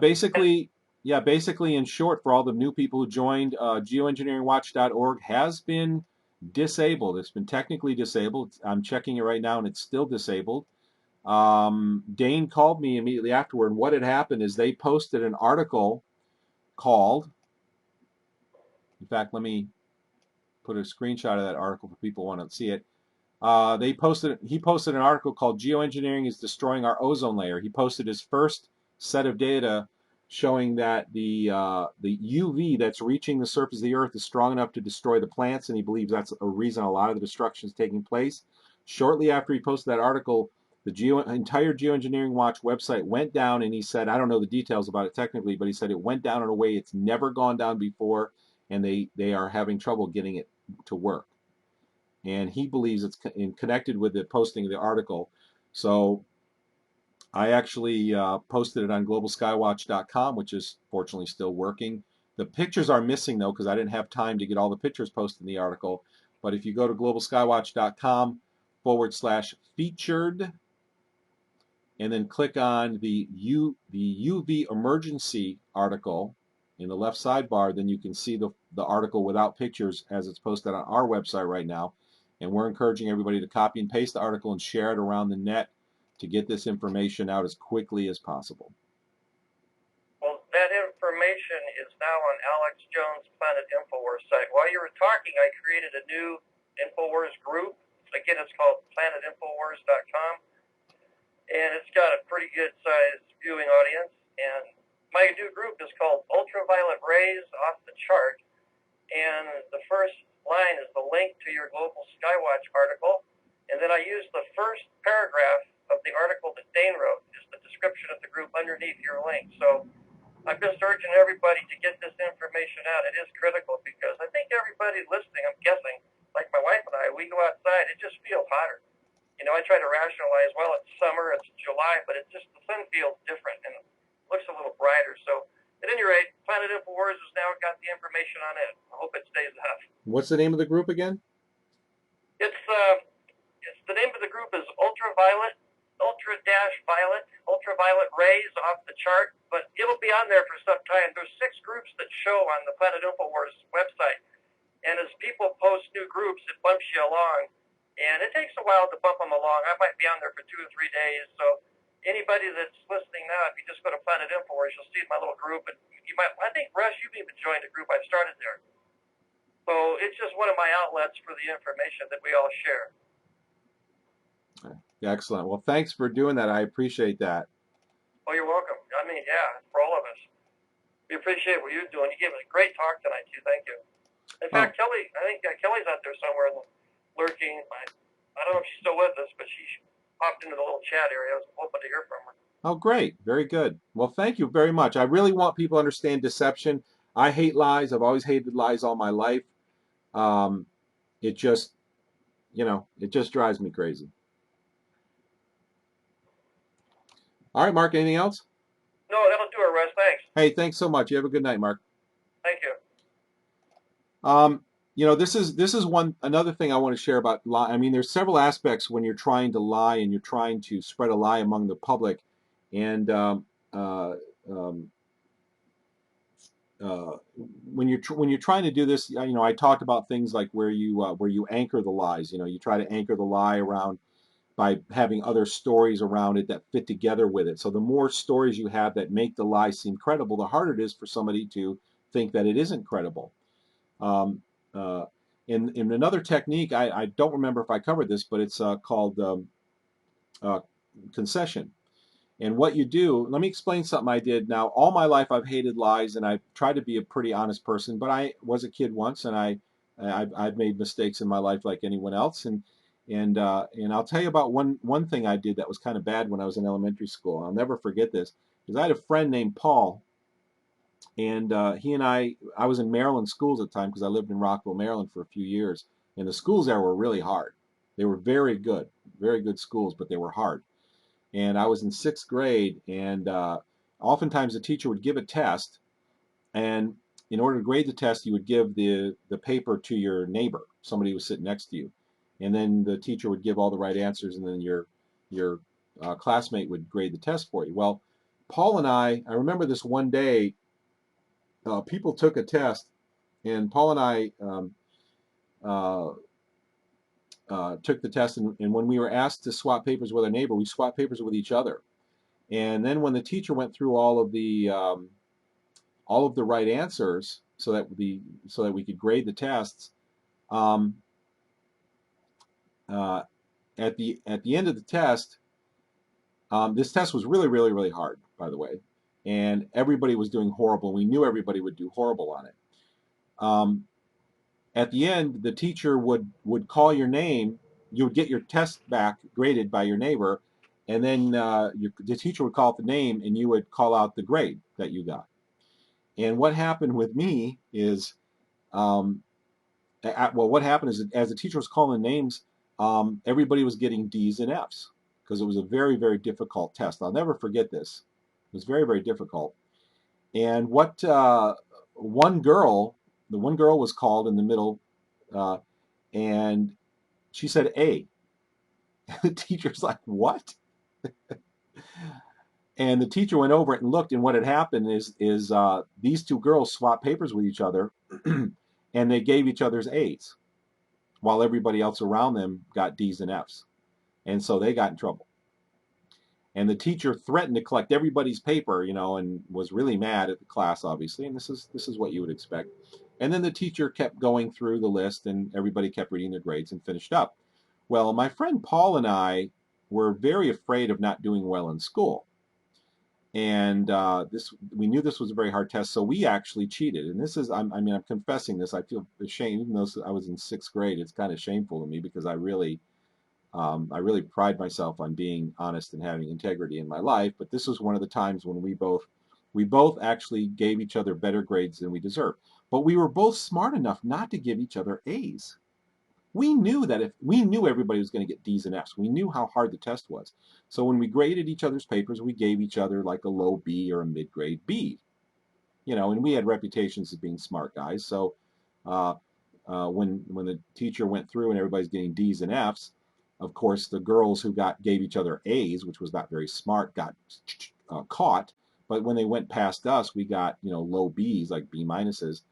basically, in short, for all the new people who joined, geoengineeringwatch.org has been disabled. It's been technically disabled. I'm checking it right now, and it's still disabled. Dane called me immediately afterward, and what had happened is they posted an article called, in fact, let me put a screenshot of that article for people who want to see it. He posted an article called "Geoengineering is Destroying Our Ozone Layer." He posted his first set of data showing that the UV that's reaching the surface of the Earth is strong enough to destroy the plants, and he believes that's a reason a lot of the destruction is taking place. Shortly after he posted that article, the entire Geoengineering Watch website went down, and he said, I don't know the details about it technically, but he said it went down in a way it's never gone down before, and they are having trouble getting it to work. And he believes it's connected with the posting of the article. So I actually posted it on globalskywatch.com, which is fortunately still working. The pictures are missing, though, because I didn't have time to get all the pictures posted in the article. But if you go to globalskywatch.com/featured and then click on the UV emergency article in the left sidebar, then you can see the article without pictures as it's posted on our website right now. And we're encouraging everybody to copy and paste the article and share it around the net to get this information out as quickly as possible. Well, that information is now on Alex Jones' Planet Infowars site. While you were talking, I created a new Infowars group. Again, it's called planetinfowars.com. And it's got a pretty good sized viewing audience. And my new group is called Ultraviolet Rays Off the Chart. And the first line is the link to your Global Skywatch article. And then I use the first paragraph of the article that Dane wrote, is the description of the group underneath your link. So I'm just urging everybody to get this information out. It is critical because I think everybody listening, I'm guessing, like my wife and I, we go outside, it just feels hotter. You know, I try to rationalize, well, it's summer, it's July, but it's just the sun feels different and it looks a little brighter. So at any rate, Planet Infowars has now got the information on it. I hope it stays up. What's the name of the group again? It's the name of the group is Ultraviolet Rays Off the Chart, but it'll be on there for some time. There's 6 groups that show on the Planet Infowars website, and as people post new groups, it bumps you along, and it takes a while to bump them along. I might be on there for 2 or 3 days, so anybody that's listening now, if you just go to Planet Infowars, you'll see my little group, and you might, I think, Russ, you've even joined a group I've started there. So it's just one of my outlets for the information that we all share. Excellent. Well, thanks for doing that. I appreciate that. Oh, you're welcome. I mean, yeah, for all of us. We appreciate what you're doing. You gave us a great talk tonight, too. Thank you. In fact, Kelly, I think Kelly's out there somewhere lurking. I don't know if she's still with us, but she popped into the little chat area. I was hoping to hear from her. Oh, great. Very good. Well, thank you very much. I really want people to understand deception. I hate lies. I've always hated lies all my life. It just, it just drives me crazy. All right, Mark, anything else? No, that'll do it, Russ. Thanks. Hey, thanks so much. You have a good night, Mark. Thank you. This is another thing I want to share about lie. I mean, there's several aspects when you're trying to lie and you're trying to spread a lie among the public. And when you're trying to do this, I talked about things like where you anchor the lies. You try to anchor the lie around by having other stories around it that fit together with it. So the more stories you have that make the lie seem credible, the harder it is for somebody to think that it isn't credible. In another technique, I don't remember if I covered this, but it's called concession. And what you do, let me explain something I did. Now, all my life I've hated lies, and I've tried to be a pretty honest person, but I was a kid once, and I've made mistakes in my life like anyone else. And I'll tell you about one thing I did that was kind of bad when I was in elementary school. I'll never forget this, because I had a friend named Paul, and he and I was in Maryland schools at the time because I lived in Rockville, Maryland for a few years, and the schools there were really hard. They were very good schools, but they were hard. And I was in 6th grade, and oftentimes the teacher would give a test, and in order to grade the test, you would give the paper to your neighbor, somebody who was sitting next to you. And then the teacher would give all the right answers, and then your classmate would grade the test for you. Well, Paul and I remember this one day, people took a test, and Paul and I took the test, and when we were asked to swap papers with our neighbor, we swapped papers with each other. And then when the teacher went through all of the right answers, so that we could grade the tests, at the end of the test, this test was really, really, really hard, by the way, and everybody was doing horrible. We knew everybody would do horrible on it. At the end, the teacher would call your name you would get your test back graded by your neighbor, and then the teacher would call out the name, and you would call out the grade that you got. And what happened with me is, well, what happened is as the teacher was calling names, everybody was getting D's and F's because it was a very, very difficult test. I'll never forget this. It was very, very difficult. And what one girl, the one girl was called in the middle, and she said A. The teacher's like, what? And the teacher went over it and looked, and what had happened is these two girls swapped papers with each other, and they gave each other's A's, while everybody else around them got D's and F's, and so they got in trouble. And the teacher threatened to collect everybody's paper, and was really mad at the class, obviously. And this is what you would expect. And then the teacher kept going through the list, and everybody kept reading their grades and finished up. Well, my friend Paul and I were very afraid of not doing well in school. And we knew this was a very hard test, so we actually cheated. And this is, I'm confessing this. I feel ashamed, even though I was in 6th grade. It's kind of shameful to me because I really pride myself on being honest and having integrity in my life. But this was one of the times when we both actually gave each other better grades than we deserved. But we were both smart enough not to give each other A's. We knew that if we knew everybody was going to get D's and F's, we knew how hard the test was. So when we graded each other's papers, we gave each other like a low B or a mid-grade B. And we had reputations as being smart guys. So when the teacher went through and everybody's getting D's and F's, of course the girls who gave each other A's, which was not very smart, got caught. But when they went past us, we got low B's, like B minuses.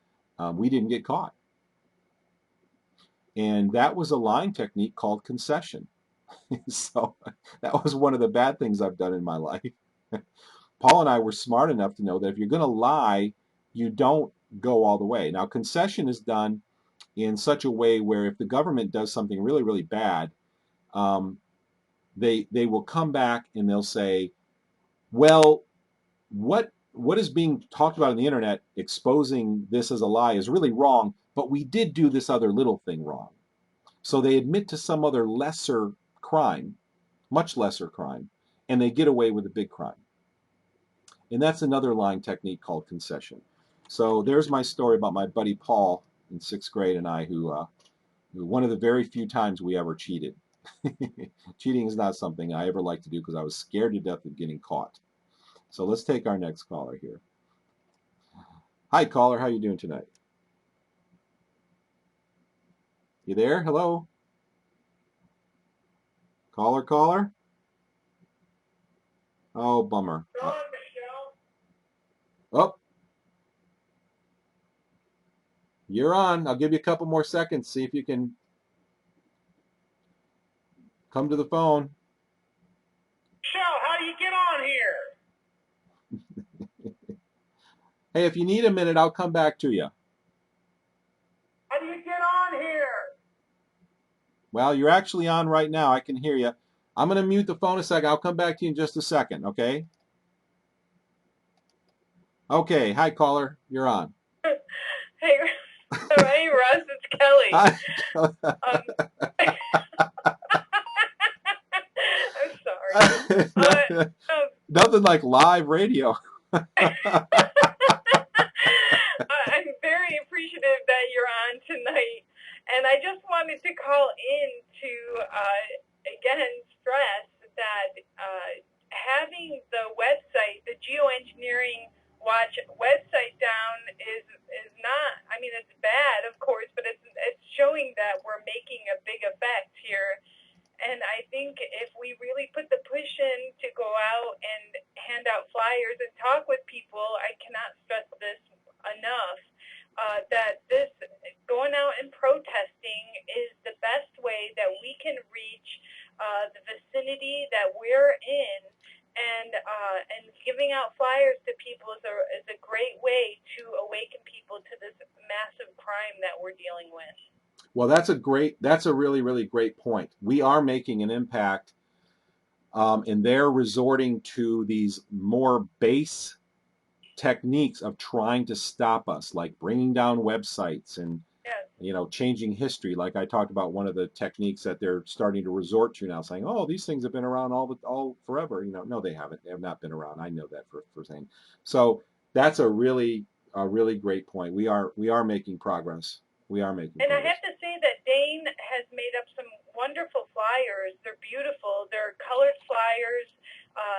We didn't get caught. And that was a lying technique called concession. So that was one of the bad things I've done in my life. Paul and I were smart enough to know that if you're going to lie, you don't go all the way. Now, concession is done in such a way where if the government does something really, really bad, they will come back and they'll say, well, what is being talked about on the internet exposing this as a lie is really wrong, but we did do this other little thing wrong. So they admit to some other lesser crime, much lesser crime, and they get away with a big crime. And that's another lying technique called concession. So there's my story about my buddy Paul in 6th grade and I, who one of the very few times we ever cheated. Cheating is not something I ever liked to do because I was scared to death of getting caught. So let's take our next caller here. Hi, caller. How are you doing tonight? You there? Hello? Caller? Oh, bummer. Oh, you're on. I'll give you a couple more seconds. See if you can come to the phone. Michelle, how do you get on here? Hey, if you need a minute, I'll come back to you. How do you get on here? Well, you're actually on right now. I can hear you. I'm going to mute the phone a second. I'll come back to you in just a second, okay? Okay. Hi, caller. You're on. Hey, Russ, it's Kelly. Hi. I'm sorry. Nothing like live radio. I'm very appreciative that you're on tonight, and I just wanted to call in to again stress that having the website, the Geoengineering Watch website down is not. I mean, it's bad, of course, but it's showing that we're making a big effect here. And I think if we really put the push in to go out and hand out flyers and talk with people, I cannot stress this enough, that this going out and protesting is the best way that we can reach the vicinity that we're in, and giving out flyers to people is a great way to awaken people to this massive crime that we're dealing with. Well, that's a really, really great point. We are making an impact, and they're resorting to these more base techniques of trying to stop us, like bringing down websites and Yes. changing history. Like I talked about, one of the techniques that they're starting to resort to now, saying, "Oh, these things have been around all forever." No, they haven't. They have not been around. I know that for saying. So that's a really great point. We are making progress. We are making And I progress. have to say that Dane has made up some wonderful flyers. They're beautiful. They're colored flyers.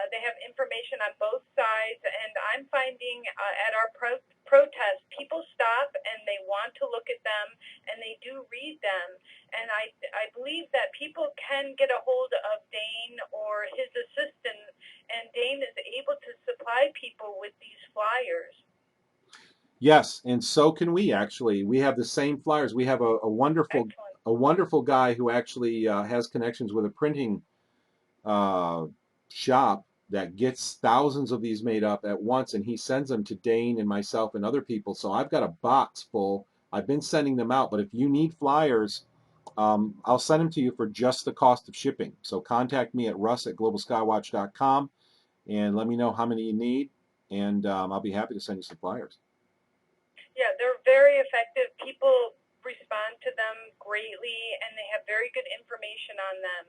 They have information on both sides. And I'm finding at our protest, people stop and they want to look at them and they do read them. And I believe that people can get a hold of Dane or his assistant, and Dane is able to supply people with these flyers. Yes, and so can we actually. We have the same flyers. We have a wonderful Excellent. a wonderful guy who actually has connections with a printing uh, shop that gets thousands of these made up at once, and he sends them to Dane and myself and other people. So I've got a box full. I've been sending them out, but if you need flyers, I'll send them to you for just the cost of shipping. So contact me at russ@globalskywatch.com and let me know how many you need, and I'll be happy to send you some flyers. Yeah, they're very effective. People respond to them greatly, and they have very good information on them.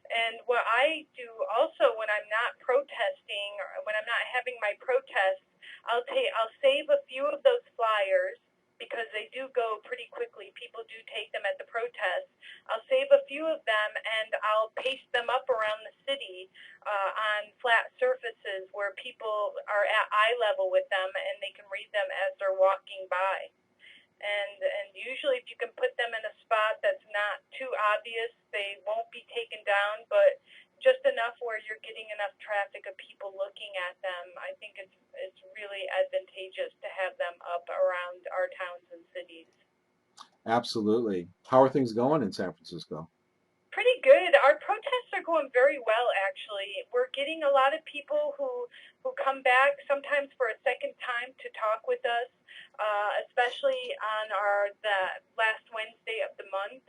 And what I do also when I'm not protesting or when I'm not having my protests, I'll save a few of those flyers because they do go pretty quickly. People do take them at the protest. I'll save a few of them and I'll paste them up around the city on flat surfaces where people are at eye level with them and they can read them as they're walking by. And usually if you can put them in a spot that's not too obvious, they won't be taken down, but just enough where you're getting enough traffic of people looking at them. I think it's really advantageous to have them up around our towns and cities. Absolutely. How are things going in San Francisco? Pretty good. Our protests are going very well, actually. We're getting a lot of people who come back sometimes for a second time to talk with us, especially on the last Wednesday of the month.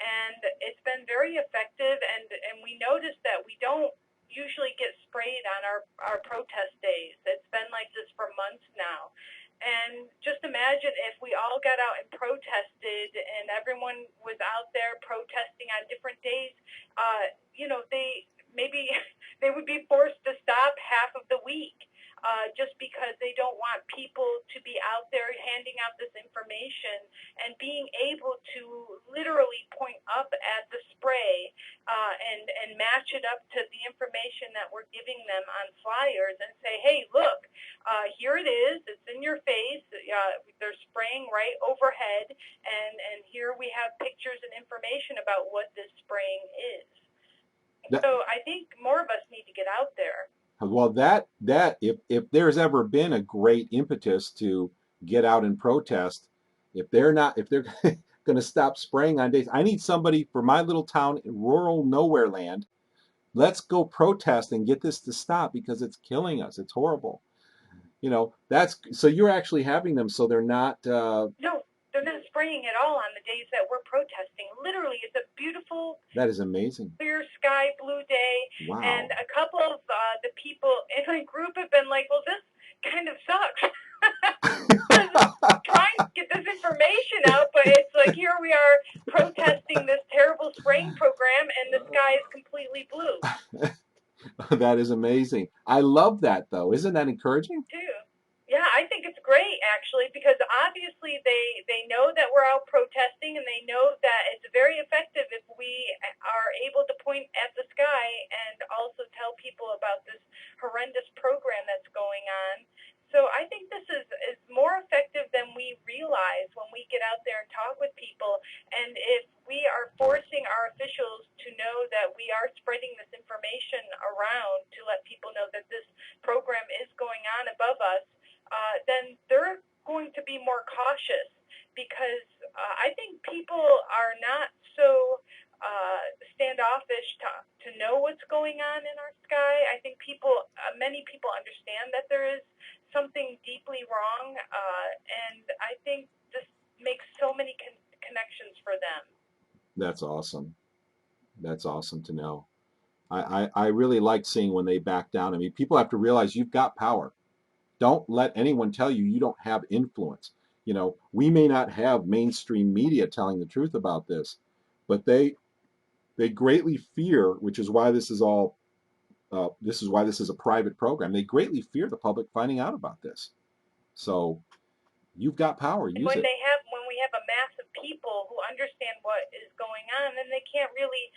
And it's been very effective, and we noticed that we don't usually get sprayed on our protest days. It's been like this for months now. And just imagine if we all got out and protested and everyone was out there protesting on different days, they maybe they would be forced to stop half of the week just because they don't want people to be out there handing out this information and being able to literally point up at the spray and match it up to the information that we're giving them on flyers and say, hey, look, here it is. It's in your face. They're spraying right overhead, and here we have pictures and information about what this spraying is. So I think more of us need to get out there. Well, if there's ever been a great impetus to get out and protest, if they're going to stop spraying on days, I need somebody for my little town in rural nowhere land. Let's go protest and get this to stop because it's killing us. It's horrible. That's so you're actually having them so they're not. No, they're not spraying at all on the days that we're protesting. Literally, it's a beautiful. That is amazing. Clear sky, blue day. Wow. And a couple of the people in my group have been like, well, this kind of sucks. Trying to get this information out, but it's like here we are protesting this terrible spraying program and the sky is completely blue. That is amazing. I love that, though. Isn't that encouraging? Too. Yeah, I think it's great, actually, because obviously they know that we're out protesting, and they know that it's very effective if we are able to point at the sky and also tell people about this horrendous program that's going on. So I think this is more effective than we realize when we get out there and talk with people. And if we are forcing our officials to know that we are spreading this information around to let people know that this program is going on above us, then they're going to be more cautious because I think people are not so standoffish to know what's going on in our sky. I think many people understand that there is something deeply wrong, and I think this makes so many connections for them. That's awesome. That's awesome to know. I really like seeing when they back down. I mean, people have to realize you've got power. Don't let anyone tell you you don't have influence. we may not have mainstream media telling the truth about this, but they greatly fear, which is why this is all this is why this is a private program. They greatly fear the public finding out about this. So you've got power. And Use it. when we have a mass of people who understand what is going on, then they can't really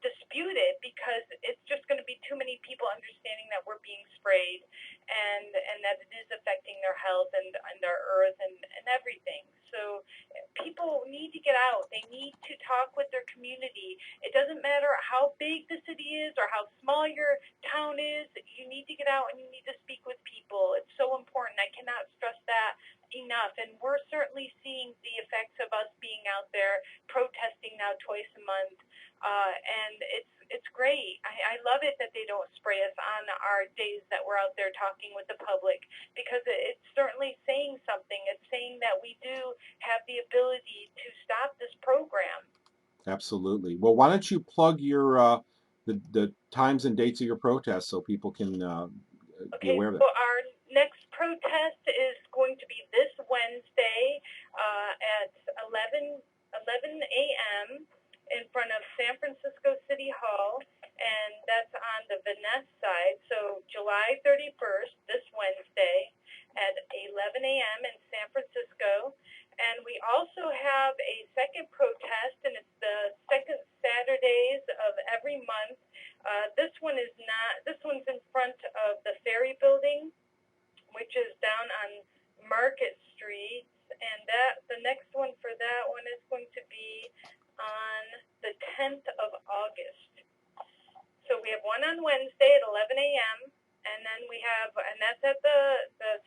dispute it, because it's just going to be too many people understanding that we're being sprayed, and that it is affecting their health and our earth and everything. So people need to get out. They need to talk with their community. It doesn't matter how big the city is or how small your town is. You need to get out and you need to speak with people. It's so important. I cannot stress that enough. And we're certainly seeing the effects of us being out there protesting now twice a month. And it's great. I love it that they don't spray us on our days that we're out there talking with the public, because it's certainly saying something. It's saying that we do have the ability to stop this program. Absolutely. Well, why don't you plug your the times and dates of your protests so people can be aware of it? So our next protest is going to be this Wednesday at 11 a.m. in front of San Francisco City Hall, and that's on the Van Ness side. So July 31st, this Wednesday at 11 a.m. in San Francisco. And we also have a second protest, and it's the second Saturdays of every month. This one's in front of the Ferry Building, which is down on Market Street, and the next one for that one is going to be on the 10th of August. So we have one on Wednesday at 11 a.m., and then and that's at the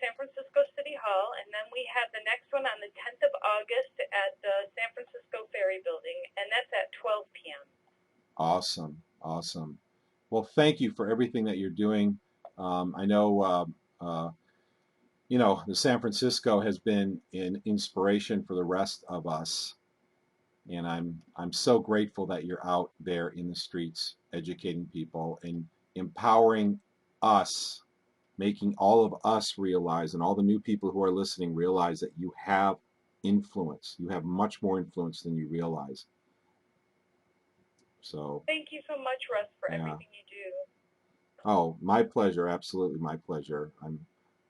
San Francisco City Hall, and then we have the next one on the 10th of August at the San Francisco Ferry Building, and that's at 12 p.m. Awesome. Awesome. Well, thank you for everything that you're doing. I know, the San Francisco has been an inspiration for the rest of us, and I'm so grateful that you're out there in the streets educating people and empowering us, making all of us realize, and all the new people who are listening realize, that you have influence. You have much more influence than you realize. So thank you so much, Russ, for everything you do. Oh, my pleasure. Absolutely, my pleasure.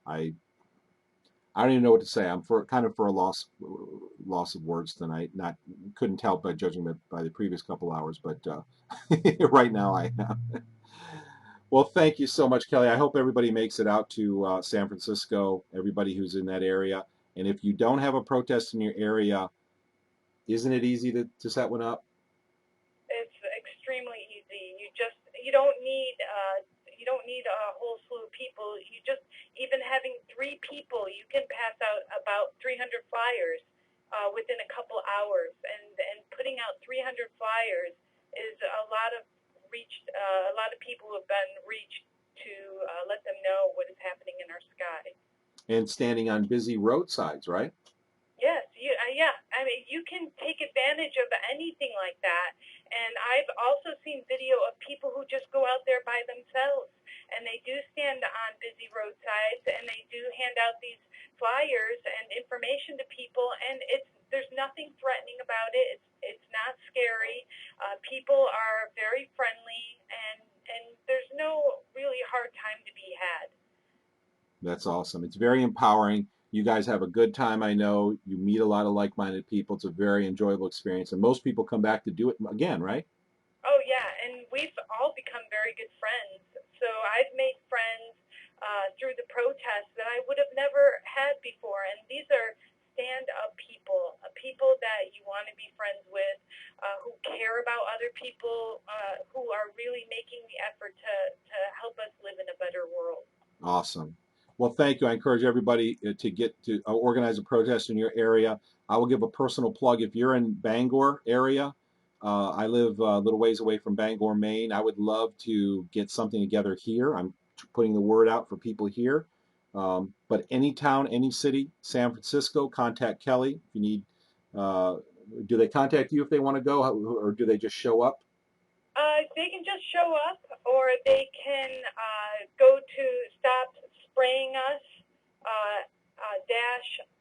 I don't even know what to say. I'm kind of for a loss of words tonight. Not couldn't tell by judging by the previous couple hours, but right now I am. Well, thank you so much, Kelly. I hope everybody makes it out to San Francisco. Everybody who's in that area, and if you don't have a protest in your area, isn't it easy to set one up? It's extremely easy. You don't need a whole slew of people. You just, even having 3 people, you can pass out about 300 flyers within a couple hours, and putting out 300 flyers is a lot of people who have been reached to let them know what is happening in our sky. And standing on busy roadsides, right? Yes, yeah. I mean, you can take advantage of anything like that. And I've also seen video of people who just go out there by themselves, and they do stand on busy roadsides, and they do hand out these flyers and information to people, and there's nothing threatening about it. It's not scary. People are very friendly, and there's no really hard time to be had. That's awesome. It's very empowering. You guys have a good time. I know you meet a lot of like-minded people. It's a very enjoyable experience, and most people come back to do it again, right? Oh yeah, and we've all become very good friends. So I've made friends through the protests that I would have never had before, and these are stand-up people, people that you want to be friends with, who care about other people, who are really making the effort to help us live in a better world. Awesome. Well, thank you. I encourage everybody to get to organize a protest in your area. I will give a personal plug. If you're in Bangor area, I live a little ways away from Bangor, Maine. I would love to get something together here. I'm putting the word out for people here. But any town, any city, San Francisco, contact Kelly. If you need, do they contact you if they want to go, or do they just show up? They can just show up, or they can go to Stop Spraying Us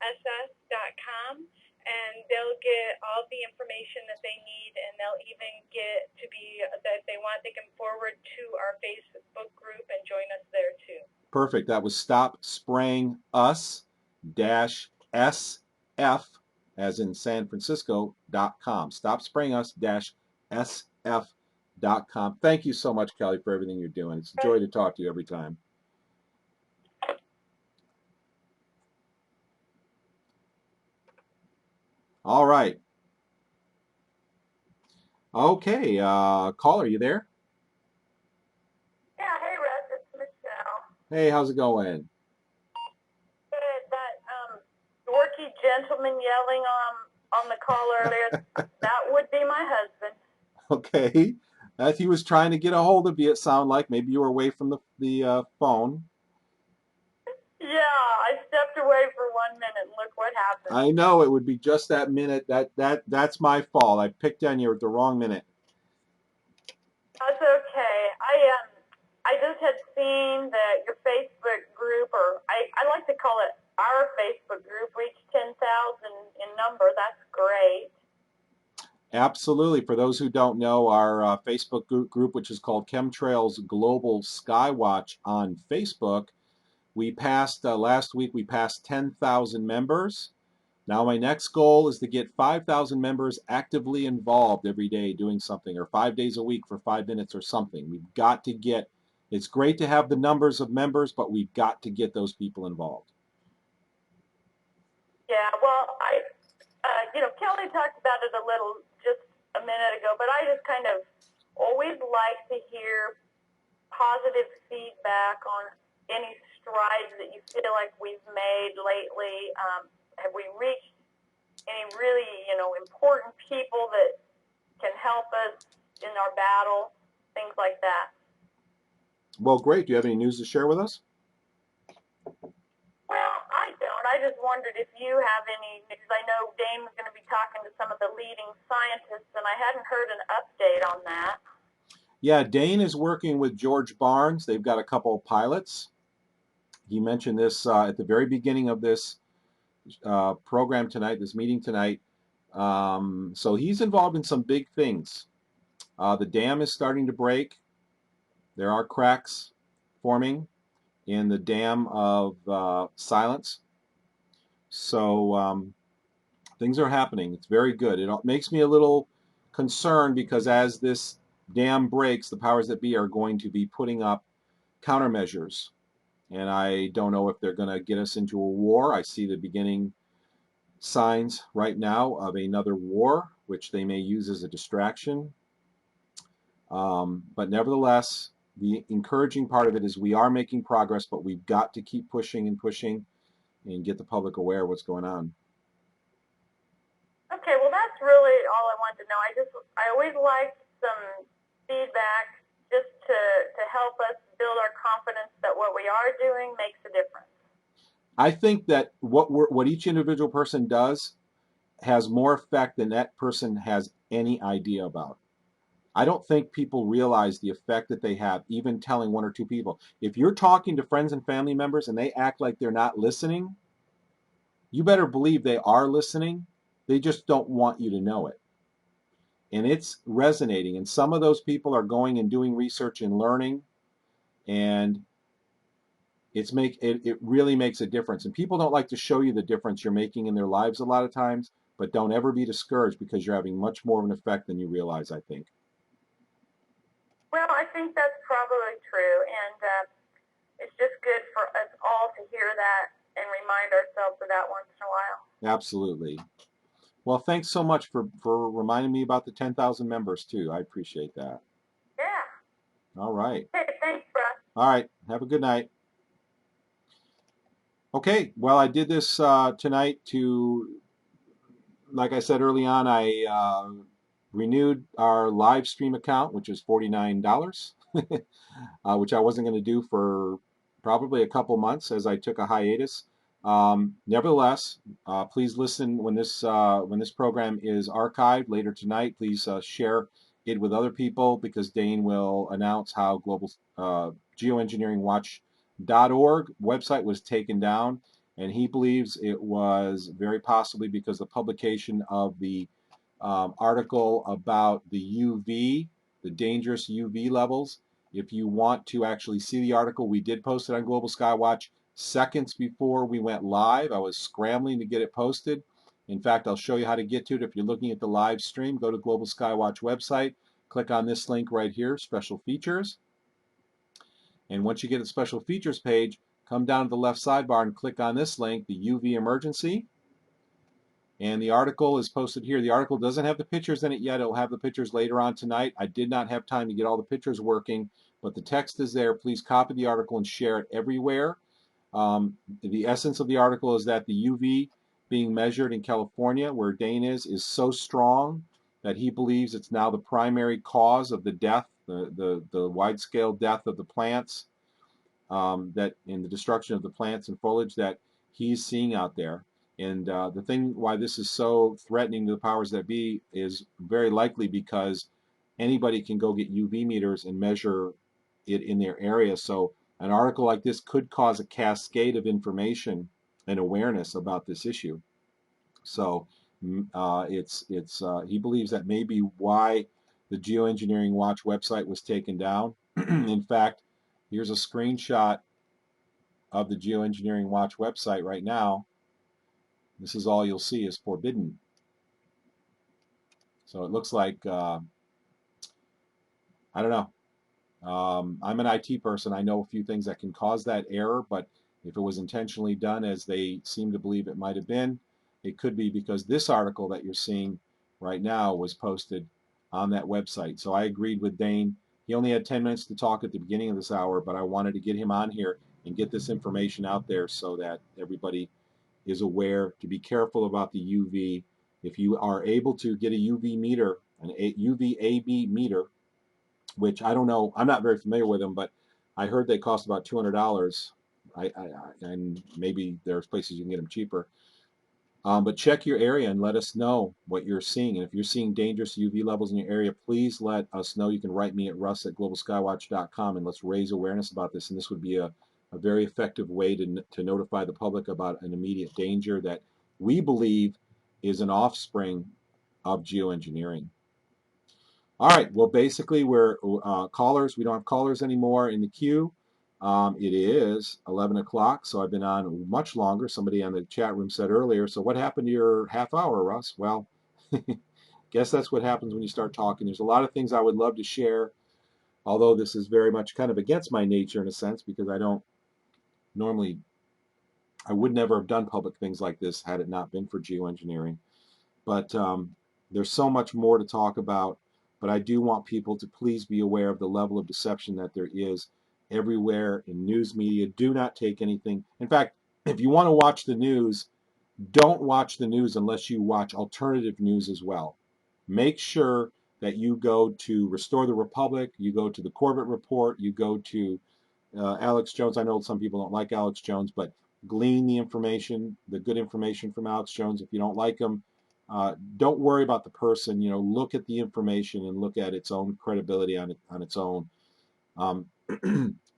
ss.com, and they'll get all the information that they need, and they'll even get to be, that they want, they can forward to our Facebook group and join us there too. Perfect. That was stopsprayingus-sf, as in San Francisco.com. Stopsprayingus-sf.com. Thank you so much, Kelly, for everything you're doing. It's a joy to talk to you every time. All right. Okay, caller, you there? Yeah, hey Russ, it's Michelle. Hey, how's it going? Good. That dorky gentleman yelling on the call earlier, that would be my husband. Okay. As he was trying to get a hold of you, it sounded like. Maybe you were away from the phone. Yeah, I stepped away for 1 minute and look what happened. I know, it would be just that minute. That's my fault. I picked on you at the wrong minute. That's okay. I just had seen that your Facebook group, or I like to call it our Facebook group, reached 10,000 in number. That's great. Absolutely. For those who don't know, our Facebook group, which is called Chemtrails Global Skywatch on Facebook, we passed, last week, we passed 10,000 members. Now my next goal is to get 5,000 members actively involved every day doing something, or 5 days a week for 5 minutes or something. We've got to get, it's great to have the numbers of members, but we've got to get those people involved. Yeah, well, Kelly talked about it a little just a minute ago, but I just kind of always like to hear positive feedback on any strides that you feel like we've made lately. Have we reached any really, important people that can help us in our battle, things like that? Well, great. Do you have any news to share with us? Well, I don't. I just wondered if you have any, because I know Dane was going to be talking to some of the leading scientists, and I hadn't heard an update on that. Yeah, Dane is working with George Barnes. They've got a couple of pilots. He mentioned this at the very beginning of this program tonight, this meeting tonight. So he's involved in some big things. The dam is starting to break. There are cracks forming in the dam of silence. So things are happening. It's very good. It makes me a little concerned because as this dam breaks, the powers that be are going to be putting up countermeasures. And I don't know if they're going to get us into a war. I see the beginning signs right now of another war, which they may use as a distraction. But nevertheless, the encouraging part of it is we are making progress, but we've got to keep pushing and pushing and get the public aware of what's going on. Okay, well, that's really all I wanted to know. I always like some feedback just to help us build our confidence that what we are doing makes a difference. I think that what each individual person does has more effect than that person has any idea about. I don't think people realize the effect that they have, even telling one or two people. If you're talking to friends and family members and they act like they're not listening, you better believe they are listening. They just don't want you to know it. And it's resonating. And some of those people are going and doing research and learning, and it really makes a difference. And people don't like to show you the difference you're making in their lives a lot of times, but don't ever be discouraged because you're having much more of an effect than you realize, I think. Well, I think that's probably true, and it's just good for us all to hear that and remind ourselves of that once in a while. Absolutely. Well, thanks so much for reminding me about the 10,000 members, too. I appreciate that. Yeah. All right. Hey, thanks, Russ. All right. Have a good night. Okay. Well, I did this tonight to, like I said early on, I renewed our live stream account, which is $49, which I wasn't going to do for probably a couple months as I took a hiatus. Nevertheless, please listen when this program is archived later tonight. Please share it with other people because Dane will announce how global geoengineeringwatch.org website was taken down, and he believes it was very possibly because the publication of the article about the UV, the dangerous UV levels. If you want to actually see the article, we did post it on Global Skywatch seconds before we went live. I was scrambling to get it posted. In fact, I'll show you how to get to it. If you're looking at the live stream, go to Global Skywatch website, click on this link right here, Special Features. And once you get the Special Features page, come down to the left sidebar and click on this link, the UV Emergency. And the article is posted here. The article doesn't have the pictures in it yet. It'll have the pictures later on tonight. I did not have time to get all the pictures working, but the text is there. Please copy the article and share it everywhere. The essence of the article is that the UV being measured in California, where Dane is so strong that he believes it's now the primary cause of the death, the wide-scale death of the plants, that in the destruction of the plants and foliage that he's seeing out there. And the thing why this is so threatening to the powers that be is very likely because anybody can go get UV meters and measure it in their area. So an article like this could cause a cascade of information and awareness about this issue. So he believes that may be why the Geoengineering Watch website was taken down. In fact, here's a screenshot of the Geoengineering Watch website right now. This is all you'll see is forbidden. So it looks like, I don't know. I'm an IT person. I know a few things that can cause that error, but if it was intentionally done as they seem to believe it might have been, it could be because this article that you're seeing right now was posted on that website. So I agreed with Dane. He only had 10 minutes to talk at the beginning of this hour, but I wanted to get him on here and get this information out there so that everybody is aware to be careful about the UV. If you are able to get a UV meter, an UVAB meter, which I don't know, I'm not very familiar with them, but I heard they cost about $200. And maybe there's places you can get them cheaper. But check your area and let us know what you're seeing. And if you're seeing dangerous UV levels in your area, please let us know. You can write me at russ@globalskywatch.com and let's raise awareness about this. And this would be a very effective way to notify the public about an immediate danger that we believe is an offspring of geoengineering. All right, well, basically, we're callers. We don't have callers anymore in the queue. It is 11 o'clock, so I've been on much longer. Somebody on the chat room said earlier, so what happened to your half hour, Russ? Well, guess that's what happens when you start talking. There's a lot of things I would love to share, although this is very much kind of against my nature in a sense, because I don't normally, I would never have done public things like this had it not been for geoengineering. But there's so much more to talk about, but I do want people to please be aware of the level of deception that there is everywhere in news media. Do not take anything. In fact, if you want to watch the news, don't watch the news unless you watch alternative news as well. Make sure that you go to Restore the Republic, you go to the Corbett Report, you go to Alex Jones. I know some people don't like Alex Jones, but glean the information, the good information from Alex Jones. If you don't like him, don't worry about the person. Look at the information and look at its own credibility on its own.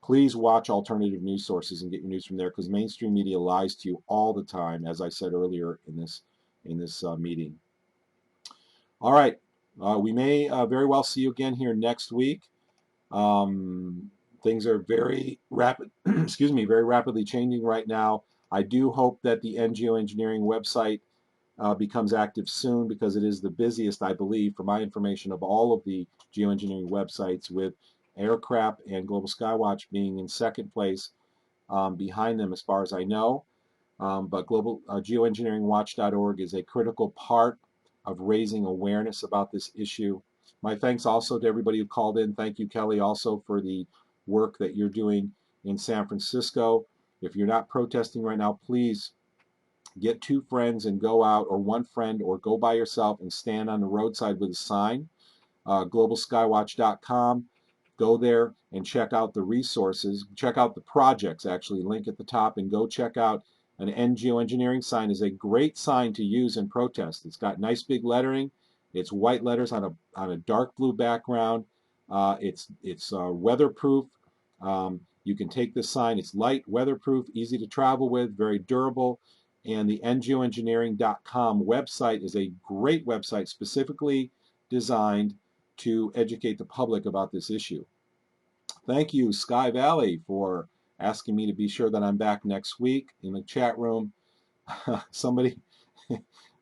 Please watch alternative news sources and get your news from there, because mainstream media lies to you all the time, as I said earlier in this meeting. All right, we may very well see you again here next week. Things are very rapid, very rapidly changing right now. I do hope that the Geoengineering website becomes active soon, because it is the busiest, I believe, for my information, of all of the geoengineering websites, with Aircraft and Global Skywatch being in second place behind them as far as I know. But geoengineeringwatch.org is a critical part of raising awareness about this issue. My thanks also to everybody who called in. Thank you, Kelly, also for the work that you're doing in San Francisco. If you're not protesting right now, please get 2 friends and go out, or 1 friend, or go by yourself and stand on the roadside with a sign. globalskywatch.com. Go there and check out the resources. Check out the projects, actually, link at the top, and go check out an geoengineering sign. Is a great sign to use in protest. It's got nice big lettering. It's white letters on a dark blue background. It's weatherproof. You can take this sign. It's light, weatherproof, easy to travel with, very durable. And the NGOengineering.com website is a great website specifically designed to educate the public about this issue. Thank you, Sky Valley, for asking me to be sure that I'm back next week. In the chat room, somebody,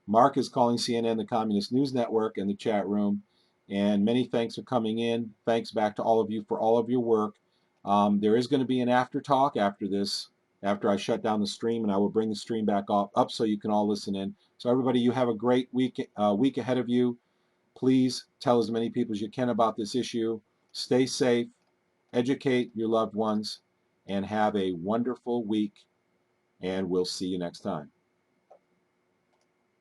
Mark is calling CNN the Communist News Network in the chat room. And many thanks for coming in. Thanks back to all of you for all of your work. There is going to be an after talk after this, after I shut down the stream, and I will bring the stream back up so you can all listen in. So everybody, you have a great week ahead of you. Please tell as many people as you can about this issue. Stay safe, educate your loved ones, and have a wonderful week. And we'll see you next time.